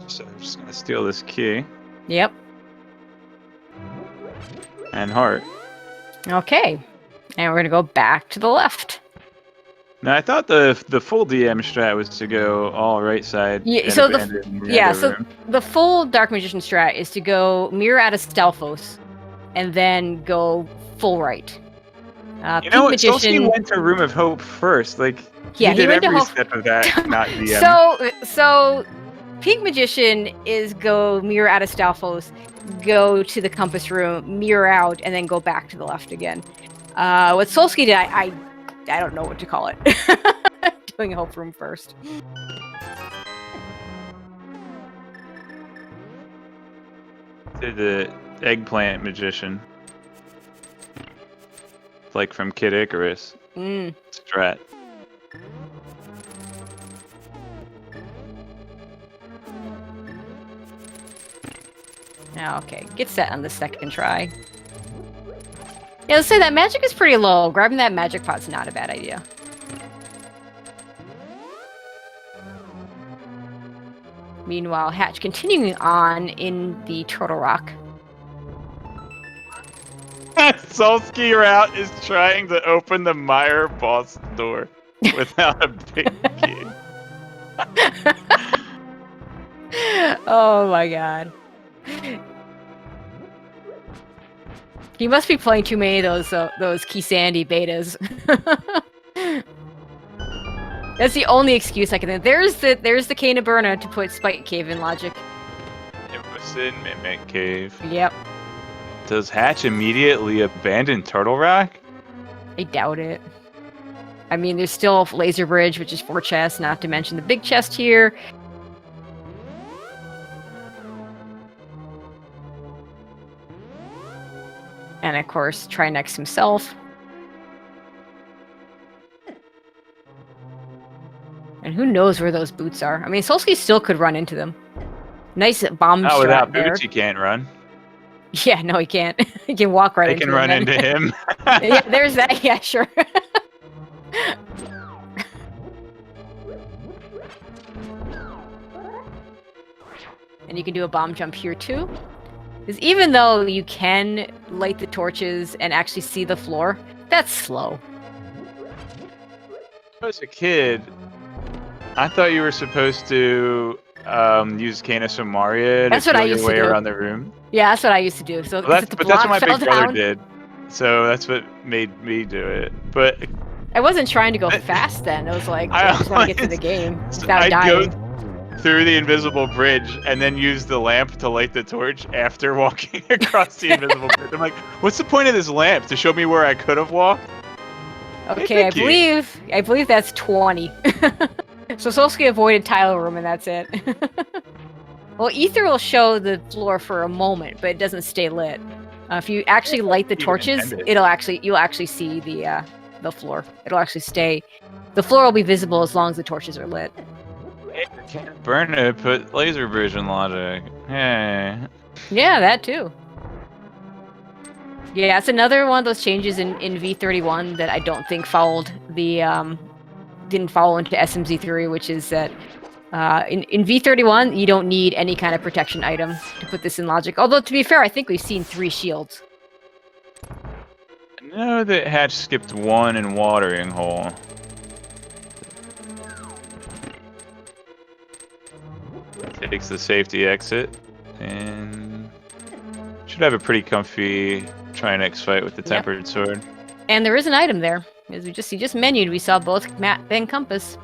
So I'm just gonna steal this key. Yep. And heart. Okay. And we're gonna go back to the left. Now I thought the full DM strat was to go all right side. Yeah. So the full Dark Magician strat is to go mirror out of Stalfos, and then go full right. Solski went to Room of Hope first. He did every step of that, not DM. So Pink Magician is go mirror out of Stalfos, go to the compass room, mirror out, and then go back to the left again. What Solski did, I don't know what to call it. Doing Hope Room first. Did the Eggplant Magician. Like from Kid Icarus. Strat. Okay, get set on the second try. Yeah, let's say that magic is pretty low. Grabbing that magic pot's not a bad idea. Meanwhile, Hatch continuing on in the Turtle Rock. Solski route is trying to open the Meyer boss door without a big key. Oh my god. He must be playing too many of those Key Sandy betas. That's the only excuse I can think. There's the Cane of Burna to put Spike Cave in logic. It was in Mimic Cave. Yep. Does Hatch immediately abandon Turtle Rock? I doubt it. I mean, there's still Laser Bridge, which is 4 chests, not to mention the big chest here. And of course, Trinex himself. And who knows where those boots are? I mean, Solski still could run into them. Nice bomb Oh, without there. boots, he can't run. Yeah, no, he can't. He can walk right into him. They can run into him. Yeah, there's that. Yeah, sure. And you can do a bomb jump here, too. Because even though you can light the torches and actually see the floor, that's slow. As a kid, I thought you were supposed to use Canis and Maria to feel your way around the room. Yeah, that's what I used to do. So, well, that's what my big brother did. So that's what made me do it. But I wasn't trying to go fast then. It was like, I just want to get to the game without dying. Go through the invisible bridge and then use the lamp to light the torch after walking across the invisible bridge. I'm like, what's the point of this lamp? To show me where I could have walked? Okay, I believe that's 20. So Solski avoided tile room and that's it. Well, Ether will show the floor for a moment, but it doesn't stay lit. If you actually light the torches, you'll actually see the floor. It'll actually stay. The floor will be visible as long as the torches are lit. Burn it, put laser bridge in logic. Hey. Yeah, that too. Yeah, it's another one of those changes in V31 that I don't think followed the didn't follow into SMZ3, which is that in V31 you don't need any kind of protection item to put this in logic. Although to be fair, I think we've seen 3 shields. I know that Hatch skipped 1 in watering hole. Takes the safety exit and should have a pretty comfy Trinex fight with the tempered sword. And there is an item there. As you just menued, we saw both map and compass.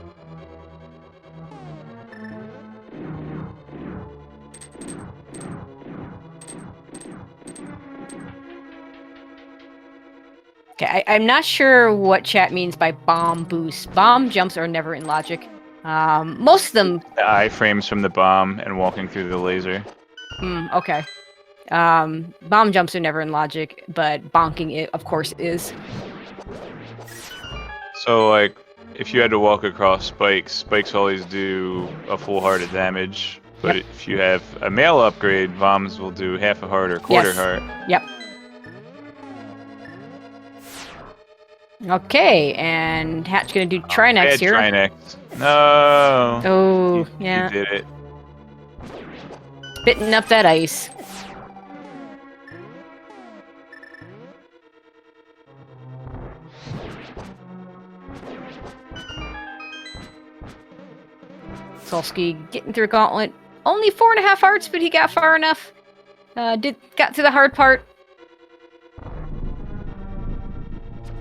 Okay, I'm not sure what chat means by bomb boost. Bomb jumps are never in logic. Most of them... The iframes from the bomb and walking through the laser. Okay. Bomb jumps are never in logic, but bonking it, of course, is. So, like, if you had to walk across spikes always do a full heart of damage. But if you have a male upgrade, bombs will do half a heart or quarter heart. Yep. Okay, and Hatch gonna do Trinex here. Trinex. No. Oh, yeah. He did it. Spitting up that ice. Solski getting through Gauntlet. Only 4.5 hearts, but he got far enough. Got to the hard part.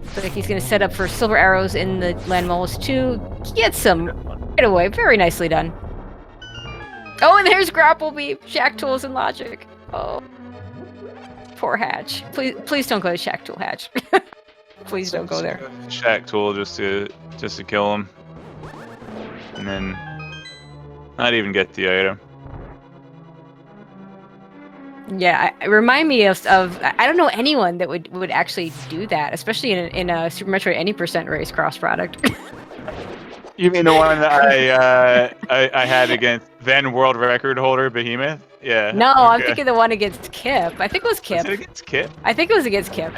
Looks like he's going to set up for silver arrows in the landmolls too. Gets some right away. Very nicely done. Oh, and there's Grapple Beam, Shack Tools, and Logic. Oh, poor Hatch. Please don't go to Shack Tool, Hatch. Please don't go there. Shack Tool just to kill him, and then not even get the item. Yeah, remind me of I don't know anyone that would actually do that, especially in a Super Metroid any % race cross product. You mean the one that I had against then world record holder Behemoth? Yeah. No, okay. I'm thinking the one against Kip. I think it was Kip. Was it against Kip? I think it was against Kip.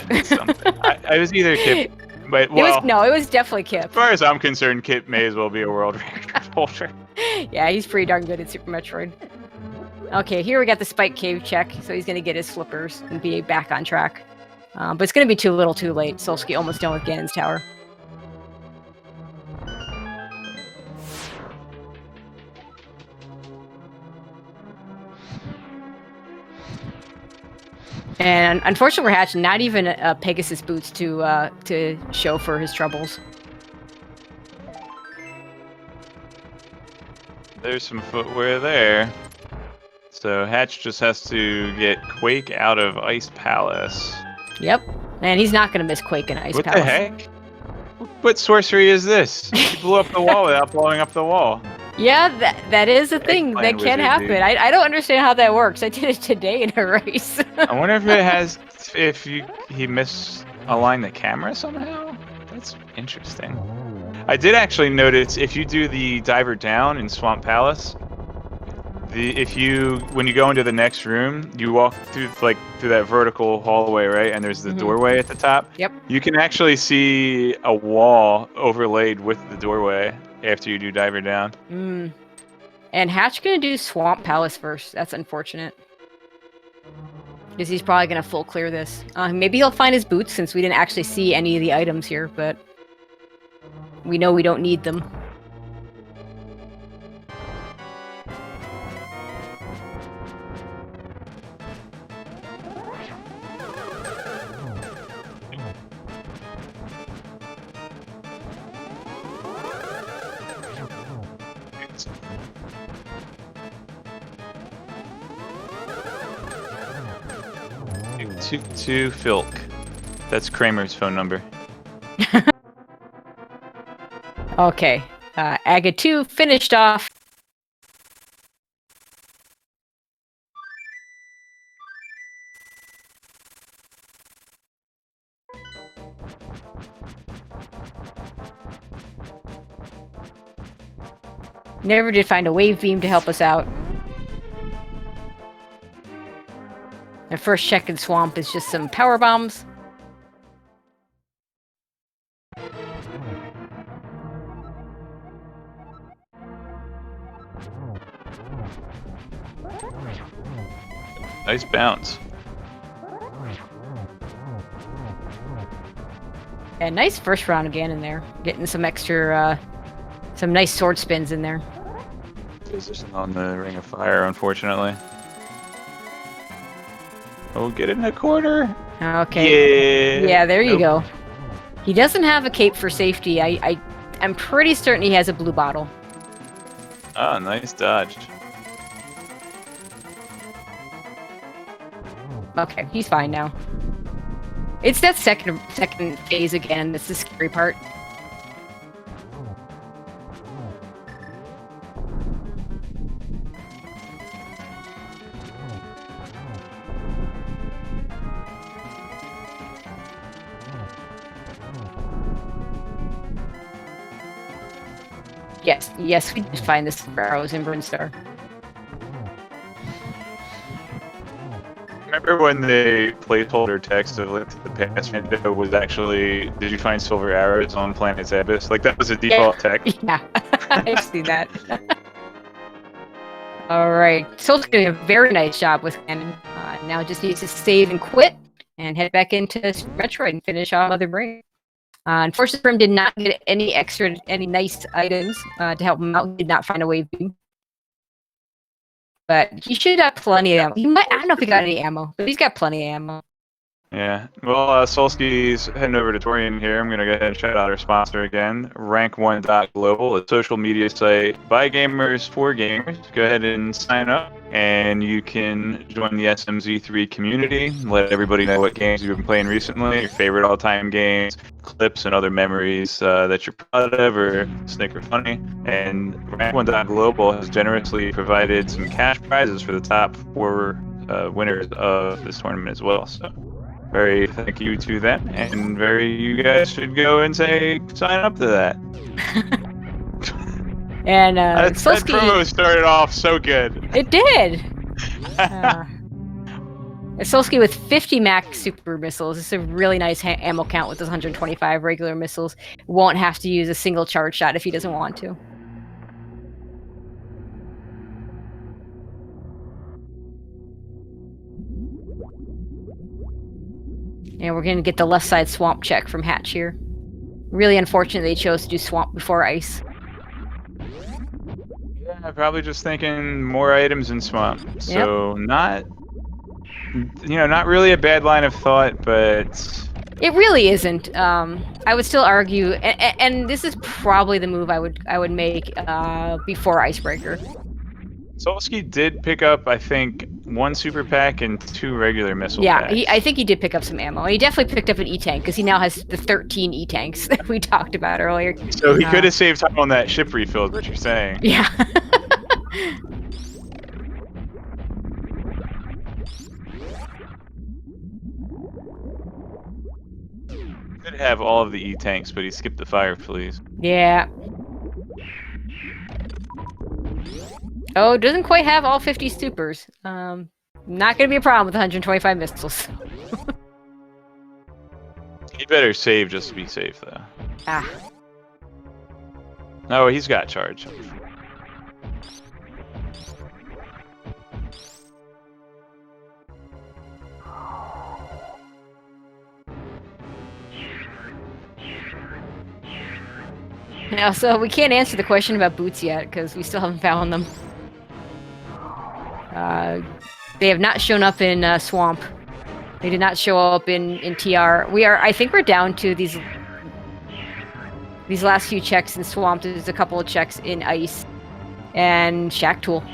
I was either Kip, but well. It was definitely Kip. As far as I'm concerned, Kip may as well be a world record holder. Yeah, he's pretty darn good at Super Metroid. Okay, here we got the Spike Cave check, so he's gonna get his flippers and be back on track. But it's gonna be too little too late. Solski almost done with Ganon's Tower. And unfortunately for Hatch, not even Pegasus boots to show for his troubles. There's some footwear there. So Hatch just has to get Quake out of Ice Palace. Yep. And he's not going to miss Quake in Ice Palace. What the heck? What sorcery is this? He blew up the wall without blowing up the wall. Yeah, that is a thing that can happen. I don't understand how that works. I did it today in a race. I wonder if it has, he misaligned the camera somehow? That's interesting. I did actually notice if you do the diver down in Swamp Palace, when you go into the next room, you walk through that vertical hallway, right? And there's the doorway at the top. Yep. You can actually see a wall overlaid with the doorway after you do diver down. And Hatch gonna do Swamp Palace first. That's unfortunate. Because he's probably gonna full clear this. Maybe he'll find his boots since we didn't actually see any of the items here, but we know we don't need them. To Filk. That's Kramer's phone number. Okay. Aga 2 finished off. Never did find a wave beam to help us out. The first check in Swamp is just some power bombs. Nice bounce. Yeah, nice first round again in there. Getting some extra, some nice sword spins in there. Position on the Ring of Fire, unfortunately. Oh, get in the corner. Okay. Yeah. Yeah, there you go. He doesn't have a cape for safety. I'm pretty certain he has a blue bottle. Ah, nice dodge. Okay, he's fine now. It's that second phase again. That's the scary part. Yes, we did find this arrows in Brinstar. Remember when the placeholder text of Link to the Past window was actually, did you find silver arrows on Planet Zebus? Like, that was a default text. Yeah, I've seen that. Alright, Soul's doing a very nice job with Ganon. Now just needs to save and quit, and head back into Metroid and finish off Mother Brain. Unfortunately for him, did not get any nice items to help him out. He did not find a wave beam. But he should have plenty of ammo. I don't know if he got any ammo, but he's got plenty of ammo. Yeah. Well, Solski's heading over to Torian here. I'm going to go ahead and shout out our sponsor again, rank1.global, a social media site by gamers for gamers. Go ahead and sign up, and you can join the SMZ3 community. Let everybody know what games you've been playing recently, your favorite all-time games, clips, and other memories that you're proud of or think are funny. And rank1.global has generously provided some cash prizes for the top 4 winners of this tournament as well. So very thank you to them, and you guys should go and sign up to that. And that Solski, promo started off so good. It did. Solski with 50 max super missiles. This is a really nice ammo count with those 125 regular missiles. Won't have to use a single charge shot if he doesn't want to. And we're going to get the left side swamp check from Hatch here. Really unfortunate they chose to do swamp before ice. Yeah, probably just thinking more items in swamp. So not really a bad line of thought, but it really isn't. I would still argue, and this is probably the move I would make before Icebreaker. Solski did pick up, I think, 1 super pack and 2 regular missile packs. Yeah, I think he did pick up some ammo. He definitely picked up an E-tank, because he now has the 13 E-tanks that we talked about earlier. So he could have saved time on that ship refill, is what you're saying. Yeah. Could have all of the E-tanks, but he skipped the fire, please. Yeah. Oh, doesn't quite have all 50 supers. Not gonna be a problem with 125 missiles. He better save just to be safe, though. Ah. Oh, he's got charge. Now, so we can't answer the question about boots yet, because we still haven't found them. They have not shown up in Swamp. They did not show up in TR. I think we're down to these last few checks in Swamp. There's a couple of checks in Ice and Shack Tool.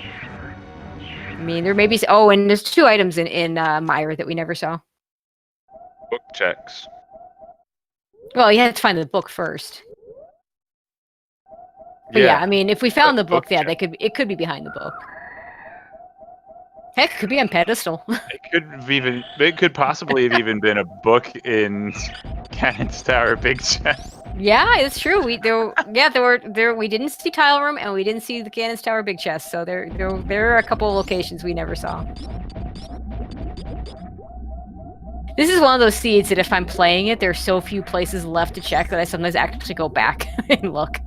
I mean, there may be... Oh, and there's 2 items in Myra that we never saw. Book checks. Well, you had to find the book first. But yeah, I mean, if we found the book, yeah, it could be behind the book. Heck, it could be on pedestal. It could possibly have even been a book in Cannon's Tower Big Chest. Yeah, it's true. We didn't see Tile Room, and we didn't see the Cannon's Tower Big Chest. So there are a couple of locations we never saw. This is one of those seeds that if I'm playing it, there's so few places left to check that I sometimes actually go back and look.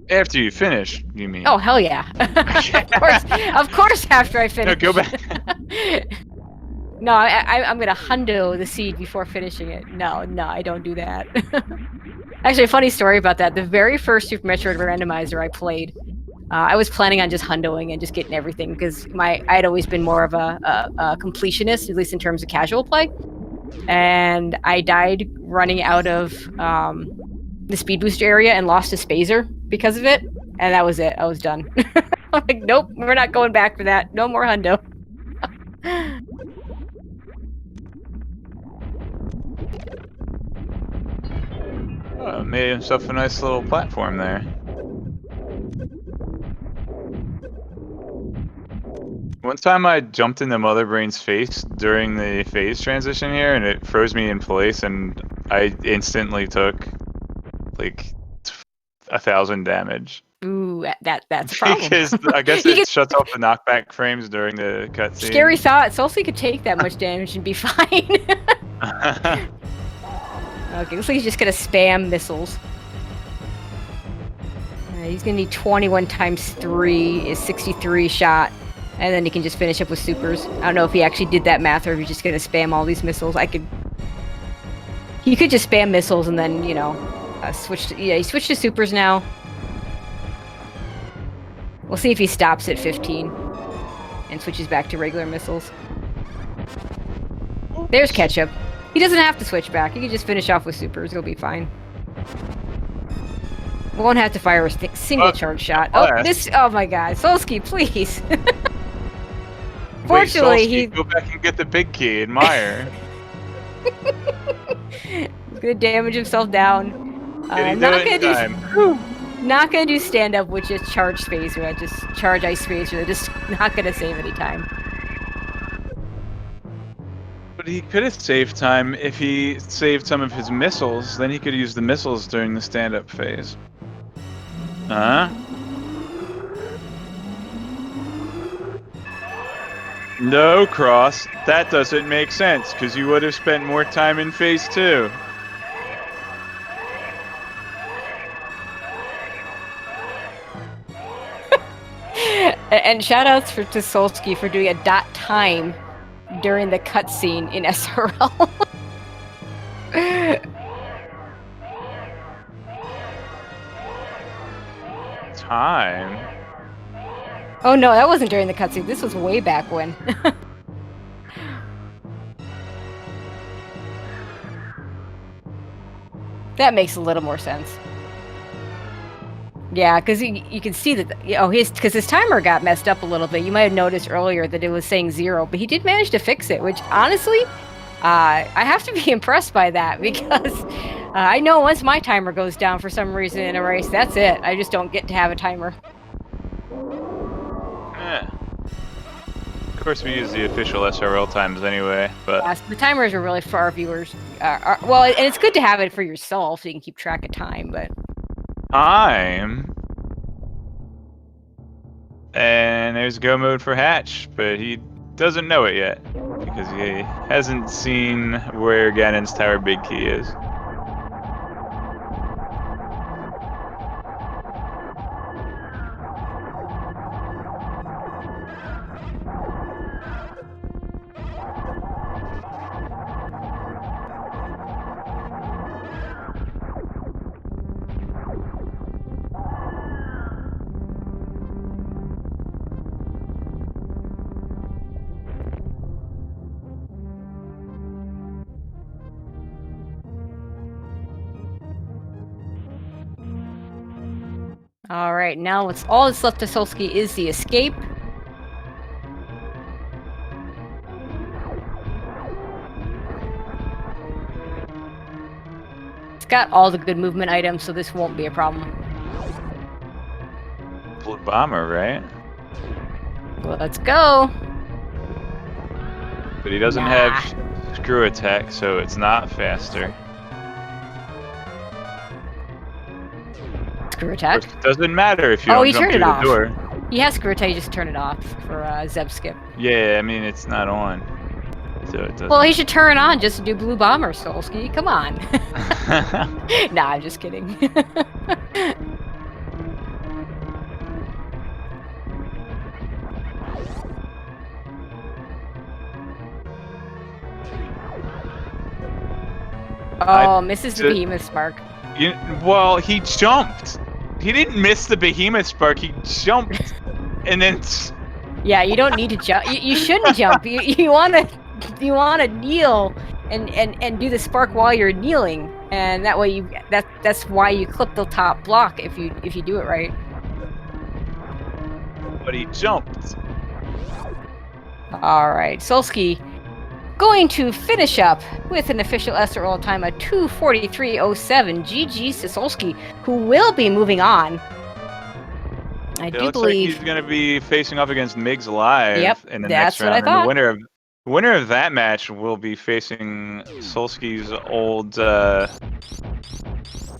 After you finish, you mean? Oh, hell yeah. Of course after I finish. No, go back. No, I'm going to hundo the seed before finishing it. No, I don't do that. Actually, a funny story about that. The very first Super Metroid Randomizer I played, I was planning on just hundoing and just getting everything, because I'd always been more of a completionist, at least in terms of casual play. And I died running out of the speed booster area and lost a Spazer because of it, and that was it. I was done. I'm like, nope, we're not going back for that. No more hundo. Oh, made himself a nice little platform there. One time I jumped into Mother Brain's face during the phase transition here, and it froze me in place, and I instantly took like 1,000 damage. Ooh, that's a problem. Because I guess it shuts off the knockback frames during the cutscene. Scary thought. Solski could take that much damage and be fine. Okay, looks like he's just gonna spam missiles. He's gonna need 21 times 3 is 63 shot. And then he can just finish up with supers. I don't know if he actually did that math or if he's just gonna spam all these missiles. He could just spam missiles and then, switch to... Yeah, he switched to supers now. We'll see if he stops at 15 and switches back to regular missiles. There's Ketchup. He doesn't have to switch back. He can just finish off with supers. He'll be fine. Won't have to fire a single charge shot. Oh, this. Oh my God, Solski, please. Fortunately, Wait, Solski, go back and get the big key. Admire. He's gonna damage himself down. Not gonna do stand up, which is charge space, or just charge ice space, or just not gonna save any time. But he could have saved time if he saved some of his missiles. Then he could use the missiles during the stand up phase. Huh? No, Cross. That doesn't make sense, because you would have spent more time in phase 2. And shoutouts to Solski for doing a .time during the cutscene in SRL. Time? Oh no, that wasn't during the cutscene. This was way back when. That makes a little more sense. Yeah, because you can see that, because his timer got messed up a little bit. You might have noticed earlier that it was saying 0, but he did manage to fix it, which honestly, I have to be impressed by that, because I know once my timer goes down for some reason in a race, that's it. I just don't get to have a timer. Yeah. Of course, we use the official SRL times anyway, but... Yeah, so the timers are really for our viewers. Well, and it's good to have it for yourself so you can keep track of time, but... Time? And there's go mode for Hatch, but he doesn't know it yet, because he hasn't seen where Ganon's Tower Big Key is. Alright, now all that's left to Solski is the escape. It's got all the good movement items, so this won't be a problem. Blue Bomber, right? Well, let's go! But he doesn't have Screw Attack, so it's not faster. Screw Attack? It doesn't matter if you don't jump through the door. He has Screw Attack, you just turn it off for Zeb Skip. Yeah, I mean, it's not on. So it doesn't. Well, he should turn on just to do Blue Bomber, Solski. Come on. Nah, I'm just kidding. Misses the Behemoth Spark. Well, he jumped. He didn't miss the Behemoth Spark. He jumped, and then. Yeah, you don't need to jump. You shouldn't jump. You wanna kneel and do the spark while you're kneeling, and that way that's why you clip the top block if you do it right. But he jumped. All right, Solski going to finish up with an official SRL time of 2:43.07. GG's to Solski, who will be moving on. I do believe like he's going to be facing off against Migs Live in the that's next round. What I thought. And the winner of that match will be facing Solski's old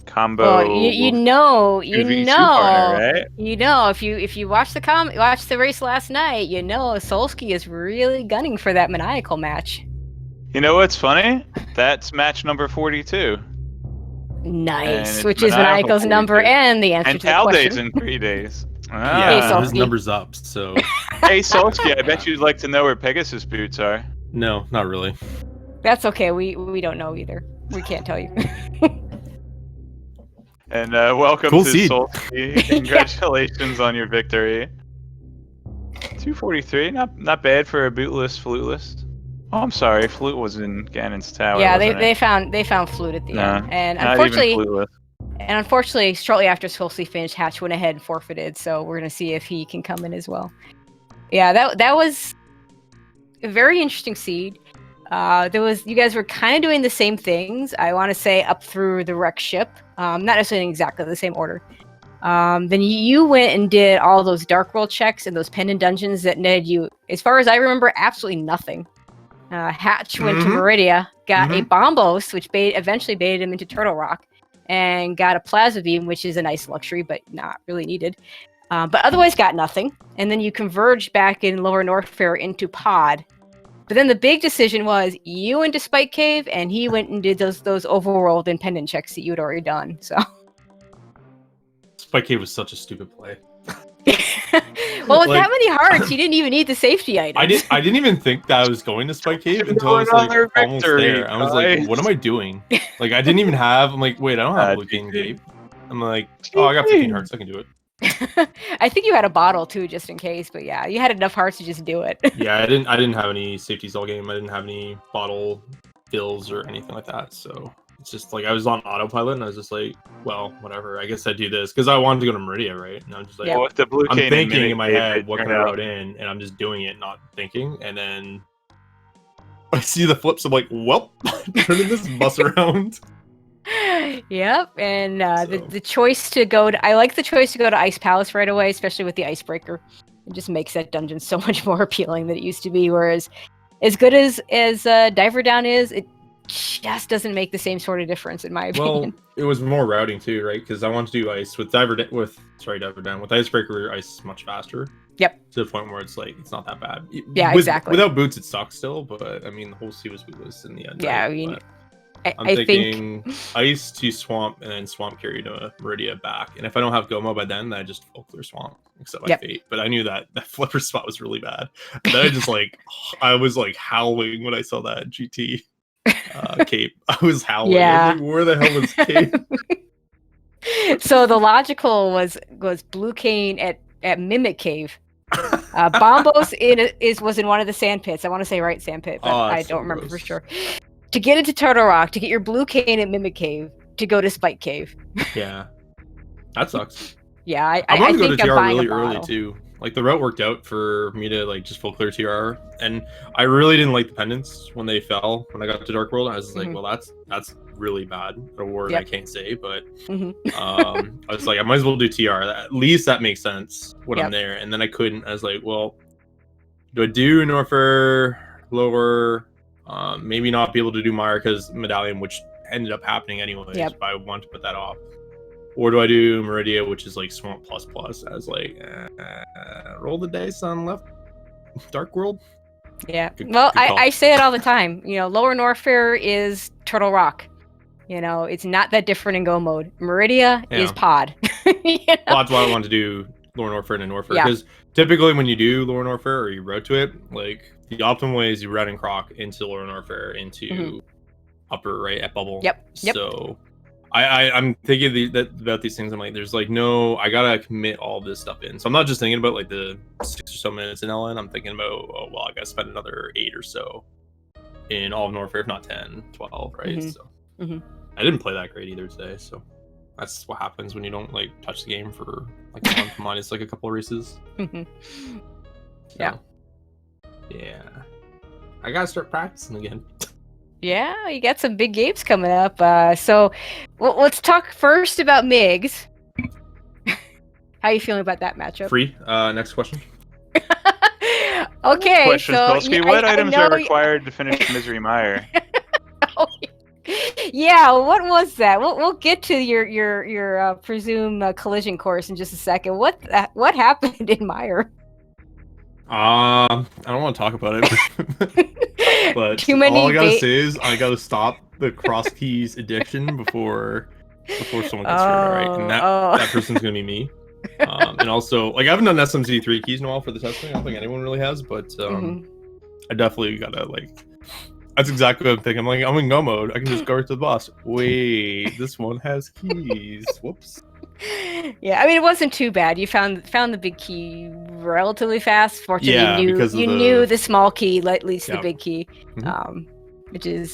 combo. Well, you know, partner, right? You know, if you watch the race last night, you know Solski is really gunning for that maniacal match. You know what's funny? That's match number 42. Nice, which is Maniacal's number and the answer to the question. And Tal Day's in 3 days. Yeah, his number's up, so... Hey, Solski, I bet you'd like to know where Pegasus boots are. No, not really. That's okay, we don't know either. We can't tell you. And welcome to Solski. Congratulations on your victory. 243, not bad for a bootless, fluteless. Oh, I'm sorry. Flute was in Ganon's tower. Yeah, wasn't they found Flute at the Nah, end, and not even Fluteless. unfortunately, shortly after Solski finished, Hatch went ahead and forfeited. So we're gonna see if he can come in as well. Yeah, that was a very interesting seed. You guys were kind of doing the same things. I want to say up through the wreck ship, not necessarily in exactly the same order. Then you went and did all those Dark World checks and those pendant dungeons that netted you, as far as I remember, absolutely nothing. Hatch went to Meridia, got a Bombos, which eventually baited him into Turtle Rock, and got a Plasma Beam, which is a nice luxury, but not really needed. But otherwise got nothing. And then you converged back in Lower Northfair into Pod. But then the big decision was you went to Spike Cave, and he went and did those overworld and pendant checks that you'd already done. So Spike Cave was such a stupid play. well, with that many hearts, you didn't even need the safety item. I didn't even think that I was going to Spike Cave until I was like almost there. I was like, what am I doing? Like I didn't even have. I'm like, wait, I don't have a blue king cape. I'm like, oh, I got 15 hearts. I can do it. I think you had a bottle too, just in case. But yeah, you had enough hearts to just do it. Yeah, I didn't have any safeties all game. I didn't have any bottle fills or anything like that. So it's just like I was on autopilot, and I was just like, well, whatever. I guess I do this because I wanted to go to Meridia, right? And I'm just like, well, with the blue I'm cane thinking in my Mimic, head it what turned can I out- route in, and I'm just doing it, not thinking. And then I see the flips. I'm like, well, turning this bus around. Yep, and So. the choice to go to, I like the choice to go to Ice Palace right away, especially with the Icebreaker. It just makes that dungeon so much more appealing than it used to be. Whereas, as good as Diver Down is, it just doesn't make the same sort of difference in my opinion. Well, it was more routing too, right? Because I wanted to do ice with Diver Down. With Icebreaker, ice is much faster. Yep. To the point where it's like it's not that bad. Yeah, exactly. Without boots, it sucks still, but I mean the whole sea was bootless in the end. Yeah, right? I mean, I'm thinking ice to swamp and then swamp carry to Meridia back. And if I don't have Goma by then I just full clear swamp, except my fate. But I knew that flipper spot was really bad. And then I just I was like howling when I saw that GT cape. I was howling. Yeah. I was like, where the hell was cape? So the logical was Blue Cane at Mimic Cave. Bombos was in one of the sand pits. I want to say right sand pit, but I don't remember for sure. To get into Turtle Rock, to get your Blue Cane at Mimic Cave, to go to Spike Cave. Yeah, that sucks. Yeah, I want to go think to TR I'm really early too. Like the route worked out for me to like just full clear TR, and I really didn't like the pendants when they fell when I got to Dark World. I was like, well, that's really bad. A word I can't say, but I was like, I might as well do TR. At least that makes sense when I'm there. And then I couldn't. I was like, well, do I do Norfair lower? Maybe not be able to do Mire because Medallion, which ended up happening anyways. But I want to put that off. Or do I do Meridia, which is like Swamp plus plus? I was like, roll the dice on left Dark World. Yeah. Well, I say it all the time. You know, Lower Norfair is Turtle Rock. You know, it's not that different in Go mode. Meridia is Pod. Well, that's why I wanted to do Lower Norfair and Norfair. Because typically when you do Lower Norfair or you route to it, like the optimal way is you route and croc into Lower Norfair into upper right at Bubble. Yep. So I'm thinking about these things. I'm like, there's like no, I gotta commit all this stuff in. So I'm not just thinking about like the 6 or so minutes in LN. I'm thinking about, oh, well, I gotta spend another 8 or so in all of Norfair, if not 10, 12, right? So I didn't play that great either today. So that's what happens when you don't like touch the game for like a month minus like a couple of races. Yeah. I gotta start practicing again. Yeah, you got some big games coming up. So let's talk first about Migs. How are you feeling about that matchup? Free. Next question. Okay. Question, so Solski, what items are required to finish Misery Mire? Yeah, what was that? We'll get to your presumed collision course in just a second. What happened in Mire? I don't want to talk about it, but Too many all I gotta say is I gotta stop the cross keys addiction before someone gets hurt, right? And that person's gonna be me. And also, like, I haven't done SMZ3 keys in a while for the testing. I don't think anyone really has, but I definitely gotta like. That's exactly what I'm thinking. I'm like, I'm in go mode. I can just go right to the boss. Wait, this one has keys. Whoops. Yeah, I mean, it wasn't too bad. You found the big key relatively fast. Fortunately, Yeah, you knew because of you the- knew the small key leads to the Yeah. big key, Mhm.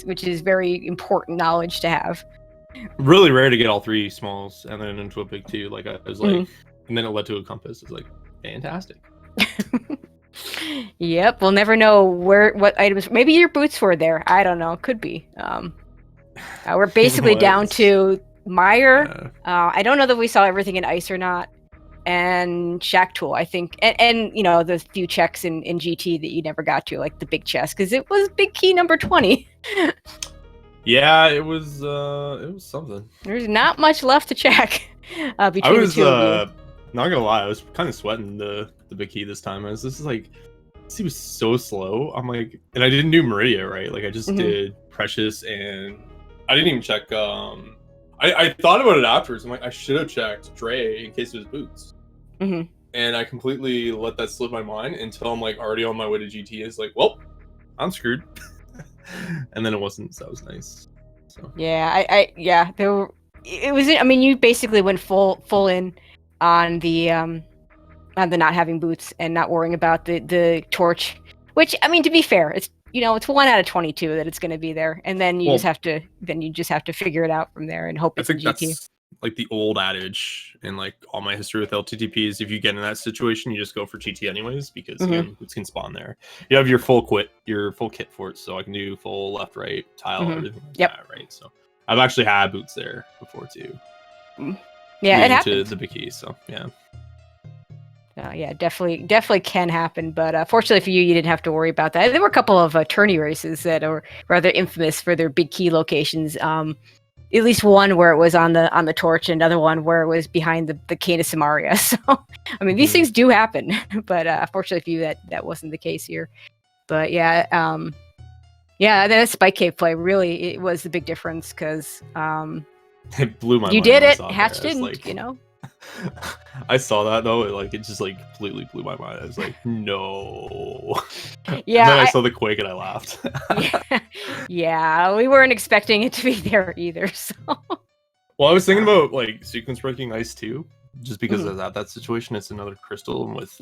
which is very important knowledge to have. Really rare to get all 3 smalls and then into a big 2. Like I was like, Mhm. and then it led to a compass. It's like fantastic. Yep, we'll never know what items. Maybe your boots were there. I don't know. Could be. We're basically down to Meyer. I don't know that we saw everything in ice or not. And Shack Tool, I think, and you know, the few checks in GT that you never got to, like the big chest, because it was big key number 20. Yeah, it was something. There's not much left to check between I was the two of you. not gonna lie, I was kind of sweating the big key this time. This is like, he was so slow. I'm like, and I didn't do Meridia, right? Like I just did Precious, and I didn't even check. I thought about it afterwards. I'm like, I should have checked Dre in case it was boots. And I completely let that slip my mind until I'm like already on my way to GT. It's like, well, I'm screwed. And then it wasn't, so that was nice. So Yeah, yeah, there were, it was. I mean, you basically went full in on the not having boots and not worrying about the torch. Which, I mean, to be fair, it's, you know, it's 1 out of 22 that it's going to be there, and then you just have to figure it out from there and hope I it's think GT. that's like the old adage in like all my history with LTTP is if you get in that situation, you just go for GT anyways, because again, boots can spawn there. You have your full kit for it, so I can do full left, right, tile, everything like that, right? So I've actually had boots there before too. Yeah, it happens. To the big key, so yeah. Yeah, definitely can happen, but fortunately for you, you didn't have to worry about that. There were a couple of tourney races that are rather infamous for their big key locations. At least one where it was on the torch, and another one where it was behind the Cane of Samaria. So, I mean, these things do happen, but fortunately for you, that wasn't the case here. But yeah, that Spike Cave play really, it was the big difference, because it blew my mind. You did it. Hatch didn't, like, you know. I saw that though. It just like completely blew my mind. I was like, no. Yeah. And then I saw the quake and I laughed. Yeah, we weren't expecting it to be there either. So. Well, I was thinking about like sequence breaking ice too, just because of that situation. It's another crystal, and with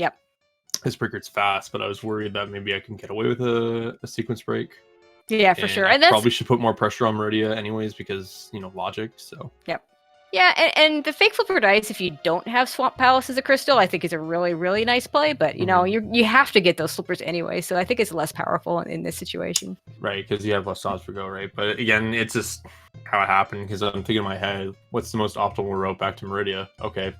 this breaker, it's fast. But I was worried that maybe I can get away with a sequence break. Yeah, for sure. I And that's probably should put more pressure on Meridia anyways, because, you know, logic. So yeah, and the fake flipper dice, if you don't have Swamp Palace as a crystal, I think is a really, really nice play. But you know, you have to get those slippers anyway, so I think it's less powerful in this situation. Right, because you have less odds for go, right? But again, it's just how it happened, because I'm thinking in my head, what's the most optimal route back to Meridia? Okay,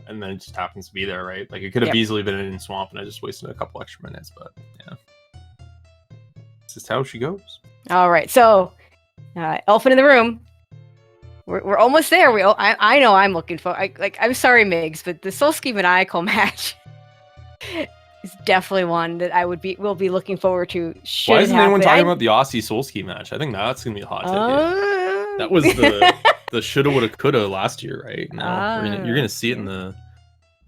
and then it just happens to be there, right? Like it could have easily been in Swamp, and I just wasted a couple extra minutes. But yeah, this is how she goes. All right, so elephant in the room. We're almost there. I know I'm looking for. I'm sorry, Migs, but the Solski maniacal match is definitely one that will be looking forward to. Why isn't anyone talking about the Aussie Solski match? I think that's gonna be a hot ticket. That was the shoulda, woulda, coulda last year, right? Now you're gonna see it in the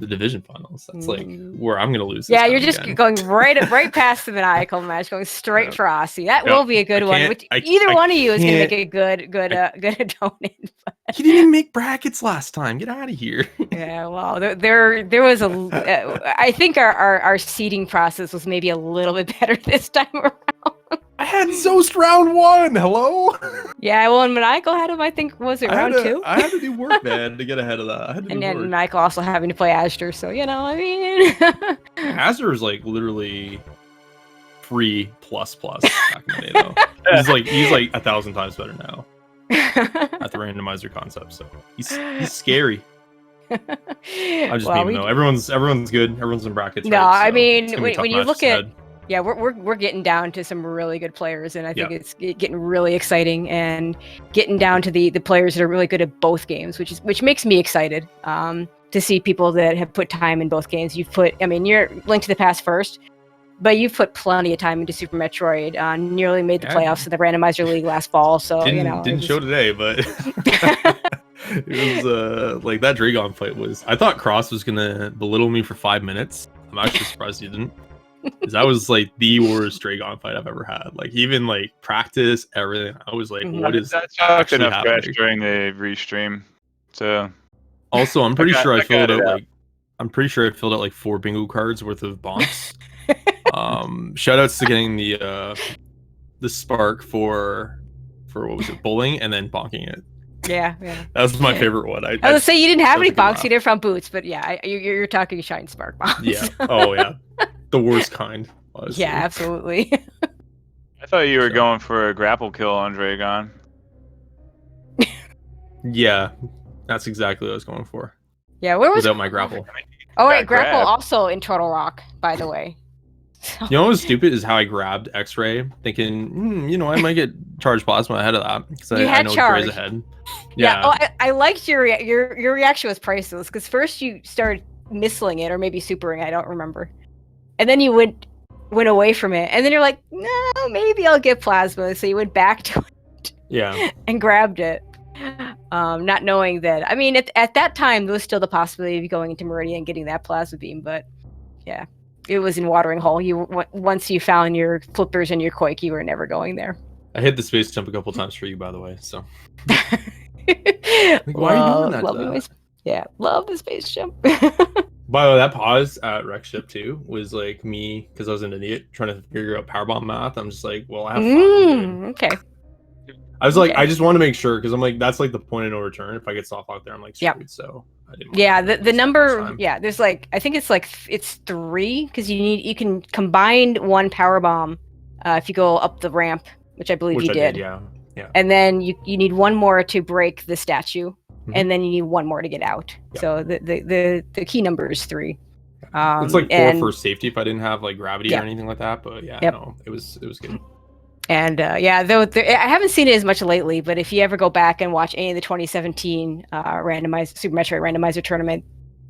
division finals. That's like where I'm gonna lose. Yeah, you're just going right past the maniacal match, going straight for Aussie. That will be a good one. Which either one of you is gonna make a good opponent. He didn't even make brackets last time. Get out of here. Yeah, well, there was I think our seeding process was maybe a little bit better this time around. I had Zoast round 1. Hello. Yeah, well, and Maniacal had him. I think round 2. I had to do work, man, to get ahead of that. And then Maniacal also having to play Azure, so you know, I mean, Azure is like literally free plus back in the day, though. He's like 1,000 times better now at the randomizer concept. So he's scary. I just mean though, everyone's good. Everyone's in brackets. No, right? I mean when you look at. Ahead. Yeah, we're getting down to some really good players, and I think it's getting really exciting, and getting down to the players that are really good at both games, which makes me excited to see people that have put time in both games. You're Link to the Past first, but you've put plenty of time into Super Metroid. Nearly made the playoffs in the Randomizer League last fall, so didn't show today, but it was like that Dragon fight was. I thought Cross was gonna belittle me for 5 minutes. I'm actually surprised he didn't. That was like the worst Dragon fight I've ever had. Like even like practice, everything. I was like, what is that actually enough happening during the restream? So Also, I'm pretty sure I got filled it out out. like I'm pretty sure I filled out like 4 bingo cards worth of bonks. Shout outs to getting the spark for what was it, bowling, and then bonking it. Yeah. That was my favorite one. I was say you didn't have that was any a good bonks laugh. either from boots, but yeah, you're talking shine spark bombs. Yeah. Oh yeah. The worst kind. Honestly. Yeah, absolutely. I thought you were So. going for a grapple kill on Dragon. Yeah, that's exactly what I was going for. Yeah, where was Without my grapple. Oh wait, Got grapple grabbed. also in Turtle Rock, by the way. So... You know what was stupid is how I grabbed X-Ray, thinking, I might get charged plasma ahead of that because I know Dre's ahead. Yeah. Oh, I liked your reaction was priceless because first you started missling it or maybe supering, I don't remember, and then you went away from it, and then you're like, no, maybe I'll get plasma. So you went back to it. Yeah. And grabbed it. Not knowing that, I mean, at that time, there was still the possibility of you going into Meridian and getting that plasma beam, but yeah, it was in Watering Hole. Once you found your flippers and your Quake, you were never going there. I hit the space jump a couple times for you, by the way, so. Why are you doing that? Love the space jump. By the way, that pause at Wreck Ship 2 was like me, because I was an idiot trying to figure out powerbomb math. I'm just like, well, I have fun. Okay. I was like, I just want to make sure because I'm like, that's like the point of no return. If I get soft locked there, I'm like screwed. Yep. So I didn't. Yeah, the number. Yeah, there's like I think it's 3 because you can combine one power bomb if you go up the ramp, which I believe you did. Yeah. And then you need one more to break the statue, and then you need one more to get out. Yep. So the key number is 3. It's like 4 for safety if I didn't have like gravity or anything like that. But yeah, no, it was good. And though I haven't seen it as much lately, but if you ever go back and watch any of the 2017 Super Metroid Randomizer tournament,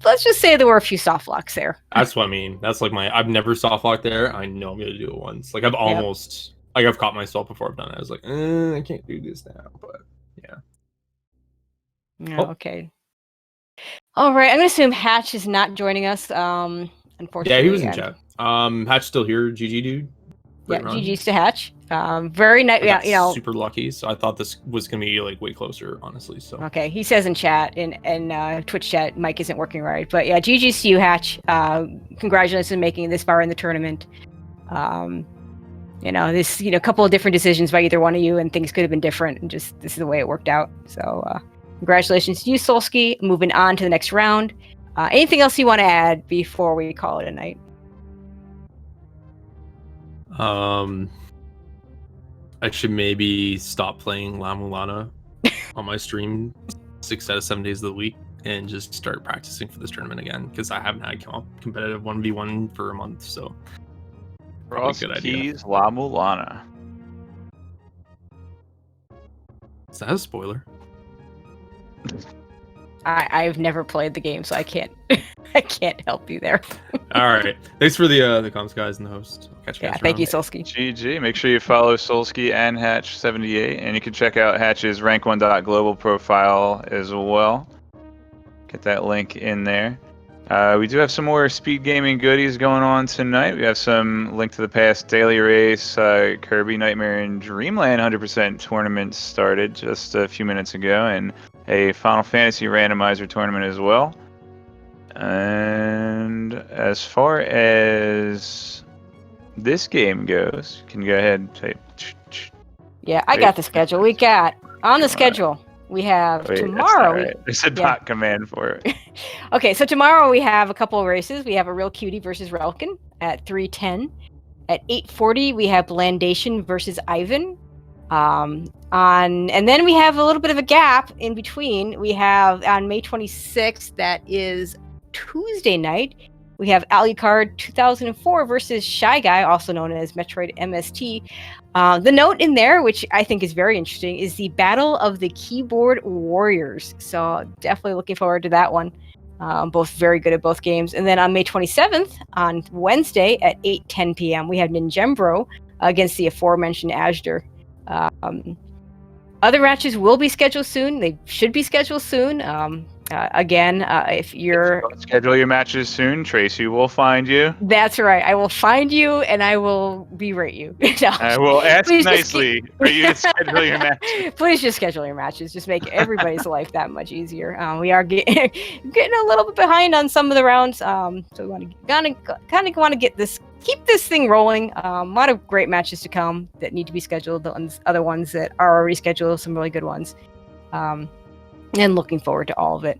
let's just say there were a few soft locks there. That's what I mean. That's like I've never soft locked there. I know I'm gonna do it once. Like I've almost I've caught myself before I've done it. I was like, I can't do this now, but yeah. Okay. All right. I'm gonna assume Hatch is not joining us. Unfortunately. Yeah, he was in chat. Hatch still here. GG dude. Yeah, GG's to Hatch. Very nice. Yeah, super lucky. So I thought this was gonna be like way closer, honestly. So okay, he says in chat in Twitch chat, Mike isn't working right, but yeah, GG's to you, Hatch. Congratulations on making it this far in the tournament. This a couple of different decisions by either one of you, and things could have been different, and just this is the way it worked out. So congratulations to you, Solski. Moving on to the next round. Anything else you want to add before we call it a night? I should maybe stop playing La Mulana on my stream 6 out of 7 days of the week and just start practicing for this tournament again because I haven't had competitive 1v1 for a month. So, Cross good keys, idea. La Mulana. Is that a spoiler? I've never played the game, so I can't I can't help you there. All right. Thanks for the comms guys and the host. I'll catch you guys thank you, Solski. GG. Make sure you follow Solski and hatch78, and you can check out Hatch's rank1.global profile as well. Get that link in there. We do have some more speed gaming goodies going on tonight. We have some Link to the Past daily race, Kirby Nightmare and Dreamland 100% tournament started just a few minutes ago, and a Final Fantasy randomizer tournament as well. And as far as this game goes, can you go ahead and say? Yeah, I got the schedule. We got on the schedule. We have tomorrow. Right. There's a dot command for it. Okay, so tomorrow we have a couple of races. We have a Real Cutie versus Relkin at 3:10. At 8:40, we have Blandation versus Ivan. And then we have a little bit of a gap in between. We have on May 26th, that is Tuesday night, we have Alucard 2004 versus Shy Guy, also known as Metroid MST. The note in there, which I think is very interesting, is the Battle of the Keyboard Warriors. So definitely looking forward to that one. Both very good at both games. And then on May 27th, on Wednesday at 8:10 p.m., we have Ninjembro against the aforementioned Ajder. Other matches will be scheduled soon. They should be scheduled soon. Again, if you're... Don't schedule your matches soon, Tracy will find you. That's right. I will find you and I will berate you. No. I will ask Please nicely for you to schedule your matches. Please just schedule your matches. Just make everybody's life that much easier. We are getting a little bit behind on some of the rounds, so we want to want to keep this thing rolling. A lot of great matches to come that need to be scheduled. The other ones that are already scheduled, some really good ones, and looking forward to all of it.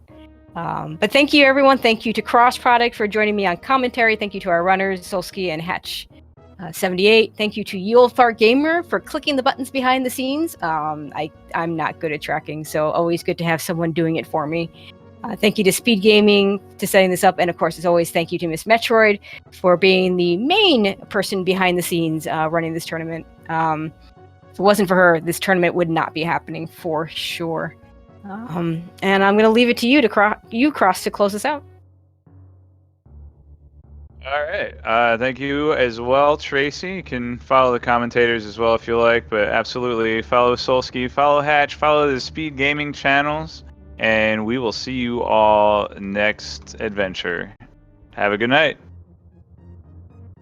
But thank you, everyone. Thank you to Cross Product for joining me on commentary. Thank you to our runners, Solski and hatch78. Thank you to Ye Olde Fart Gamer for clicking the buttons behind the scenes. I'm not good at tracking, so always good to have someone doing it for me. Thank you to SpeedGaming for setting this up. And of course, as always, thank you to Miss Metroid for being the main person behind the scenes running this tournament. If it wasn't for her, this tournament would not be happening for sure. And I'm going to leave it to you Cross, to close us out. All right. Thank you as well, Tracy. You can follow the commentators as well if you like, but absolutely follow Solski, follow Hatch, follow the Speed Gaming channels, and we will see you all next adventure. Have a good night.